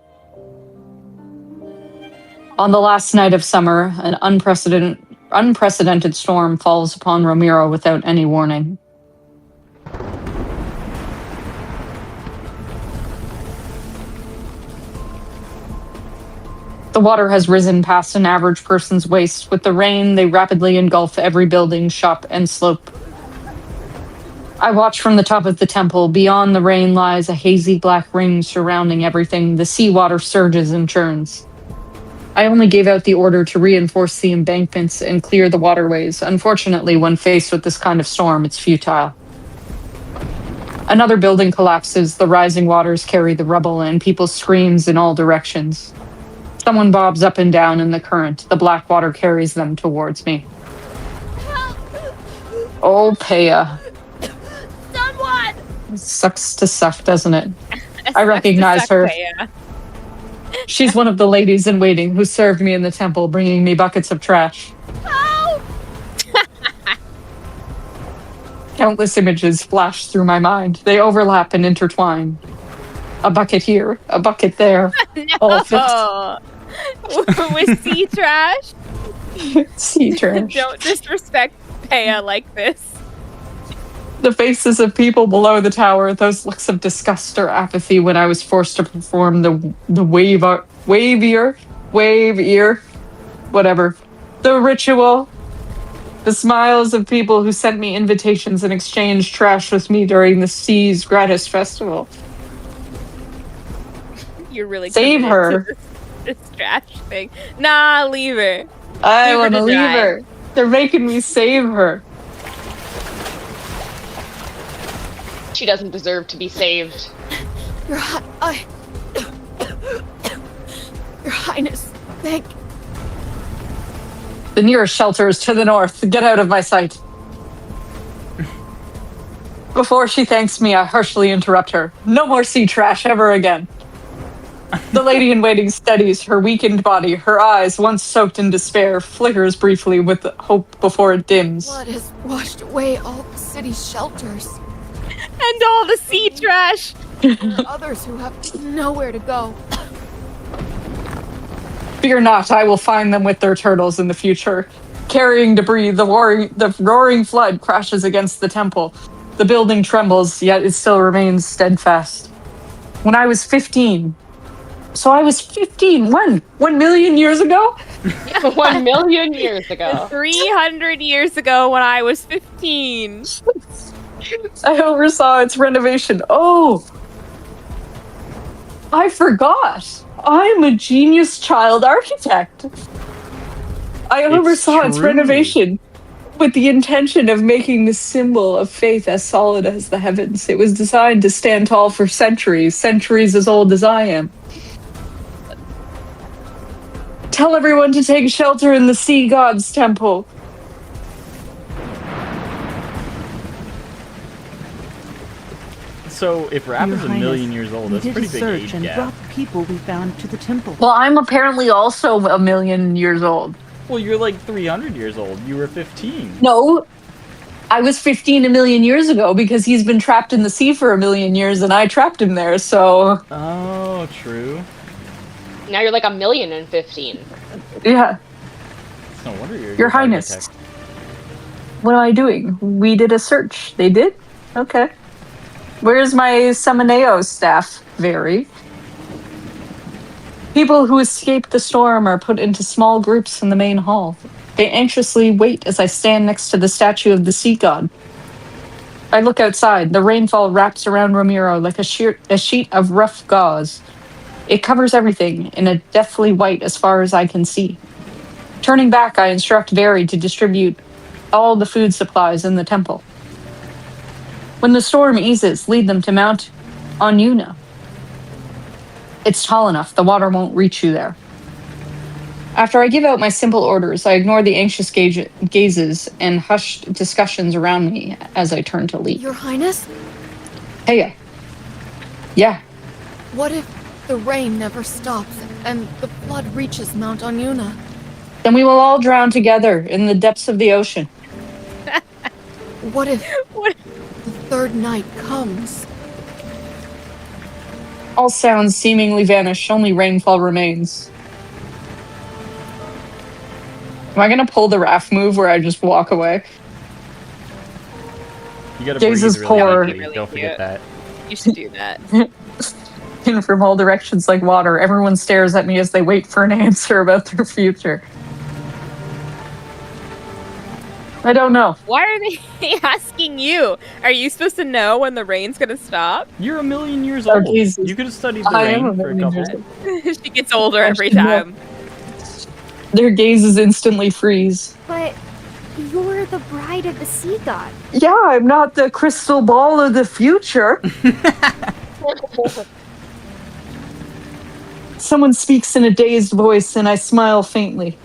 Speaker 1: On the last night of summer, an unprecedented storm falls upon Romirro without any warning. The water has risen past an average person's waist. With the rain, they rapidly engulf every building, shop, and slope. I watch from the top of the temple. Beyond the rain lies a hazy black ring surrounding everything. The seawater surges and churns. I only gave out the order to reinforce the embankments and clear the waterways. Unfortunately, when faced with this kind of storm, it's futile. Another building collapses. The rising waters carry the rubble, and people screams in all directions. Someone bobs up and down in the current. The black water carries them towards me. Oh, Paya.
Speaker 10: Someone!
Speaker 1: Sucks to suck, doesn't it? I recognize her.
Speaker 3: Paya.
Speaker 1: She's one of the ladies in waiting who served me in the temple, bringing me buckets of trash.
Speaker 10: Help!
Speaker 1: Countless images flash through my mind. They overlap and intertwine. A bucket here, a bucket there. All fixed.
Speaker 3: With sea trash?
Speaker 1: Sea trash.
Speaker 3: Don't disrespect Paya like this.
Speaker 1: The faces of people below the tower, those looks of disgust or apathy when I was forced to perform the wave ear, whatever. The ritual. The smiles of people who sent me invitations and exchanged trash with me during the Seas Gratis Festival.
Speaker 3: You're really
Speaker 1: save her.
Speaker 3: To this trash thing. Nah, leave her.
Speaker 1: I want to leave her. They're making me save her.
Speaker 2: She doesn't deserve to be saved.
Speaker 10: Your Highness, thank.
Speaker 1: The nearest shelter is to the north. Get out of my sight. Before she thanks me, I harshly interrupt her. No more sea trash ever again. The lady in waiting steadies her weakened body. Her eyes, once soaked in despair, flickers briefly with hope before it dims.
Speaker 10: Blood has washed away all the city's shelters.
Speaker 3: And all the sea trash.
Speaker 10: There are others who have nowhere to go.
Speaker 1: Fear not, I will find them with their turtles in the future. Carrying debris, the roaring flood crashes against the temple. The building trembles, yet it still remains steadfast. When I was 15, so I was 15, when? 1 million years ago?
Speaker 2: 1 million years ago.
Speaker 3: 300 years ago when I was 15.
Speaker 1: I oversaw its renovation. Oh! I forgot. I'm a genius child architect. I oversaw its renovation with the intention of making the symbol of faith as solid as the heavens. It was designed to stand tall for centuries, centuries as old as I am. Tell everyone to take shelter in the sea god's temple.
Speaker 5: So if Raph
Speaker 11: Your
Speaker 5: is a
Speaker 11: Highness,
Speaker 5: million years old,
Speaker 11: we
Speaker 5: that's a
Speaker 11: did
Speaker 5: pretty
Speaker 11: a
Speaker 5: big
Speaker 11: search
Speaker 5: age
Speaker 11: and
Speaker 5: gap.
Speaker 11: brought the people we found to the temple.
Speaker 1: Well, I'm apparently also a million years old.
Speaker 5: Well, you're like 300 years old. You were 15.
Speaker 1: No, I was 15 a million years ago because he's been trapped in the sea for a million years and I trapped him there, so...
Speaker 5: Oh, true.
Speaker 2: Now you're like 1,000,015.
Speaker 1: Yeah.
Speaker 5: No wonder you're
Speaker 1: Your Highness. What am I doing? We did a search. They did? Okay. Where's my Semeneo staff, Very? People who escaped the storm are put into small groups in the main hall. They anxiously wait as I stand next to the statue of the sea god. I look outside. The rainfall wraps around Romirro like a sheet of rough gauze. It covers everything in a deathly white as far as I can see. Turning back, I instruct Very to distribute all the food supplies in the temple. When the storm eases, lead them to Mount Onyuna. It's tall enough, the water won't reach you there. After I give out my simple orders, I ignore the anxious gazes and hushed discussions around me as I turn to leave.
Speaker 10: Your Highness?
Speaker 1: Hey. Yeah.
Speaker 10: What if the rain never stops and the flood reaches Mount Onyuna?
Speaker 1: Then we will all drown together in the depths of the ocean.
Speaker 10: What if the third night comes?
Speaker 1: All sounds seemingly vanish, only rainfall remains. Am I gonna pull the raft move where I just walk away?
Speaker 5: You gotta
Speaker 1: Gaze's
Speaker 5: breathe really
Speaker 1: poor.
Speaker 5: quickly. Don't forget that.
Speaker 3: You should do that.
Speaker 1: And from all directions like water, everyone stares at me as they wait for an answer about their future. I don't know.
Speaker 3: Why are they asking you? Are you supposed to know when the rain's gonna stop?
Speaker 5: You're a million years old.
Speaker 1: Jesus.
Speaker 5: You could have studied the
Speaker 1: I am
Speaker 5: rain
Speaker 1: a
Speaker 5: for a
Speaker 1: million
Speaker 5: couple.
Speaker 1: years old.
Speaker 3: She gets older every
Speaker 1: Actually, no.
Speaker 3: time.
Speaker 1: Their gazes instantly freeze.
Speaker 14: But you're the bride of the sea god.
Speaker 1: Yeah, I'm not the crystal ball of the future. Someone speaks in a dazed voice, and I smile faintly.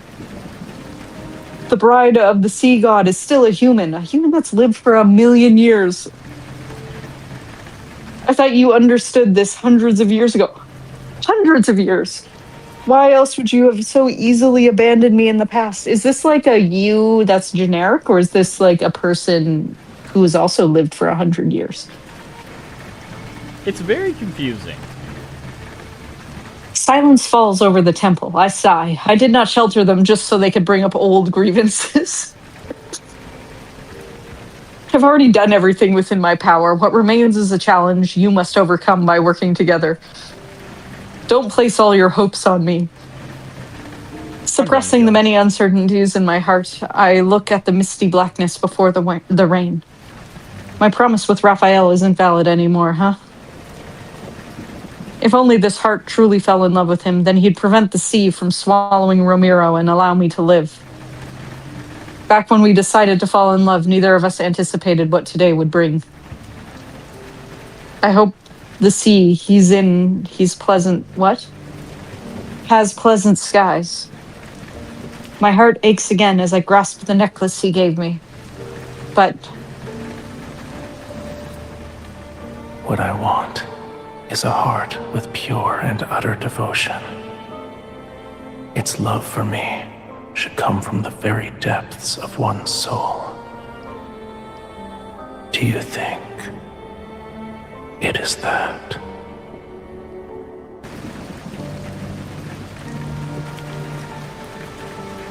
Speaker 1: The bride of the sea god is still a human that's lived for 1,000,000 years. I thought you understood this hundreds of years ago. Hundreds of years. Why else would you have so easily abandoned me in the past? Is this like a you that's generic, or is this like a person who has also lived for 100 years?
Speaker 5: It's very confusing.
Speaker 1: Silence falls over the temple. I sigh. I did not shelter them just so they could bring up old grievances. I've already done everything within my power. What remains is a challenge you must overcome by working together. Don't place all your hopes on me. Suppressing the many uncertainties in my heart, I look at the misty blackness before the rain. My promise with Raphael isn't valid anymore, huh? If only this heart truly fell in love with him, then he'd prevent the sea from swallowing Romirro and allow me to live. Back when we decided to fall in love, neither of us anticipated what today would bring. I hope the sea he's pleasant, what? Has pleasant skies. My heart aches again as I grasp the necklace he gave me. But
Speaker 4: What I want is a heart with pure and utter devotion. Its love for me should come from the very depths of one's soul. Do you think it is that?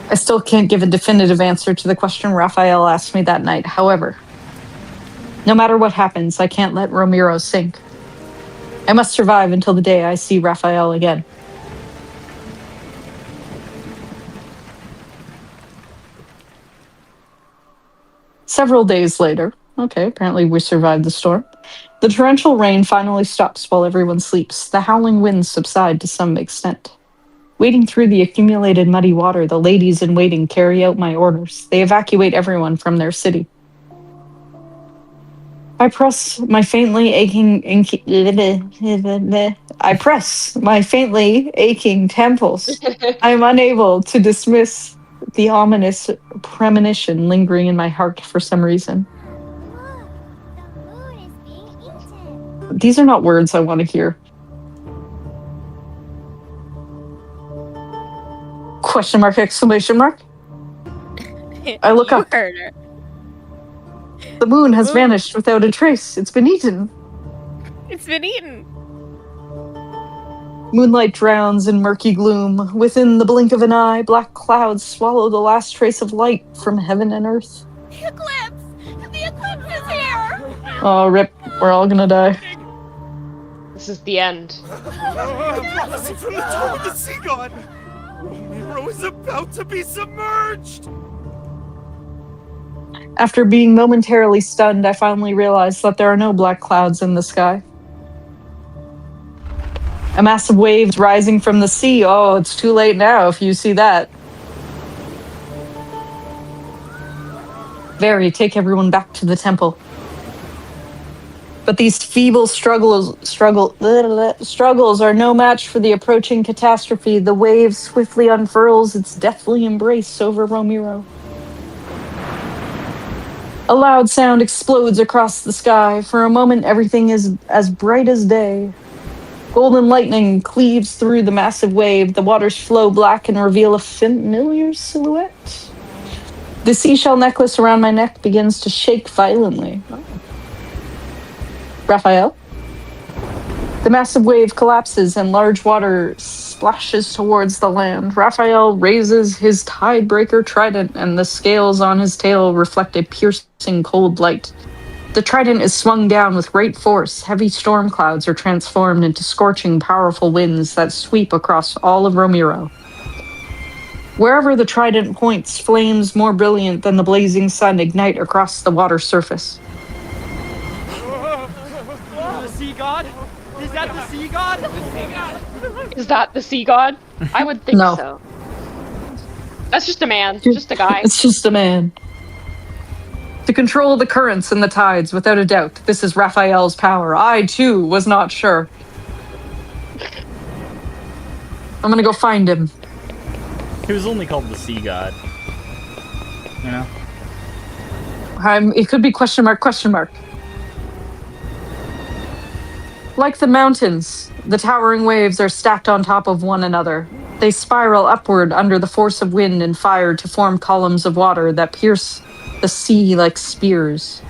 Speaker 1: I still can't give a definitive answer to the question Raphael asked me that night. However, no matter what happens, I can't let Romirro sink. I must survive until the day I see Raphael again. Several days later, okay, apparently we survived the storm, the torrential rain finally stops while everyone sleeps. The howling winds subside to some extent. Wading through the accumulated muddy water, the ladies in waiting carry out my orders. They evacuate everyone from their city. I press my faintly aching temples. I am unable to dismiss the ominous premonition lingering in my heart for some reason. These are not words I want to hear. Question mark, exclamation mark. I look up.
Speaker 3: Heard her.
Speaker 1: The moon has vanished without a trace. It's been eaten.
Speaker 3: It's been eaten.
Speaker 1: Moonlight drowns in murky gloom. Within the blink of an eye, black clouds swallow the last trace of light from heaven and earth.
Speaker 10: The eclipse! The eclipse is here!
Speaker 1: Oh, rip. We're all gonna die.
Speaker 2: This is the end.
Speaker 9: Listen from the top of the sea god! Romirro is about to be submerged!
Speaker 1: After being momentarily stunned, I finally realized that there are no black clouds in the sky. A massive wave rising from the sea. Oh, it's too late now if you see that. Very, take everyone back to the temple. But these feeble struggles are no match for the approaching catastrophe. The wave swiftly unfurls its deathly embrace over Romirro. A loud sound explodes across the sky. For a moment, everything is as bright as day. Golden lightning cleaves through the massive wave. The waters flow black and reveal a familiar silhouette. The seashell necklace around my neck begins to shake violently. Raphael? The massive wave collapses and large water splashes towards the land. Raphael raises his tidebreaker trident and the scales on his tail reflect a piercing cold light. The trident is swung down with great force. Heavy storm clouds are transformed into scorching, powerful winds that sweep across all of Romirro. Wherever the trident points, flames more brilliant than the blazing sun ignite across the water surface.
Speaker 15: The sea god? Is that the sea god?
Speaker 2: Is that the sea god? I would think
Speaker 1: No.
Speaker 2: so. That's just a man. Just a guy.
Speaker 1: It's just a man. To control the currents and the tides, without a doubt, this is Raphael's power. I, too, was not sure. I'm gonna go find him.
Speaker 5: He was only called the sea god. You know?
Speaker 1: It could be question mark, question mark. Like the mountains, the towering waves are stacked on top of one another. They spiral upward under the force of wind and fire to form columns of water that pierce the sea like spears.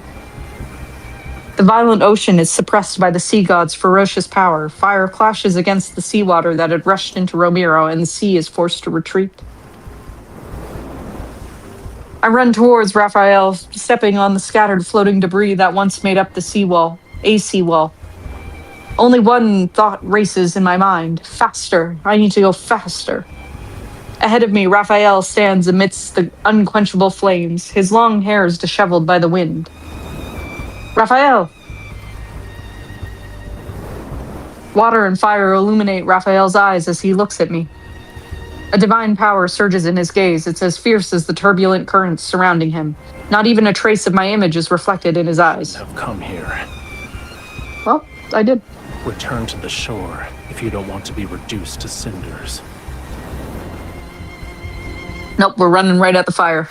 Speaker 1: The violent ocean is suppressed by the sea god's ferocious power. Fire clashes against the seawater that had rushed into Romirro, and the sea is forced to retreat. I run towards Raphael, stepping on the scattered floating debris that once made up the seawall, a seawall. Only one thought races in my mind. Faster. I need to go faster. Ahead of me, Raphael stands amidst the unquenchable flames, his long hairs disheveled by the wind. Raphael! Water and fire illuminate Raphael's eyes as he looks at me. A divine power surges in his gaze. It's as fierce as the turbulent currents surrounding him. Not even a trace of my image is reflected in his eyes.
Speaker 4: Have come here.
Speaker 1: Well, I did.
Speaker 4: Return to the shore if you don't want to be reduced to cinders.
Speaker 1: Nope, we're running right at the fire.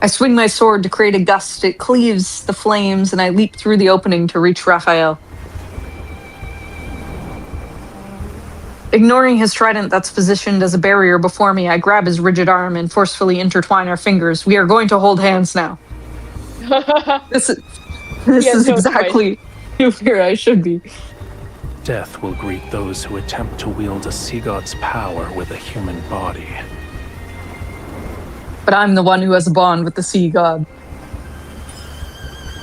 Speaker 1: I swing my sword to create a gust. It cleaves the flames, and I leap through the opening to reach Raphael. Ignoring his trident that's positioned as a barrier before me, I grab his rigid arm and forcefully intertwine our fingers. We are going to hold hands now. This is exactly where I should be.
Speaker 4: Death will greet those who attempt to wield a sea god's power with a human body.
Speaker 1: But I'm the one who has a bond with the sea god.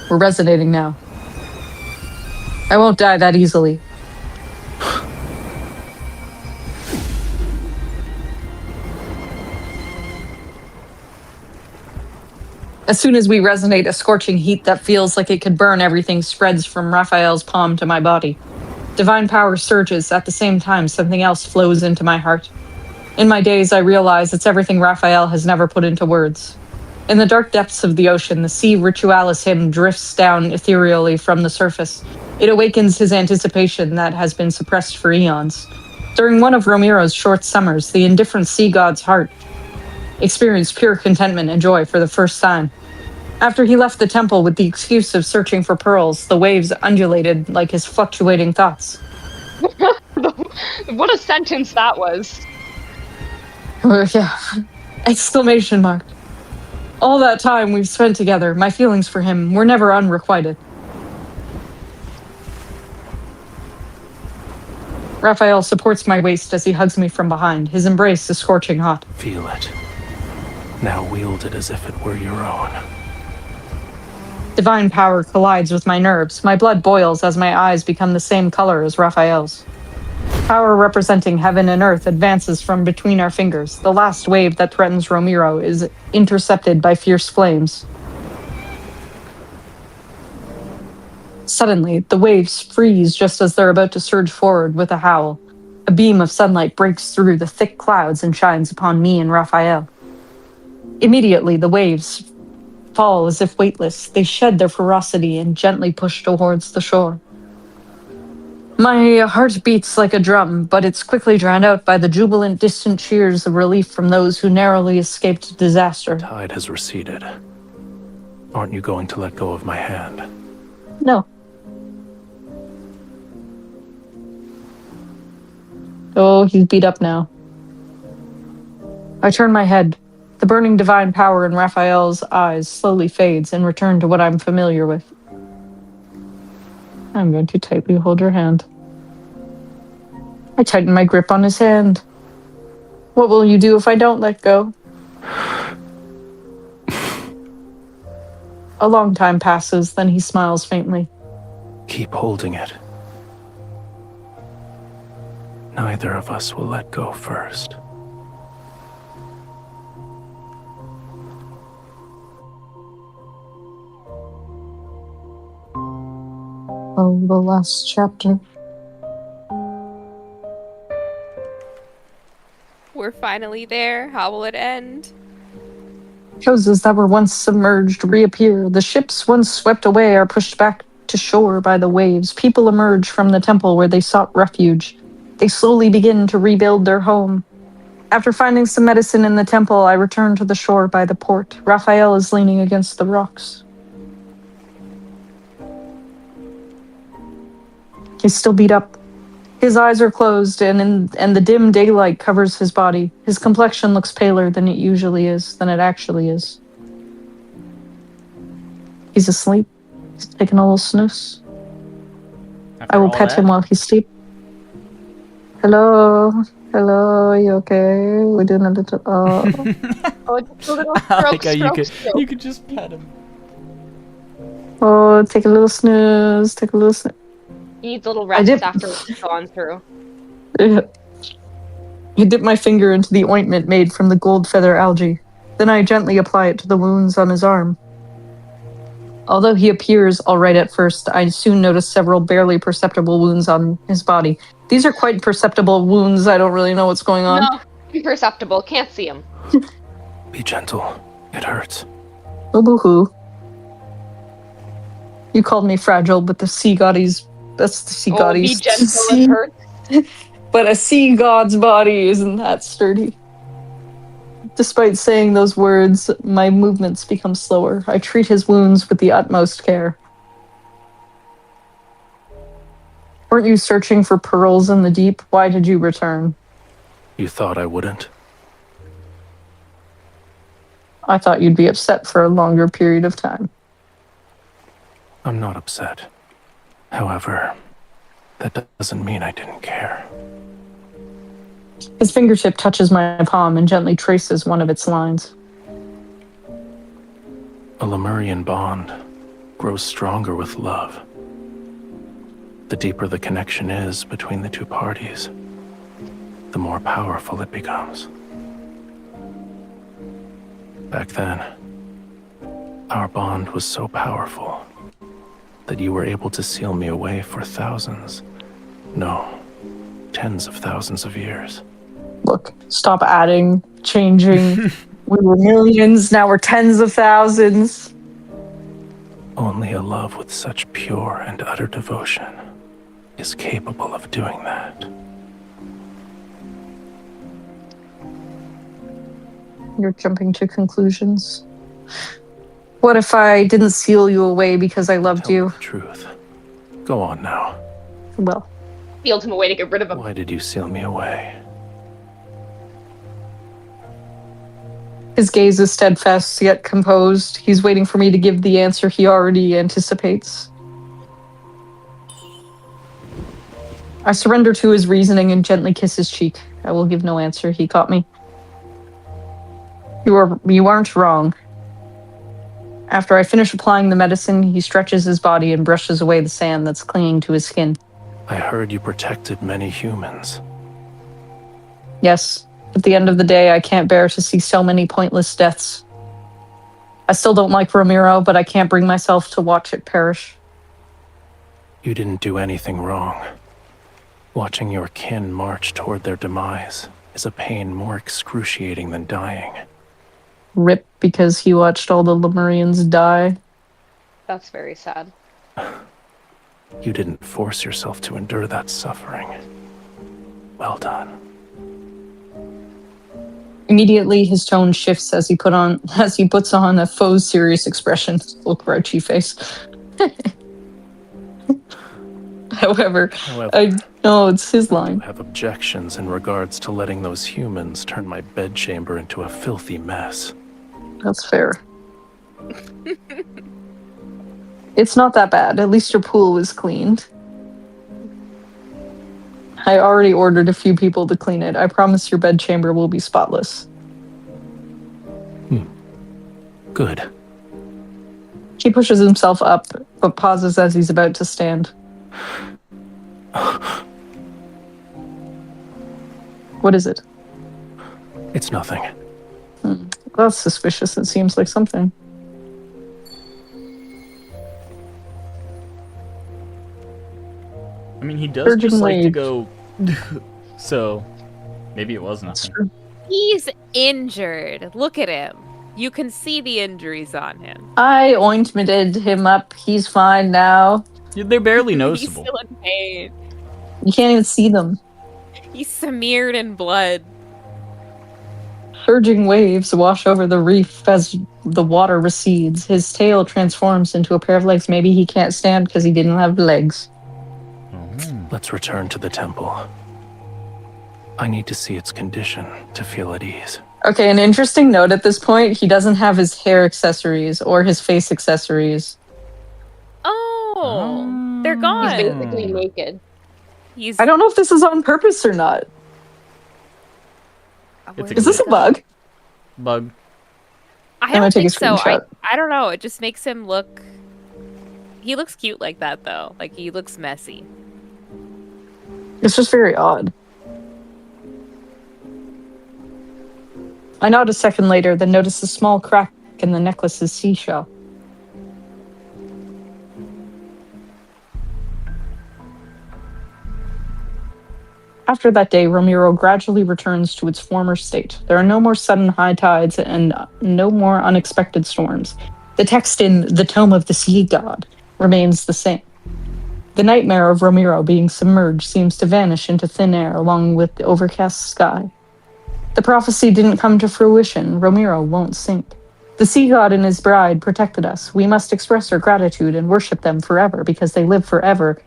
Speaker 1: We're resonating now. I won't die that easily. As soon as we resonate, a scorching heat that feels like it could burn everything spreads from Raphael's palm to my body. Divine power surges. At the same time, something else flows into my heart. In my daze, I realize it's everything Raphael has never put into words. In the dark depths of the ocean, the sea ritualis hymn drifts down ethereally from the surface. It awakens his anticipation that has been suppressed for eons. During one of Romirro's short summers, the indifferent sea god's heart experienced pure contentment and joy for the first time. After he left the temple with the excuse of searching for pearls, the waves undulated like his fluctuating thoughts.
Speaker 2: What a sentence that was.
Speaker 1: Yeah. Exclamation mark. All that time we've spent together, my feelings for him were never unrequited. Raphael supports my waist as he hugs me from behind. His embrace is scorching hot.
Speaker 4: Feel it. Now wield it as if it were your own.
Speaker 1: Divine power collides with my nerves. My blood boils as my eyes become the same color as Raphael's. Power representing heaven and earth advances from between our fingers. The last wave that threatens Romirro is intercepted by fierce flames. Suddenly, the waves freeze just as they're about to surge forward with a howl. A beam of sunlight breaks through the thick clouds and shines upon me and Raphael. Immediately, the waves fall as if weightless. They shed their ferocity and gently push towards the shore. My heart beats like a drum, but it's quickly drowned out by the jubilant, distant cheers of relief from those who narrowly escaped disaster.
Speaker 4: Tide has receded. Aren't you going to let go of my hand?
Speaker 1: No. Oh, he's beat up now. I turn my head. The burning divine power in Raphael's eyes slowly fades and return to what I'm familiar with. I'm going to tightly hold her hand. I tighten my grip on his hand. What will you do if I don't let go? A long time passes, then he smiles faintly.
Speaker 4: Keep holding it. Neither of us will let go first.
Speaker 1: Oh, the last chapter.
Speaker 3: We're finally there. How will it end?
Speaker 1: Houses that were once submerged reappear. The ships once swept away are pushed back to shore by the waves. People emerge from the temple where they sought refuge. They slowly begin to rebuild their home. After finding some medicine in the temple, I return to the shore by the port. Raphael is leaning against the rocks. He's still beat up. His eyes are closed, and the dim daylight covers his body. His complexion looks paler than it actually is. He's asleep. He's taking a little snooze. I will pet him while he's asleep. Hello, are you okay? We're doing a little.
Speaker 2: Oh, just a little stroke.
Speaker 5: You could just pet him.
Speaker 1: Oh, take a little snooze.
Speaker 2: He needs a little rest after it's gone through.
Speaker 1: I dip my finger into the ointment made from the gold feather algae. Then I gently apply it to the wounds on his arm. Although he appears all right at first, I soon notice several barely perceptible wounds on his body. These are quite perceptible wounds. I don't really know what's going on.
Speaker 2: No, imperceptible. Can't see him.
Speaker 4: Be gentle. It hurts.
Speaker 1: Oh, boo-hoo. You called me fragile, but the sea goddies... That's the sea goddies.
Speaker 2: Be gentle, it hurts.
Speaker 1: But a sea god's body isn't that sturdy. Despite saying those words, my movements become slower. I treat his wounds with the utmost care. Weren't you searching for pearls in the deep? Why did you return?
Speaker 4: You thought I wouldn't?
Speaker 1: I thought you'd be upset for a longer period of time.
Speaker 4: I'm not upset. However, that doesn't mean I didn't care.
Speaker 1: His fingertip touches my palm and gently traces one of its lines.
Speaker 4: A Lemurian bond grows stronger with love. The deeper the connection is between the two parties, the more powerful it becomes. Back then, Our bond was so powerful that you were able to seal me away for thousands, no, tens of thousands of years.
Speaker 1: Look, stop adding, changing. We were millions, now we're tens of thousands.
Speaker 4: Only a love with such pure and utter devotion is capable of doing that.
Speaker 1: You're jumping to conclusions. What if I didn't seal you away because I loved you?
Speaker 4: Tell me the truth. Go on now.
Speaker 1: Well.
Speaker 2: Sealed him away to get rid of him.
Speaker 4: Why did you seal me away?
Speaker 1: His gaze is steadfast yet composed. He's waiting for me to give the answer he already anticipates. I surrender to his reasoning and gently kiss his cheek. I will give no answer. He caught me. You aren't wrong. After I finish applying the medicine, he stretches his body and brushes away the sand that's clinging to his skin.
Speaker 4: I heard you protected many humans.
Speaker 1: Yes. At the end of the day, I can't bear to see so many pointless deaths. I still don't like Romirro, but I can't bring myself to watch it perish.
Speaker 4: You didn't do anything wrong. Watching your kin march toward their demise is a pain more excruciating than dying.
Speaker 1: Rip because he watched all the Lemurians die.
Speaker 2: That's very sad.
Speaker 4: You didn't force yourself to endure that suffering. Well done.
Speaker 1: Immediately, his tone shifts as he puts on a faux serious expression. Little grouchy face. However, I know it's his line.
Speaker 4: I have objections in regards to letting those humans turn my bedchamber into a filthy mess.
Speaker 1: That's fair. It's not that bad. At least your pool was cleaned. I already ordered a few people to clean it. I promise your bedchamber will be spotless.
Speaker 4: Good.
Speaker 1: He pushes himself up, but pauses as he's about to stand. What is it?
Speaker 4: It's nothing.
Speaker 1: That's suspicious. It seems like something.
Speaker 5: I mean, he does just like to go... So, maybe it was nothing.
Speaker 3: He's injured. Look at him. You can see the injuries on him.
Speaker 1: I ointmented him up. He's fine now.
Speaker 5: They're barely noticeable.
Speaker 3: He's still in pain.
Speaker 1: You can't even see them.
Speaker 3: He's smeared in blood.
Speaker 1: Surging waves wash over the reef as the water recedes. His tail transforms into a pair of legs. Maybe he can't stand because he didn't have legs.
Speaker 4: Let's return to the temple. I need to see its condition to feel at ease.
Speaker 1: Okay, an interesting note at this point, he doesn't have his hair accessories or his face accessories.
Speaker 3: Oh, they're gone.
Speaker 2: He's basically naked.
Speaker 1: I don't know if this is on purpose or not. Is this a bug?
Speaker 5: Bug.
Speaker 3: I don't think so.
Speaker 1: Screenshot.
Speaker 3: I don't know. It just makes him look... He looks cute like that, though. Like, he looks messy.
Speaker 1: It's just very odd. I nod a second later, then notice a small crack in the necklace's seashell. After that day, Romirro gradually returns to its former state. There are no more sudden high tides and no more unexpected storms. The text in The Tome of the Sea God remains the same. The nightmare of Romirro being submerged seems to vanish into thin air along with the overcast sky. The prophecy didn't come to fruition. Romirro won't sink. The sea god and his bride protected us. We must express our gratitude and worship them forever because they live forever.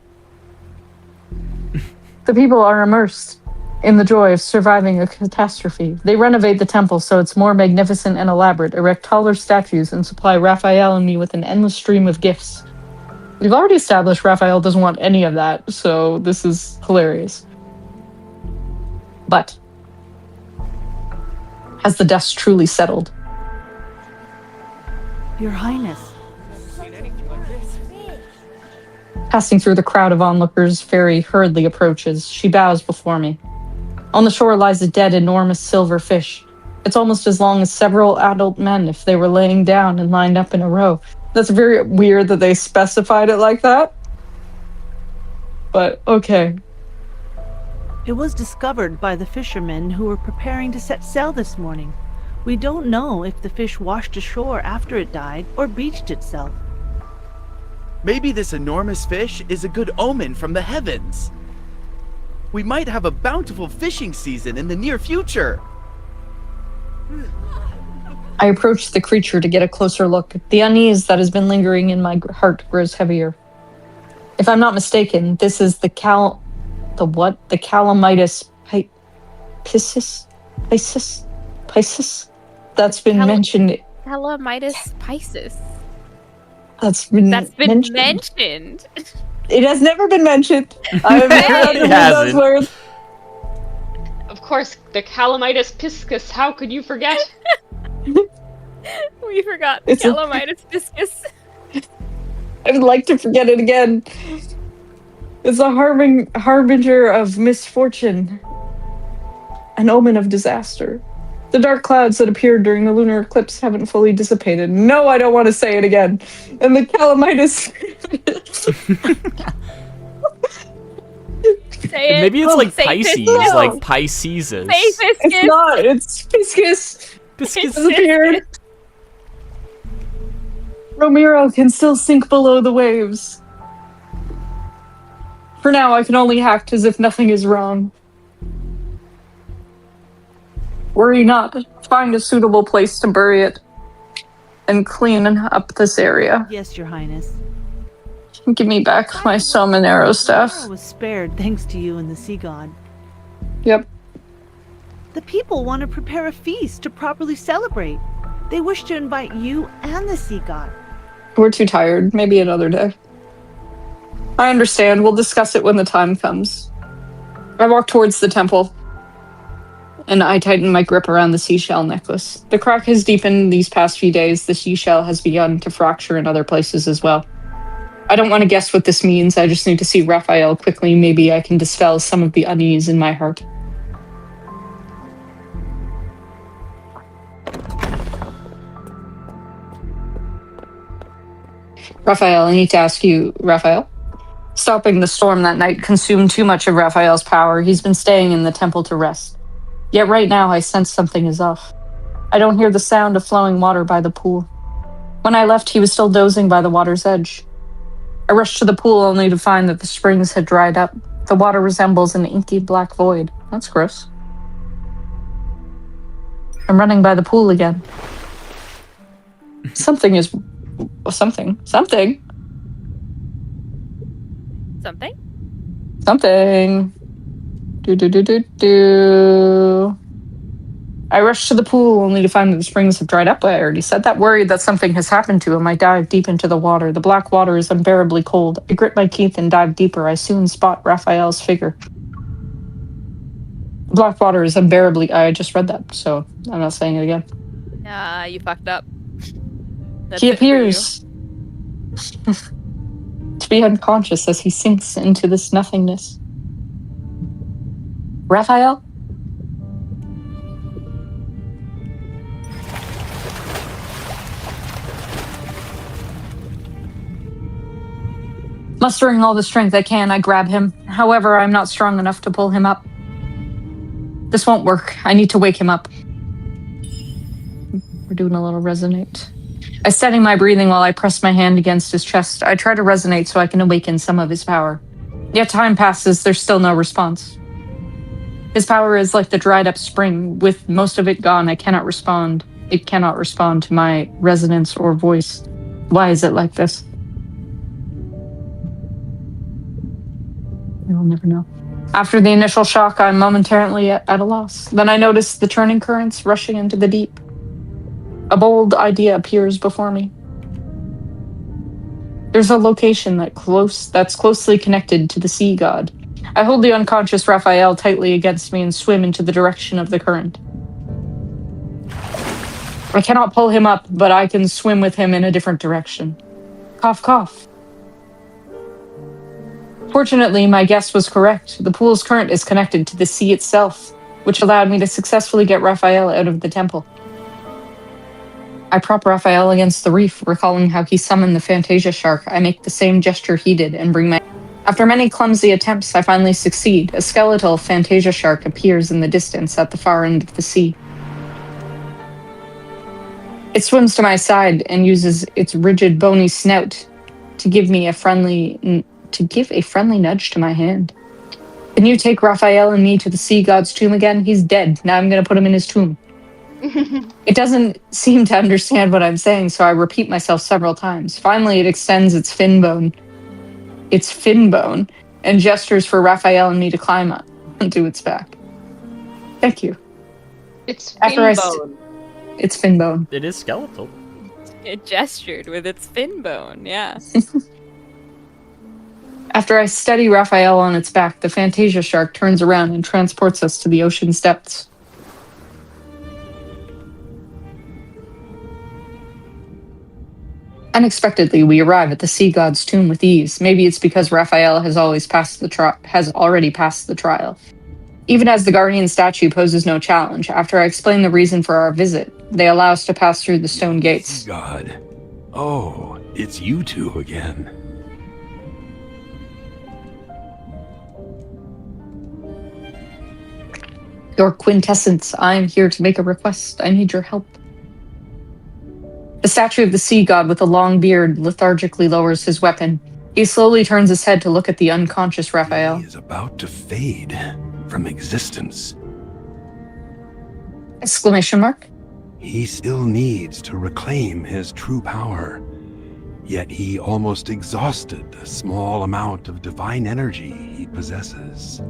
Speaker 1: The people are immersed in the joy of surviving a catastrophe. They renovate the temple so it's more magnificent and elaborate, erect taller statues, and supply Raphael and me with an endless stream of gifts. We've already established Raphael doesn't want any of that, so this is hilarious. But has the dust truly settled?
Speaker 11: Your Highness.
Speaker 1: Passing through the crowd of onlookers, Fairy hurriedly approaches. She bows before me. On the shore lies a dead, enormous silver fish. It's almost as long as several adult men if they were laying down and lined up in a row. That's very weird that they specified it like that. But okay.
Speaker 11: It was discovered by the fishermen who were preparing to set sail this morning. We don't know if the fish washed ashore after it died or beached itself.
Speaker 16: Maybe this enormous fish is a good omen from the heavens. We might have a bountiful fishing season in the near future.
Speaker 1: I approach the creature to get a closer look. The unease that has been lingering in my heart grows heavier. If I'm not mistaken, this is the Calamitis Piscis? That's been mentioned.
Speaker 3: Calamitis Piscis.
Speaker 1: That's been
Speaker 3: mentioned.
Speaker 1: It has never been mentioned. I've never heard those words.
Speaker 2: Of course, the Calamitis Piscis. How could you forget?
Speaker 3: We forgot the Calamitis Piscis.
Speaker 1: I'd like to forget it again. It's a harbinger of misfortune, an omen of disaster. The dark clouds that appeared during the lunar eclipse haven't fully dissipated. No, I don't want to say it again. And the Calamitis...
Speaker 3: Say it.
Speaker 5: Maybe it's like Pisces,
Speaker 3: Piscis.
Speaker 5: like Pisces.
Speaker 3: Say Piscis.
Speaker 1: It's not. It's Piscis.
Speaker 5: Piscis
Speaker 1: has appeared. Romirro can still sink below the waves. For now, I can only act as if nothing is wrong. Worry not. Find a suitable place to bury it and clean up this area.
Speaker 11: Yes, Your Highness.
Speaker 1: Give me back my Somanero stuff.
Speaker 11: Romirro was spared thanks to you and the sea god.
Speaker 1: Yep.
Speaker 11: The people want to prepare a feast to properly celebrate. They wish to invite you and the sea god.
Speaker 1: We're too tired. Maybe another day. I understand. We'll discuss it when the time comes. I walk towards the temple, and I tighten my grip around the seashell necklace. The crack has deepened these past few days. The seashell has begun to fracture in other places as well. I don't want to guess what this means. I just need to see Raphael quickly. Maybe I can dispel some of the unease in my heart. Raphael, I need to ask you, Raphael? Stopping the storm that night consumed too much of Raphael's power. He's been staying in the temple to rest. Yet right now I sense something is off. I don't hear the sound of flowing water by the pool. When I left, he was still dozing by the water's edge. I rushed to the pool only to find that the springs had dried up. The water resembles an inky black void. That's gross. I'm running by the pool again. Something. Something. Do. I rush to the pool only to find that the springs have dried up. I already said that. Worried that something has happened to him, I dive deep into the water. The black water is unbearably cold. I grit my teeth and dive deeper. I soon spot Raphael's figure. The black water is unbearably... I just read that, so I'm not saying it again.
Speaker 3: You fucked up. That's
Speaker 1: he appears to be unconscious as he sinks into this nothingness. Raphael? Mustering all the strength I can, I grab him. However, I'm not strong enough to pull him up. This won't work. I need to wake him up. We're doing a little resonate. I steady my breathing while I press my hand against his chest. I try to resonate so I can awaken some of his power. Yet time passes, there's still no response. His power is like the dried up spring. With most of it gone, I cannot respond. It cannot respond to my resonance or voice. Why is it like this? We will never know. After the initial shock, I'm momentarily at a loss. Then I notice the turning currents rushing into the deep. A bold idea appears before me. There's a location that's closely connected to the sea god. I hold the unconscious Raphael tightly against me and swim into the direction of the current. I cannot pull him up, but I can swim with him in a different direction. Cough, cough. Fortunately, my guess was correct. The pool's current is connected to the sea itself. which allowed me to successfully get Raphael out of the temple. I prop Raphael against the reef, recalling how he summoned the Fantasia shark. I make the same gesture he did and bring my... After many clumsy attempts, I finally succeed. A skeletal Fantasia shark appears in the distance at the far end of the sea. It swims to my side and uses its rigid, bony snout to give a friendly nudge to my hand. Can you take Raphael and me to the sea god's tomb again? He's dead. Now I'm going to put him in his tomb. It doesn't seem to understand what I'm saying, so I repeat myself several times. Finally, it extends its fin bone, and gestures for Raphael and me to climb up onto its back. Thank you.
Speaker 2: It's fin bone.
Speaker 1: It's fin bone.
Speaker 5: It is skeletal.
Speaker 3: It gestured with its fin bone, yeah.
Speaker 1: After I steady Raphael on its back, the Fantasia shark turns around and transports us to the ocean's depths. Unexpectedly, we arrive at the sea god's tomb with ease. Maybe it's because Raphael has already passed the trial. Even as the guardian statue poses no challenge, after I explain the reason for our visit, they allow us to pass through the stone gates.
Speaker 7: God. Oh, it's you two again.
Speaker 1: Your quintessence, I am here to make a request. I need your help. The statue of the sea god with a long beard lethargically lowers his weapon. He slowly turns his head to look at the unconscious Raphael.
Speaker 7: He is about to fade from existence.
Speaker 1: Exclamation mark.
Speaker 7: He still needs to reclaim his true power. Yet he almost exhausted the small amount of divine energy he possesses.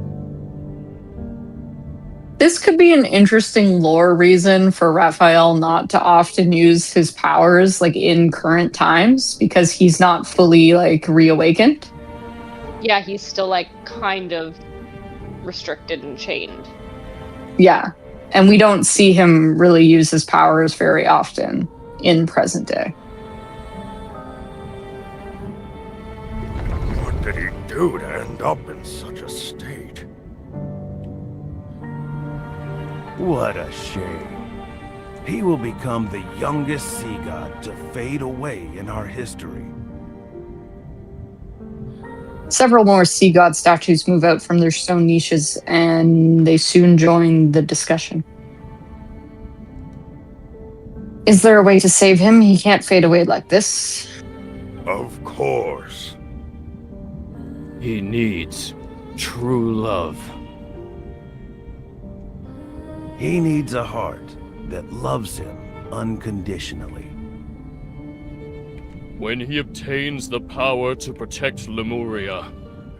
Speaker 1: This could be an interesting lore reason for Raphael not to often use his powers in current times, because he's not fully reawakened.
Speaker 2: Yeah, he's still kind of restricted and chained.
Speaker 1: Yeah. And we don't see him really use his powers very often in present day.
Speaker 9: What did he do to end up in such a state? What a shame. He will become the youngest sea god to fade away in our history.
Speaker 1: Several more sea god statues move out from their stone niches, and they soon join the discussion. Is there a way to save him? He can't fade away like this.
Speaker 9: Of course.
Speaker 8: He needs true love.
Speaker 9: He needs a heart that loves him unconditionally.
Speaker 8: When he obtains the power to protect Lemuria,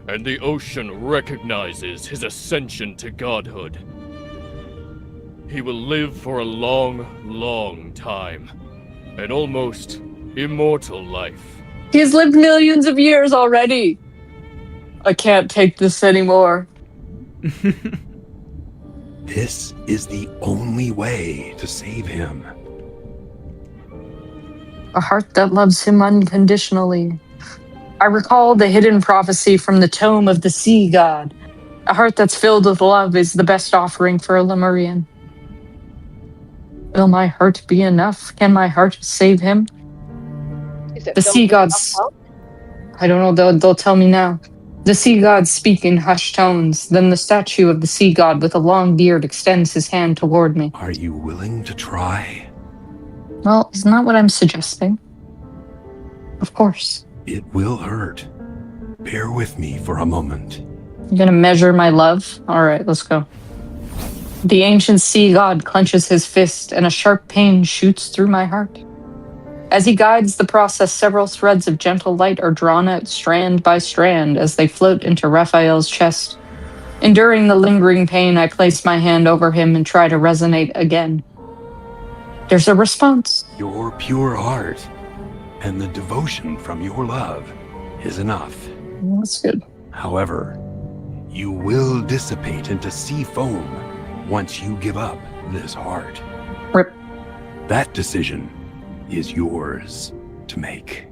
Speaker 8: and the ocean recognizes his ascension to godhood, he will live for a long, long time. An almost immortal life.
Speaker 1: He's lived millions of years already. I can't take this anymore.
Speaker 7: This is the only way to save him.
Speaker 1: A heart that loves him unconditionally. I recall the hidden prophecy from the tome of the sea god. A heart that's filled with love is the best offering for a Lemurian. Will my heart be enough? Can my heart save him? The sea gods... I don't know, they'll tell me now. The sea gods speak in hushed tones. Then the statue of the sea god with a long beard extends his hand toward me.
Speaker 7: Are you willing to try?
Speaker 1: Well, isn't that what I'm suggesting? Of course.
Speaker 7: It will hurt. Bear with me for a moment.
Speaker 1: You're gonna measure my love? Alright, let's go. The ancient sea god clenches his fist, and a sharp pain shoots through my heart. As he guides the process, several threads of gentle light are drawn out strand by strand as they float into Raphael's chest. Enduring the lingering pain, I place my hand over him and try to resonate again. There's a response.
Speaker 7: Your pure heart and the devotion from your love is enough.
Speaker 1: That's good.
Speaker 7: However, you will dissipate into sea foam once you give up this heart.
Speaker 1: Rip.
Speaker 7: That decision is yours to make.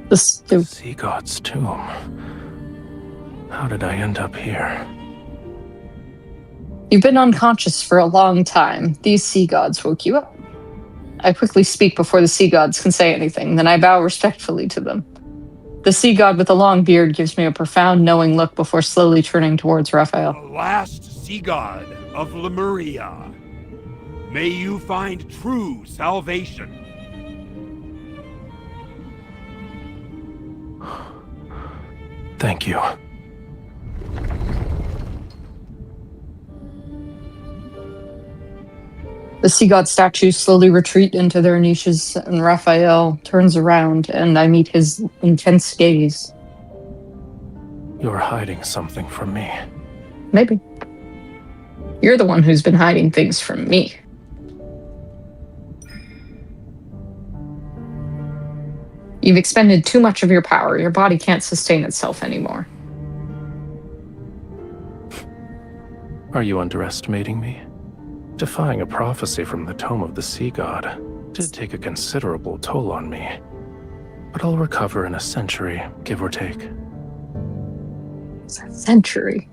Speaker 1: The
Speaker 4: sea god's tomb. How did I end up here?
Speaker 1: You've been unconscious for a long time. These sea gods woke you up. I quickly speak before the sea gods can say anything, then I bow respectfully to them. The sea god with the long beard gives me a profound, knowing look before slowly turning towards Raphael.
Speaker 7: The last sea god of Lemuria. May you find true salvation.
Speaker 4: Thank you.
Speaker 1: The sea god statues slowly retreat into their niches, and Raphael turns around, and I meet his intense gaze.
Speaker 4: You're hiding something from me.
Speaker 1: Maybe. You're the one who's been hiding things from me. You've expended too much of your power. Your body can't sustain itself anymore.
Speaker 4: Are you underestimating me? Defying a prophecy from the tome of the sea god did take a considerable toll on me. But I'll recover in a century, give or take.
Speaker 1: A century?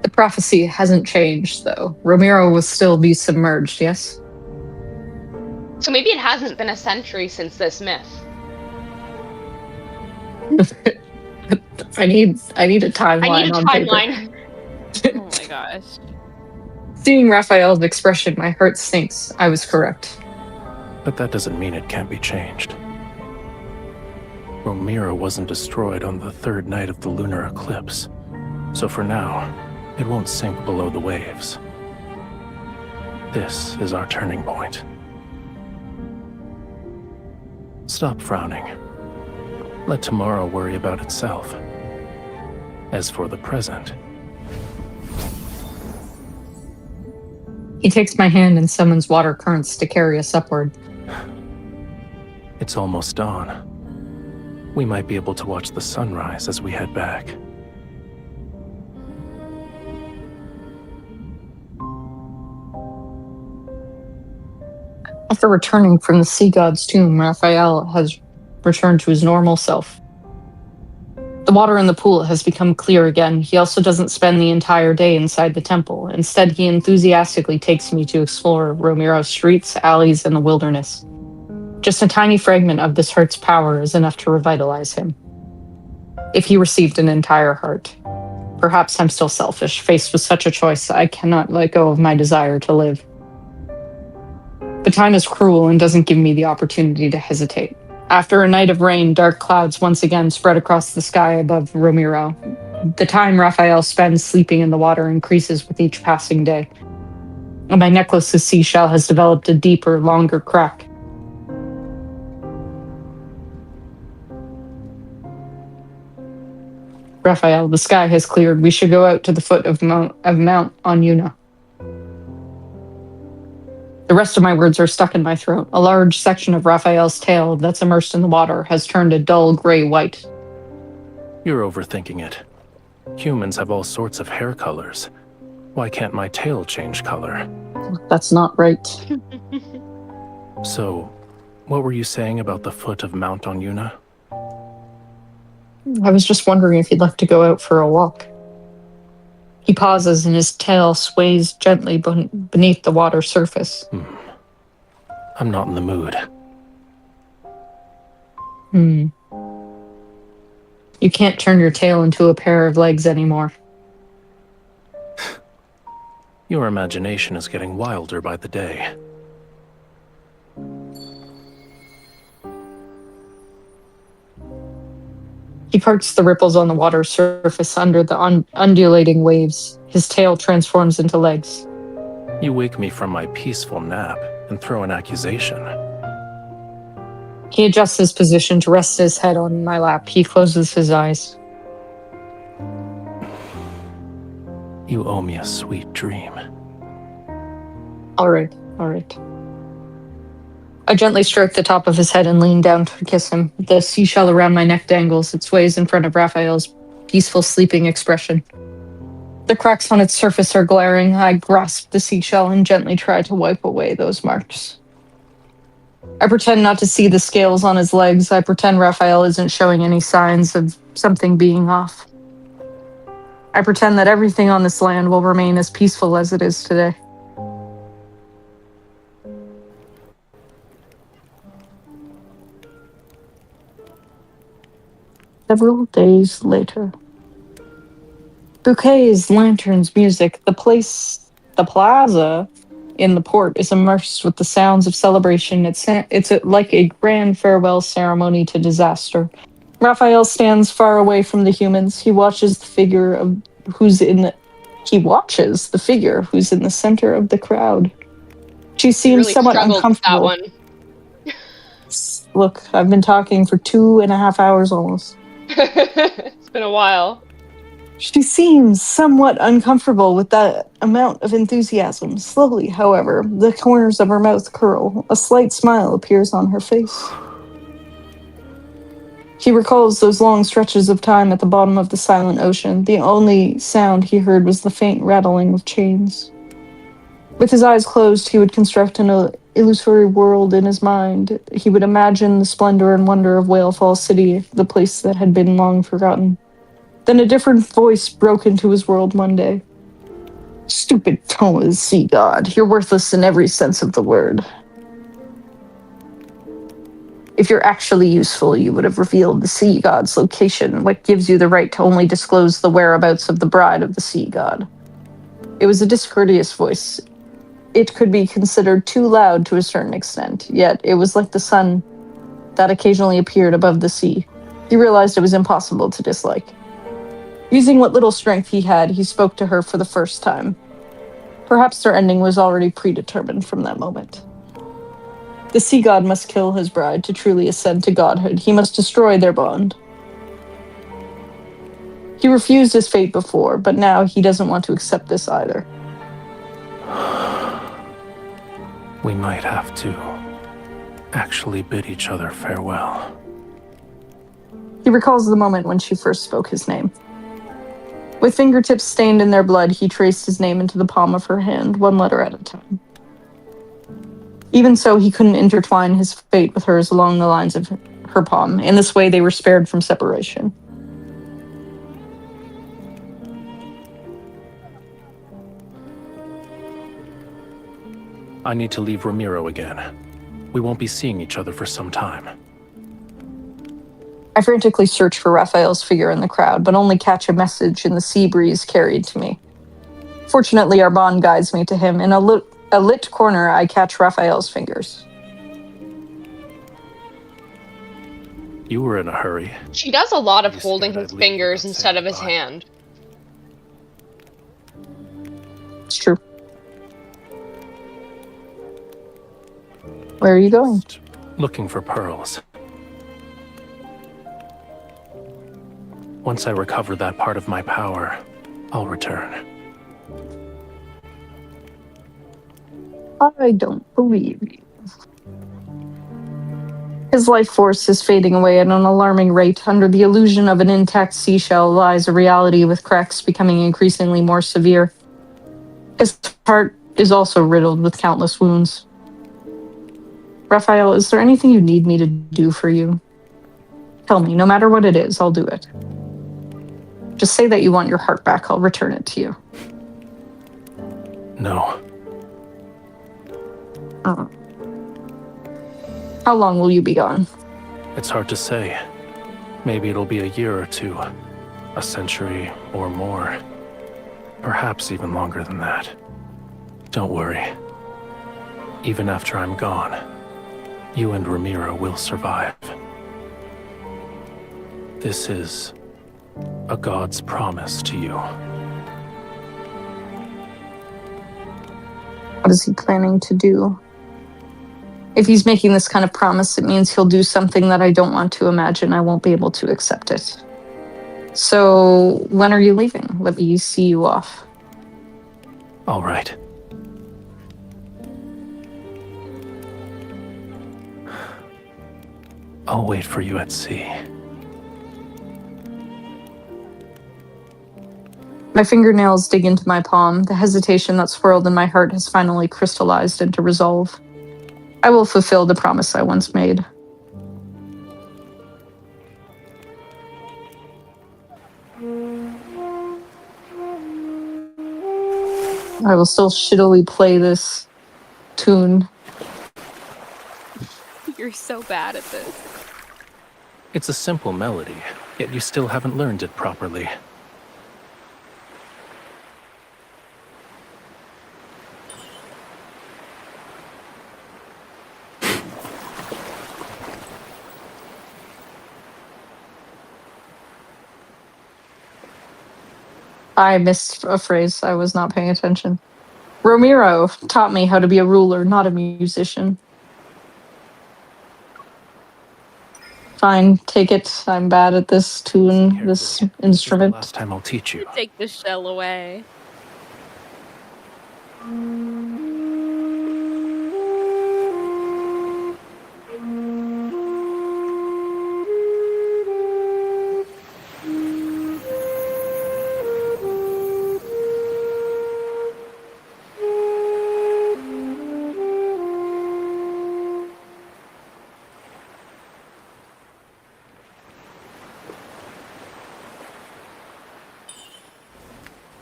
Speaker 1: The prophecy hasn't changed, though. Romirro will still be submerged, yes?
Speaker 2: So maybe it hasn't been a century since this myth.
Speaker 1: I need a timeline.
Speaker 2: I need a
Speaker 1: on
Speaker 2: timeline.
Speaker 3: Oh my gosh.
Speaker 1: Seeing Raphael's expression, my heart sinks. I was correct.
Speaker 4: But that doesn't mean it can't be changed. Romirro wasn't destroyed on the third night of the lunar eclipse, so for now, it won't sink below the waves. This is our turning point. Stop frowning. Let tomorrow worry about itself. As for the present...
Speaker 1: He takes my hand and summons water currents to carry us upward.
Speaker 4: It's almost dawn. We might be able to watch the sunrise as we head back.
Speaker 1: After returning from the sea god's tomb, Raphael has returned to his normal self. The water in the pool has become clear again. He also doesn't spend the entire day inside the temple. Instead, he enthusiastically takes me to explore Romirro's streets, alleys, and the wilderness. Just a tiny fragment of this heart's power is enough to revitalize him. If he received an entire heart. Perhaps I'm still selfish. Faced with such a choice, I cannot let go of my desire to live. But time is cruel and doesn't give me the opportunity to hesitate. After a night of rain, dark clouds once again spread across the sky above Romirro. The time Raphael spends sleeping in the water increases with each passing day. My necklace's seashell has developed a deeper, longer crack. Raphael, the sky has cleared. We should go out to the foot of Mount Anyuna. The rest of my words are stuck in my throat. A large section of Raphael's tail that's immersed in the water has turned a dull gray white.
Speaker 4: You're overthinking it. Humans have all sorts of hair colors. Why can't my tail change color?
Speaker 1: That's not right.
Speaker 4: So, what were you saying about the foot of Mount Anyuna?
Speaker 1: I was just wondering if you'd like to go out for a walk. He pauses and his tail sways gently beneath the water surface.
Speaker 4: I'm not in the mood.
Speaker 1: You can't turn your tail into a pair of legs anymore.
Speaker 4: Your imagination is getting wilder by the day.
Speaker 1: He parts the ripples on the water surface under the undulating waves. His tail transforms into legs.
Speaker 4: You wake me from my peaceful nap and throw an accusation.
Speaker 1: He adjusts his position to rest his head on my lap. He closes his eyes.
Speaker 4: You owe me a sweet dream.
Speaker 1: All right. I gently stroke the top of his head and lean down to kiss him. The seashell around my neck dangles. It sways in front of Raphael's peaceful sleeping expression. The cracks on its surface are glaring. I grasp the seashell and gently try to wipe away those marks. I pretend not to see the scales on his legs. I pretend Raphael isn't showing any signs of something being off. I pretend that everything on this land will remain as peaceful as it is today. Several days later. Bouquets, lanterns, music. The plaza in the port is immersed with the sounds of celebration. It's like a grand farewell ceremony to disaster. Raphael stands far away from the humans. He watches the figure who's in the center of the crowd. She seems
Speaker 2: really
Speaker 1: somewhat
Speaker 2: struggled with that
Speaker 1: uncomfortable.
Speaker 2: one.
Speaker 1: Look, I've been talking for 2.5 hours almost.
Speaker 2: It's been a while.
Speaker 1: She seems somewhat uncomfortable with that amount of enthusiasm. Slowly, however, the corners of her mouth curl. A slight smile appears on her face. He recalls those long stretches of time at the bottom of the silent ocean. The only sound he heard was the faint rattling of chains. With his eyes closed, he would construct an illusory world in his mind. He would imagine the splendor and wonder of Whale Fall City, the place that had been long forgotten. Then a different voice broke into his world one day. Stupid Thomas, sea god. You're worthless in every sense of the word. If you're actually useful, you would have revealed the sea god's location. What gives you the right to only disclose the whereabouts of the bride of the sea god? It was a discourteous voice. It could be considered too loud to a certain extent, yet it was like the sun that occasionally appeared above the sea. He realized it was impossible to dislike. Using what little strength he had, he spoke to her for the first time. Perhaps their ending was already predetermined from that moment. The sea god must kill his bride to truly ascend to godhood. He must destroy their bond. He refused his fate before, but now he doesn't want to accept this either.
Speaker 4: We might have to actually bid each other farewell.
Speaker 1: He recalls the moment when she first spoke his name. With fingertips stained in their blood, he traced his name into the palm of her hand, one letter at a time. Even so, he couldn't intertwine his fate with hers along the lines of her palm. In this way, they were spared from separation.
Speaker 4: I need to leave Romirro again. We won't be seeing each other for some time.
Speaker 1: I frantically search for Raphael's figure in the crowd, but only catch a message in the sea breeze carried to me. Fortunately, our bond guides me to him. In a lit corner, I catch Raphael's fingers.
Speaker 4: You were in a hurry.
Speaker 2: She does a lot of holding his fingers instead of his hand.
Speaker 1: It's true. Where are you going?
Speaker 4: Looking for pearls. Once I recover that part of my power, I'll return.
Speaker 1: I don't believe you. His life force is fading away at an alarming rate. Under the illusion of an intact seashell lies a reality with cracks becoming increasingly more severe. His heart is also riddled with countless wounds. Raphael, is there anything you need me to do for you? Tell me, no matter what it is, I'll do it. Just say that you want your heart back, I'll return it to you.
Speaker 4: No.
Speaker 1: How long will you be gone?
Speaker 4: It's hard to say. Maybe it'll be a year or two, a century or more. Perhaps even longer than that. Don't worry. Even after I'm gone, you and Romirro will survive. This is a god's promise to you.
Speaker 1: What is he planning to do? If he's making this kind of promise, it means he'll do something that I don't want to imagine. I won't be able to accept it. So, when are you leaving? Let me see you off.
Speaker 4: All right. I'll wait for you at sea.
Speaker 1: My fingernails dig into my palm. The hesitation that swirled in my heart has finally crystallized into resolve. I will fulfill the promise I once made. I will still shittily play this tune.
Speaker 3: You're so bad at this.
Speaker 4: It's a simple melody, yet you still haven't learned it properly.
Speaker 1: I missed a phrase. I was not paying attention. Romirro taught me how to be a ruler, not a musician. Fine, take it. I'm bad at this tune, this instrument.
Speaker 4: Last time I'll teach you.
Speaker 3: Take the shell away.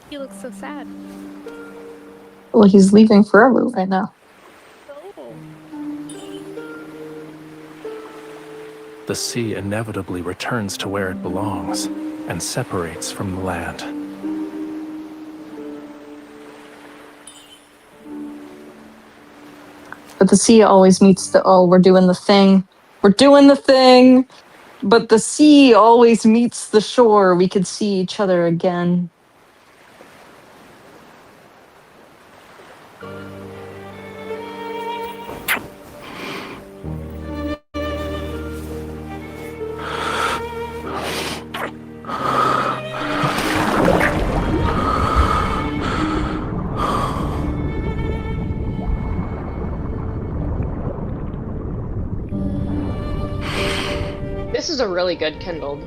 Speaker 3: He looks so sad.
Speaker 1: Well, he's leaving forever right now.
Speaker 3: Oh.
Speaker 4: The sea inevitably returns to where it belongs and separates from the land.
Speaker 1: But the sea always meets the, oh, we're doing the thing. We're doing the thing. But the sea always meets the shore. We could see each other again.
Speaker 2: This is a really good kindled.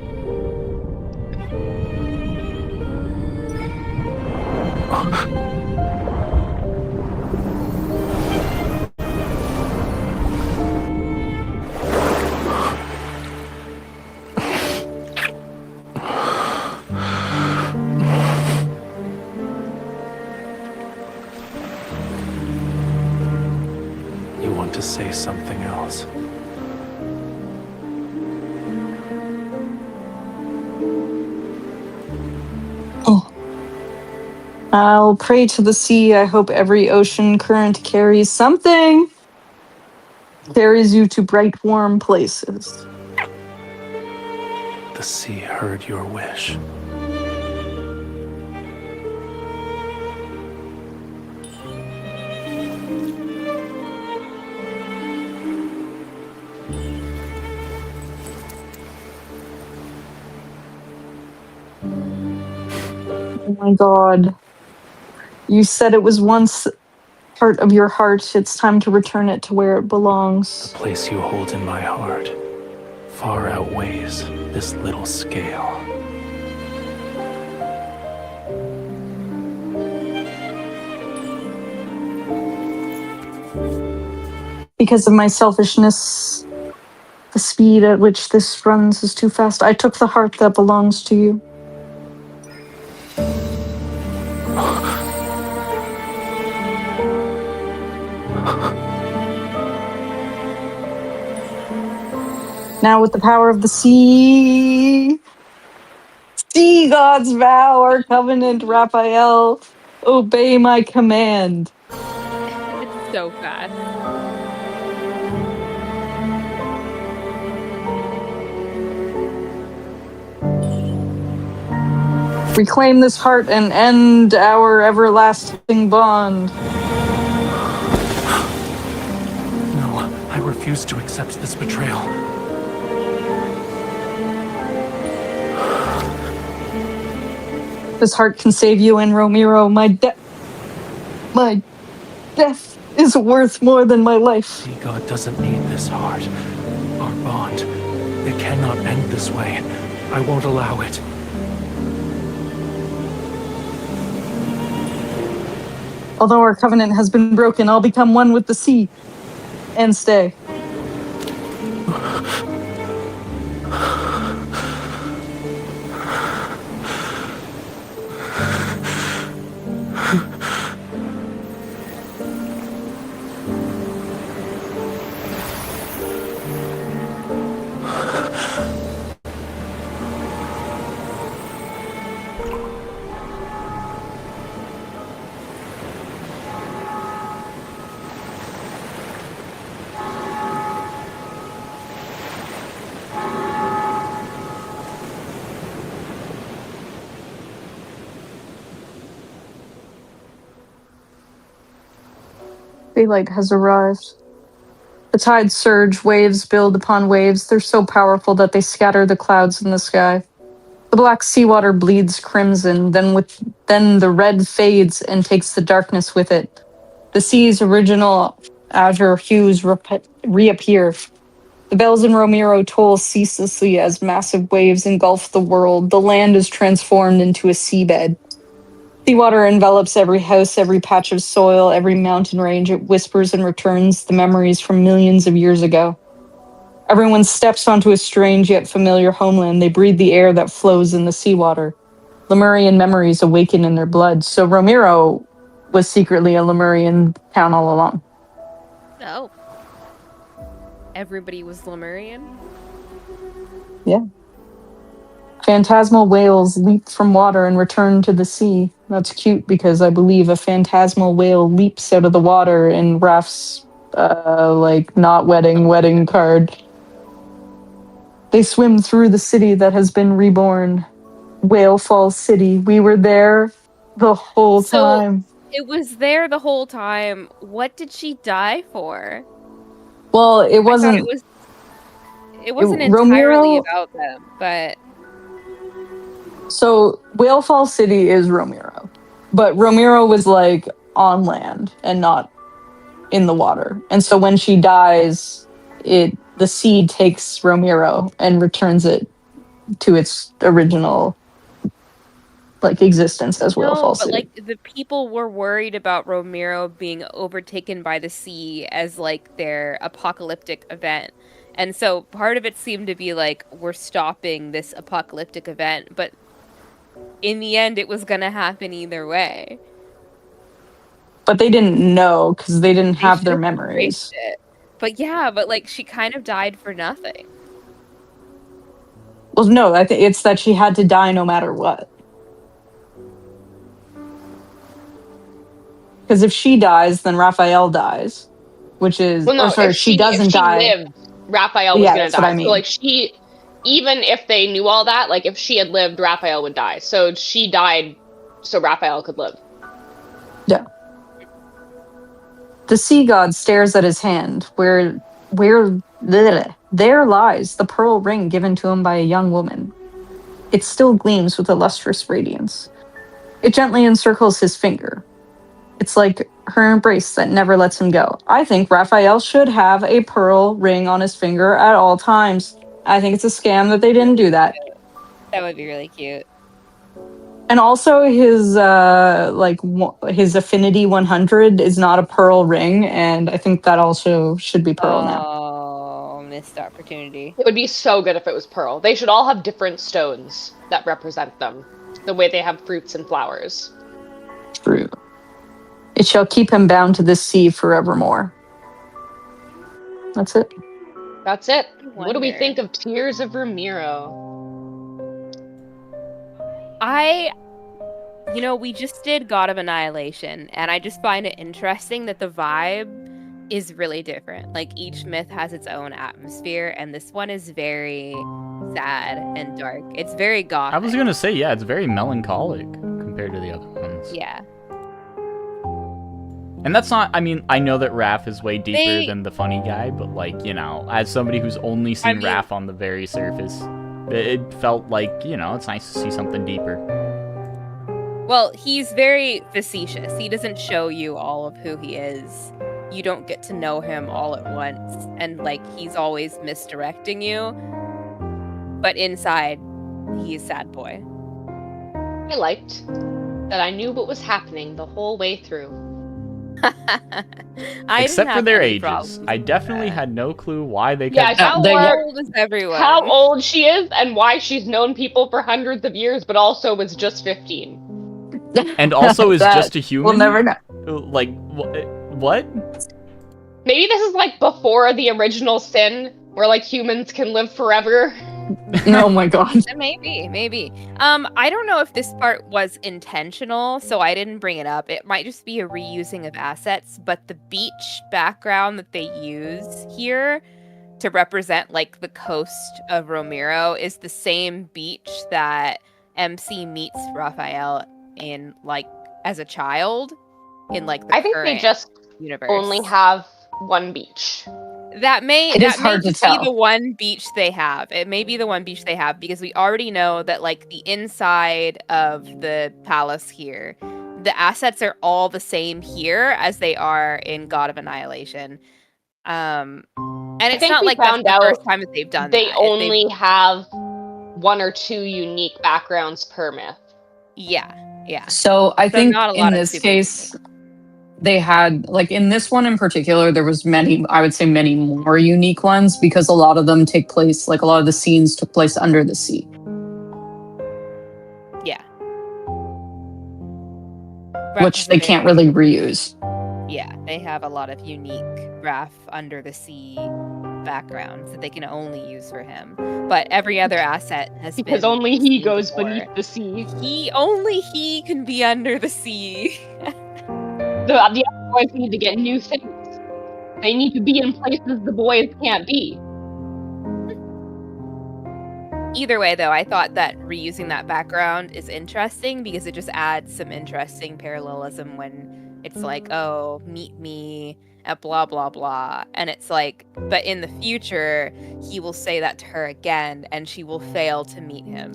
Speaker 4: You want to say something else?
Speaker 1: I'll pray to the sea. I hope every ocean current carries something. Carries you to bright, warm places.
Speaker 4: The sea heard your wish.
Speaker 1: Oh my God. You said it was once part of your heart. It's time to return it to where it belongs.
Speaker 4: The place you hold in my heart far outweighs this little scale.
Speaker 1: Because of my selfishness, the speed at which this runs is too fast. I took the heart that belongs to you. Now with the power of the sea gods vow our covenant, Raphael, obey my command.
Speaker 3: It's so fast.
Speaker 1: Reclaim this heart and end our everlasting bond.
Speaker 4: No, I refuse to accept this betrayal.
Speaker 1: This heart can save you and Romirro. My death is worth more than my life.
Speaker 4: God doesn't need this heart. Our bond, it cannot end this way. I won't allow it.
Speaker 1: Although our covenant has been broken, I'll become one with the sea. And stay. Daylight has arrived. The tides surge, waves build upon waves. They're so powerful that they scatter the clouds in the sky. The black seawater bleeds crimson, then the red fades and takes the darkness with it. The sea's original azure hues reappear. The bells in Romirro toll ceaselessly as massive waves engulf the world. The land is transformed into a seabed. Seawater envelops every house, every patch of soil, every mountain range. It whispers and returns the memories from millions of years ago. Everyone steps onto a strange yet familiar homeland. They breathe the air that flows in the seawater. Lemurian memories awaken in their blood. So Romirro was secretly a Lemurian town all along.
Speaker 3: Oh. Everybody was Lemurian?
Speaker 1: Yeah. Phantasmal whales leap from water and return to the sea. That's cute because I believe a phantasmal whale leaps out of the water in Raph's not wedding card. They swim through the city that has been reborn. Whale Falls City. We were there the whole time.
Speaker 3: It was there the whole time. What did she die for?
Speaker 1: Well, it wasn't.
Speaker 3: It wasn't entirely
Speaker 1: Romirro,
Speaker 3: about them, but
Speaker 1: so Whale Falls City is Romirro, but Romirro was like on land and not in the water. And so when she dies, the sea takes Romirro and returns it to its original existence as Whale Falls City.
Speaker 3: Like the people were worried about Romirro being overtaken by the sea as like their apocalyptic event. And so part of it seemed to be like, we're stopping this apocalyptic event, but in the end it was gonna happen either way.
Speaker 1: But they didn't know because they didn't have their memories.
Speaker 3: But yeah, but like she kind of died for nothing.
Speaker 1: Well, no, I think it's that she had to die no matter what. Because if she dies, then Raphael dies, which is she doesn't die.
Speaker 2: If she lived, Raphael was gonna die.
Speaker 1: What I mean.
Speaker 2: So like even if they knew all that, like if she had lived, Raphael would die. So she died so Raphael could live.
Speaker 1: Yeah. The sea god stares at his hand, where there lies the pearl ring given to him by a young woman. It still gleams with a lustrous radiance. It gently encircles his finger. It's like her embrace that never lets him go. I think Raphael should have a pearl ring on his finger at all times. I think it's a scam that they didn't do that.
Speaker 3: That would be really cute.
Speaker 1: And also his his affinity 100 is not a pearl ring, and I think that also should be pearl now.
Speaker 3: Oh, missed opportunity.
Speaker 2: It would be so good if it was pearl. They should all have different stones that represent them, the way they have fruits and flowers.
Speaker 1: True. It shall keep him bound to this sea forevermore. That's it.
Speaker 2: That's it. What do we think of Tears of Romirro?
Speaker 3: We just did God of Annihilation, and I just find it interesting that the vibe is really different. Like, each myth has its own atmosphere, and this one is very sad and dark. It's very gothic.
Speaker 5: I was gonna say, yeah, it's very melancholic compared to the other ones.
Speaker 3: Yeah.
Speaker 5: And that's not, I mean, I know that Raph is way deeper than the funny guy, but as somebody who's only seen Raph on the very surface, it felt like, it's nice to see something deeper.
Speaker 3: Well, he's very facetious. He doesn't show you all of who he is. You don't get to know him all at once. And, he's always misdirecting you. But inside, he's sad boy.
Speaker 2: I liked that I knew what was happening the whole way through.
Speaker 5: Except for their ages.
Speaker 3: problems
Speaker 5: I definitely had no clue why they
Speaker 2: Yeah,
Speaker 5: kept...
Speaker 2: how
Speaker 3: old is everyone?
Speaker 2: How old she is and why she's known people for hundreds of years, but also was just 15.
Speaker 5: And also is just a human?
Speaker 1: We'll never know.
Speaker 5: Like, what?
Speaker 2: Maybe this is like before the original sin, where like humans can live forever.
Speaker 1: Oh my god.
Speaker 3: Maybe. I don't know if this part was intentional, so I didn't bring it up. It might just be a reusing of assets, but the beach background that they use here to represent like the coast of Romirro is the same beach that MC meets Raphael in like as a child in like the
Speaker 2: I think they just
Speaker 3: universe.
Speaker 2: only have one beach.
Speaker 3: That may
Speaker 1: It is hard to
Speaker 3: be
Speaker 1: tell.
Speaker 3: the one beach they have. It may be the one beach they have because we already know that like the inside of the palace here, the assets are all the same here as they are in God of Annihilation. And it's not like that's the first time that they've done
Speaker 2: they
Speaker 3: that.
Speaker 2: only have one or two unique backgrounds per myth.
Speaker 3: Yeah.
Speaker 1: So I think
Speaker 3: not a
Speaker 1: in
Speaker 3: lot of
Speaker 1: this
Speaker 3: super
Speaker 1: case, they had, like in this one in particular, there was I would say many more unique ones because a lot of them take place, like a lot of the scenes took place under the sea.
Speaker 3: Yeah.
Speaker 1: Which they can't really reuse.
Speaker 3: Yeah, they have a lot of unique Raph under the sea backgrounds that they can only use for him. But every other asset has
Speaker 2: because
Speaker 3: been
Speaker 2: only he goes
Speaker 3: before.
Speaker 2: beneath the sea.
Speaker 3: Only he can be under the sea.
Speaker 2: The other boys need to get new things. They need to be in places the boys can't be.
Speaker 3: Either way, though, I thought that reusing that background is interesting because it just adds some interesting parallelism when it's like, oh, meet me at blah, blah, blah. And it's like, but in the future, he will say that to her again and she will fail to meet him.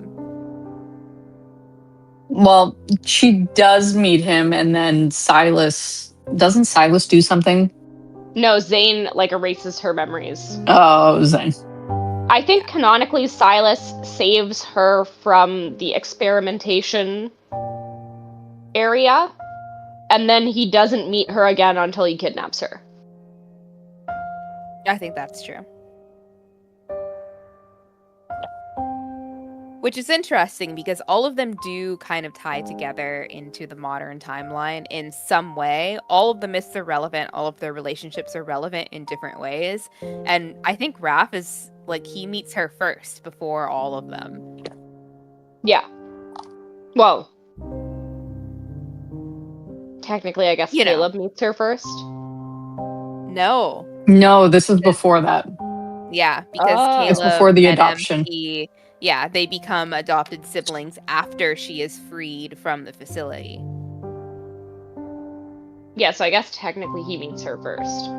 Speaker 1: Well, she does meet him, and then doesn't Silas do something?
Speaker 2: No, Zane like erases her memories.
Speaker 1: Oh, Zane.
Speaker 2: I think canonically Silas saves her from the experimentation area, and then he doesn't meet her again until he kidnaps her.
Speaker 3: I think that's true. Which is interesting because all of them do kind of tie together into the modern timeline in some way. All of the myths are relevant. All of their relationships are relevant in different ways. And I think Raph is like, he meets her first before all of them.
Speaker 2: Yeah. Well, technically, I guess Caleb meets her first.
Speaker 3: No,
Speaker 1: this is before that.
Speaker 3: Yeah, because Caleb
Speaker 1: It's before the
Speaker 3: and
Speaker 1: adoption.
Speaker 3: MC, they become adopted siblings after she is freed from the facility.
Speaker 2: Yeah, so I guess technically he meets her first.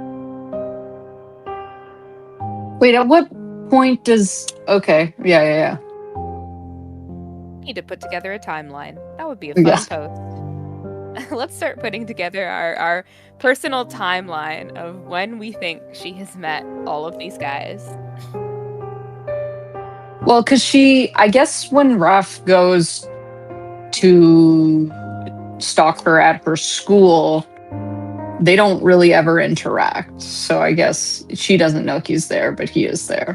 Speaker 1: Wait, at what point does... Okay, yeah.
Speaker 3: Need to put together a timeline. That would be a fun post. Let's start putting together our personal timeline of when we think she has met all of these guys.
Speaker 1: Well, because I guess when Raph goes to stalk her at her school, they don't really ever interact. So I guess she doesn't know he's there, but he is there.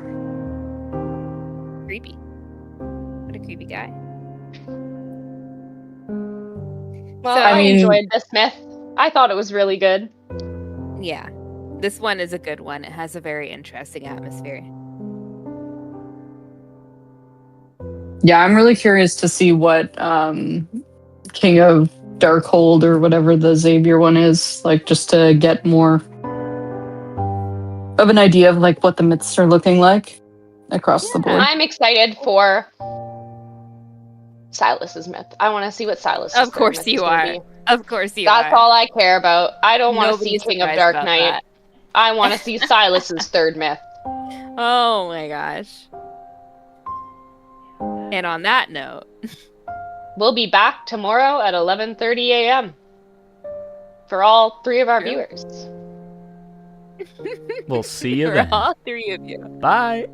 Speaker 3: Creepy. What a creepy guy.
Speaker 2: Well, I enjoyed this myth. I thought it was really good.
Speaker 3: Yeah. This one is a good one. It has a very interesting atmosphere.
Speaker 1: Yeah, I'm really curious to see what King of Darkhold or whatever the Xavier one is, like, just to get more of an idea of like what the myths are looking like across the board.
Speaker 2: I'm excited for Silas's myth. I want to see what Silas.
Speaker 3: Of course you are. Of course you
Speaker 2: are. That's all I care about. I don't want to see
Speaker 3: Nobody's
Speaker 2: King of
Speaker 3: surprised
Speaker 2: Dark
Speaker 3: about
Speaker 2: Knight.
Speaker 3: that.
Speaker 2: I want to see Silas's third myth.
Speaker 3: Oh my gosh. And on that note,
Speaker 2: we'll be back tomorrow at 11:30 a.m. for all three of our viewers.
Speaker 5: We'll see you
Speaker 3: for
Speaker 5: then.
Speaker 3: all three of you.
Speaker 5: Bye.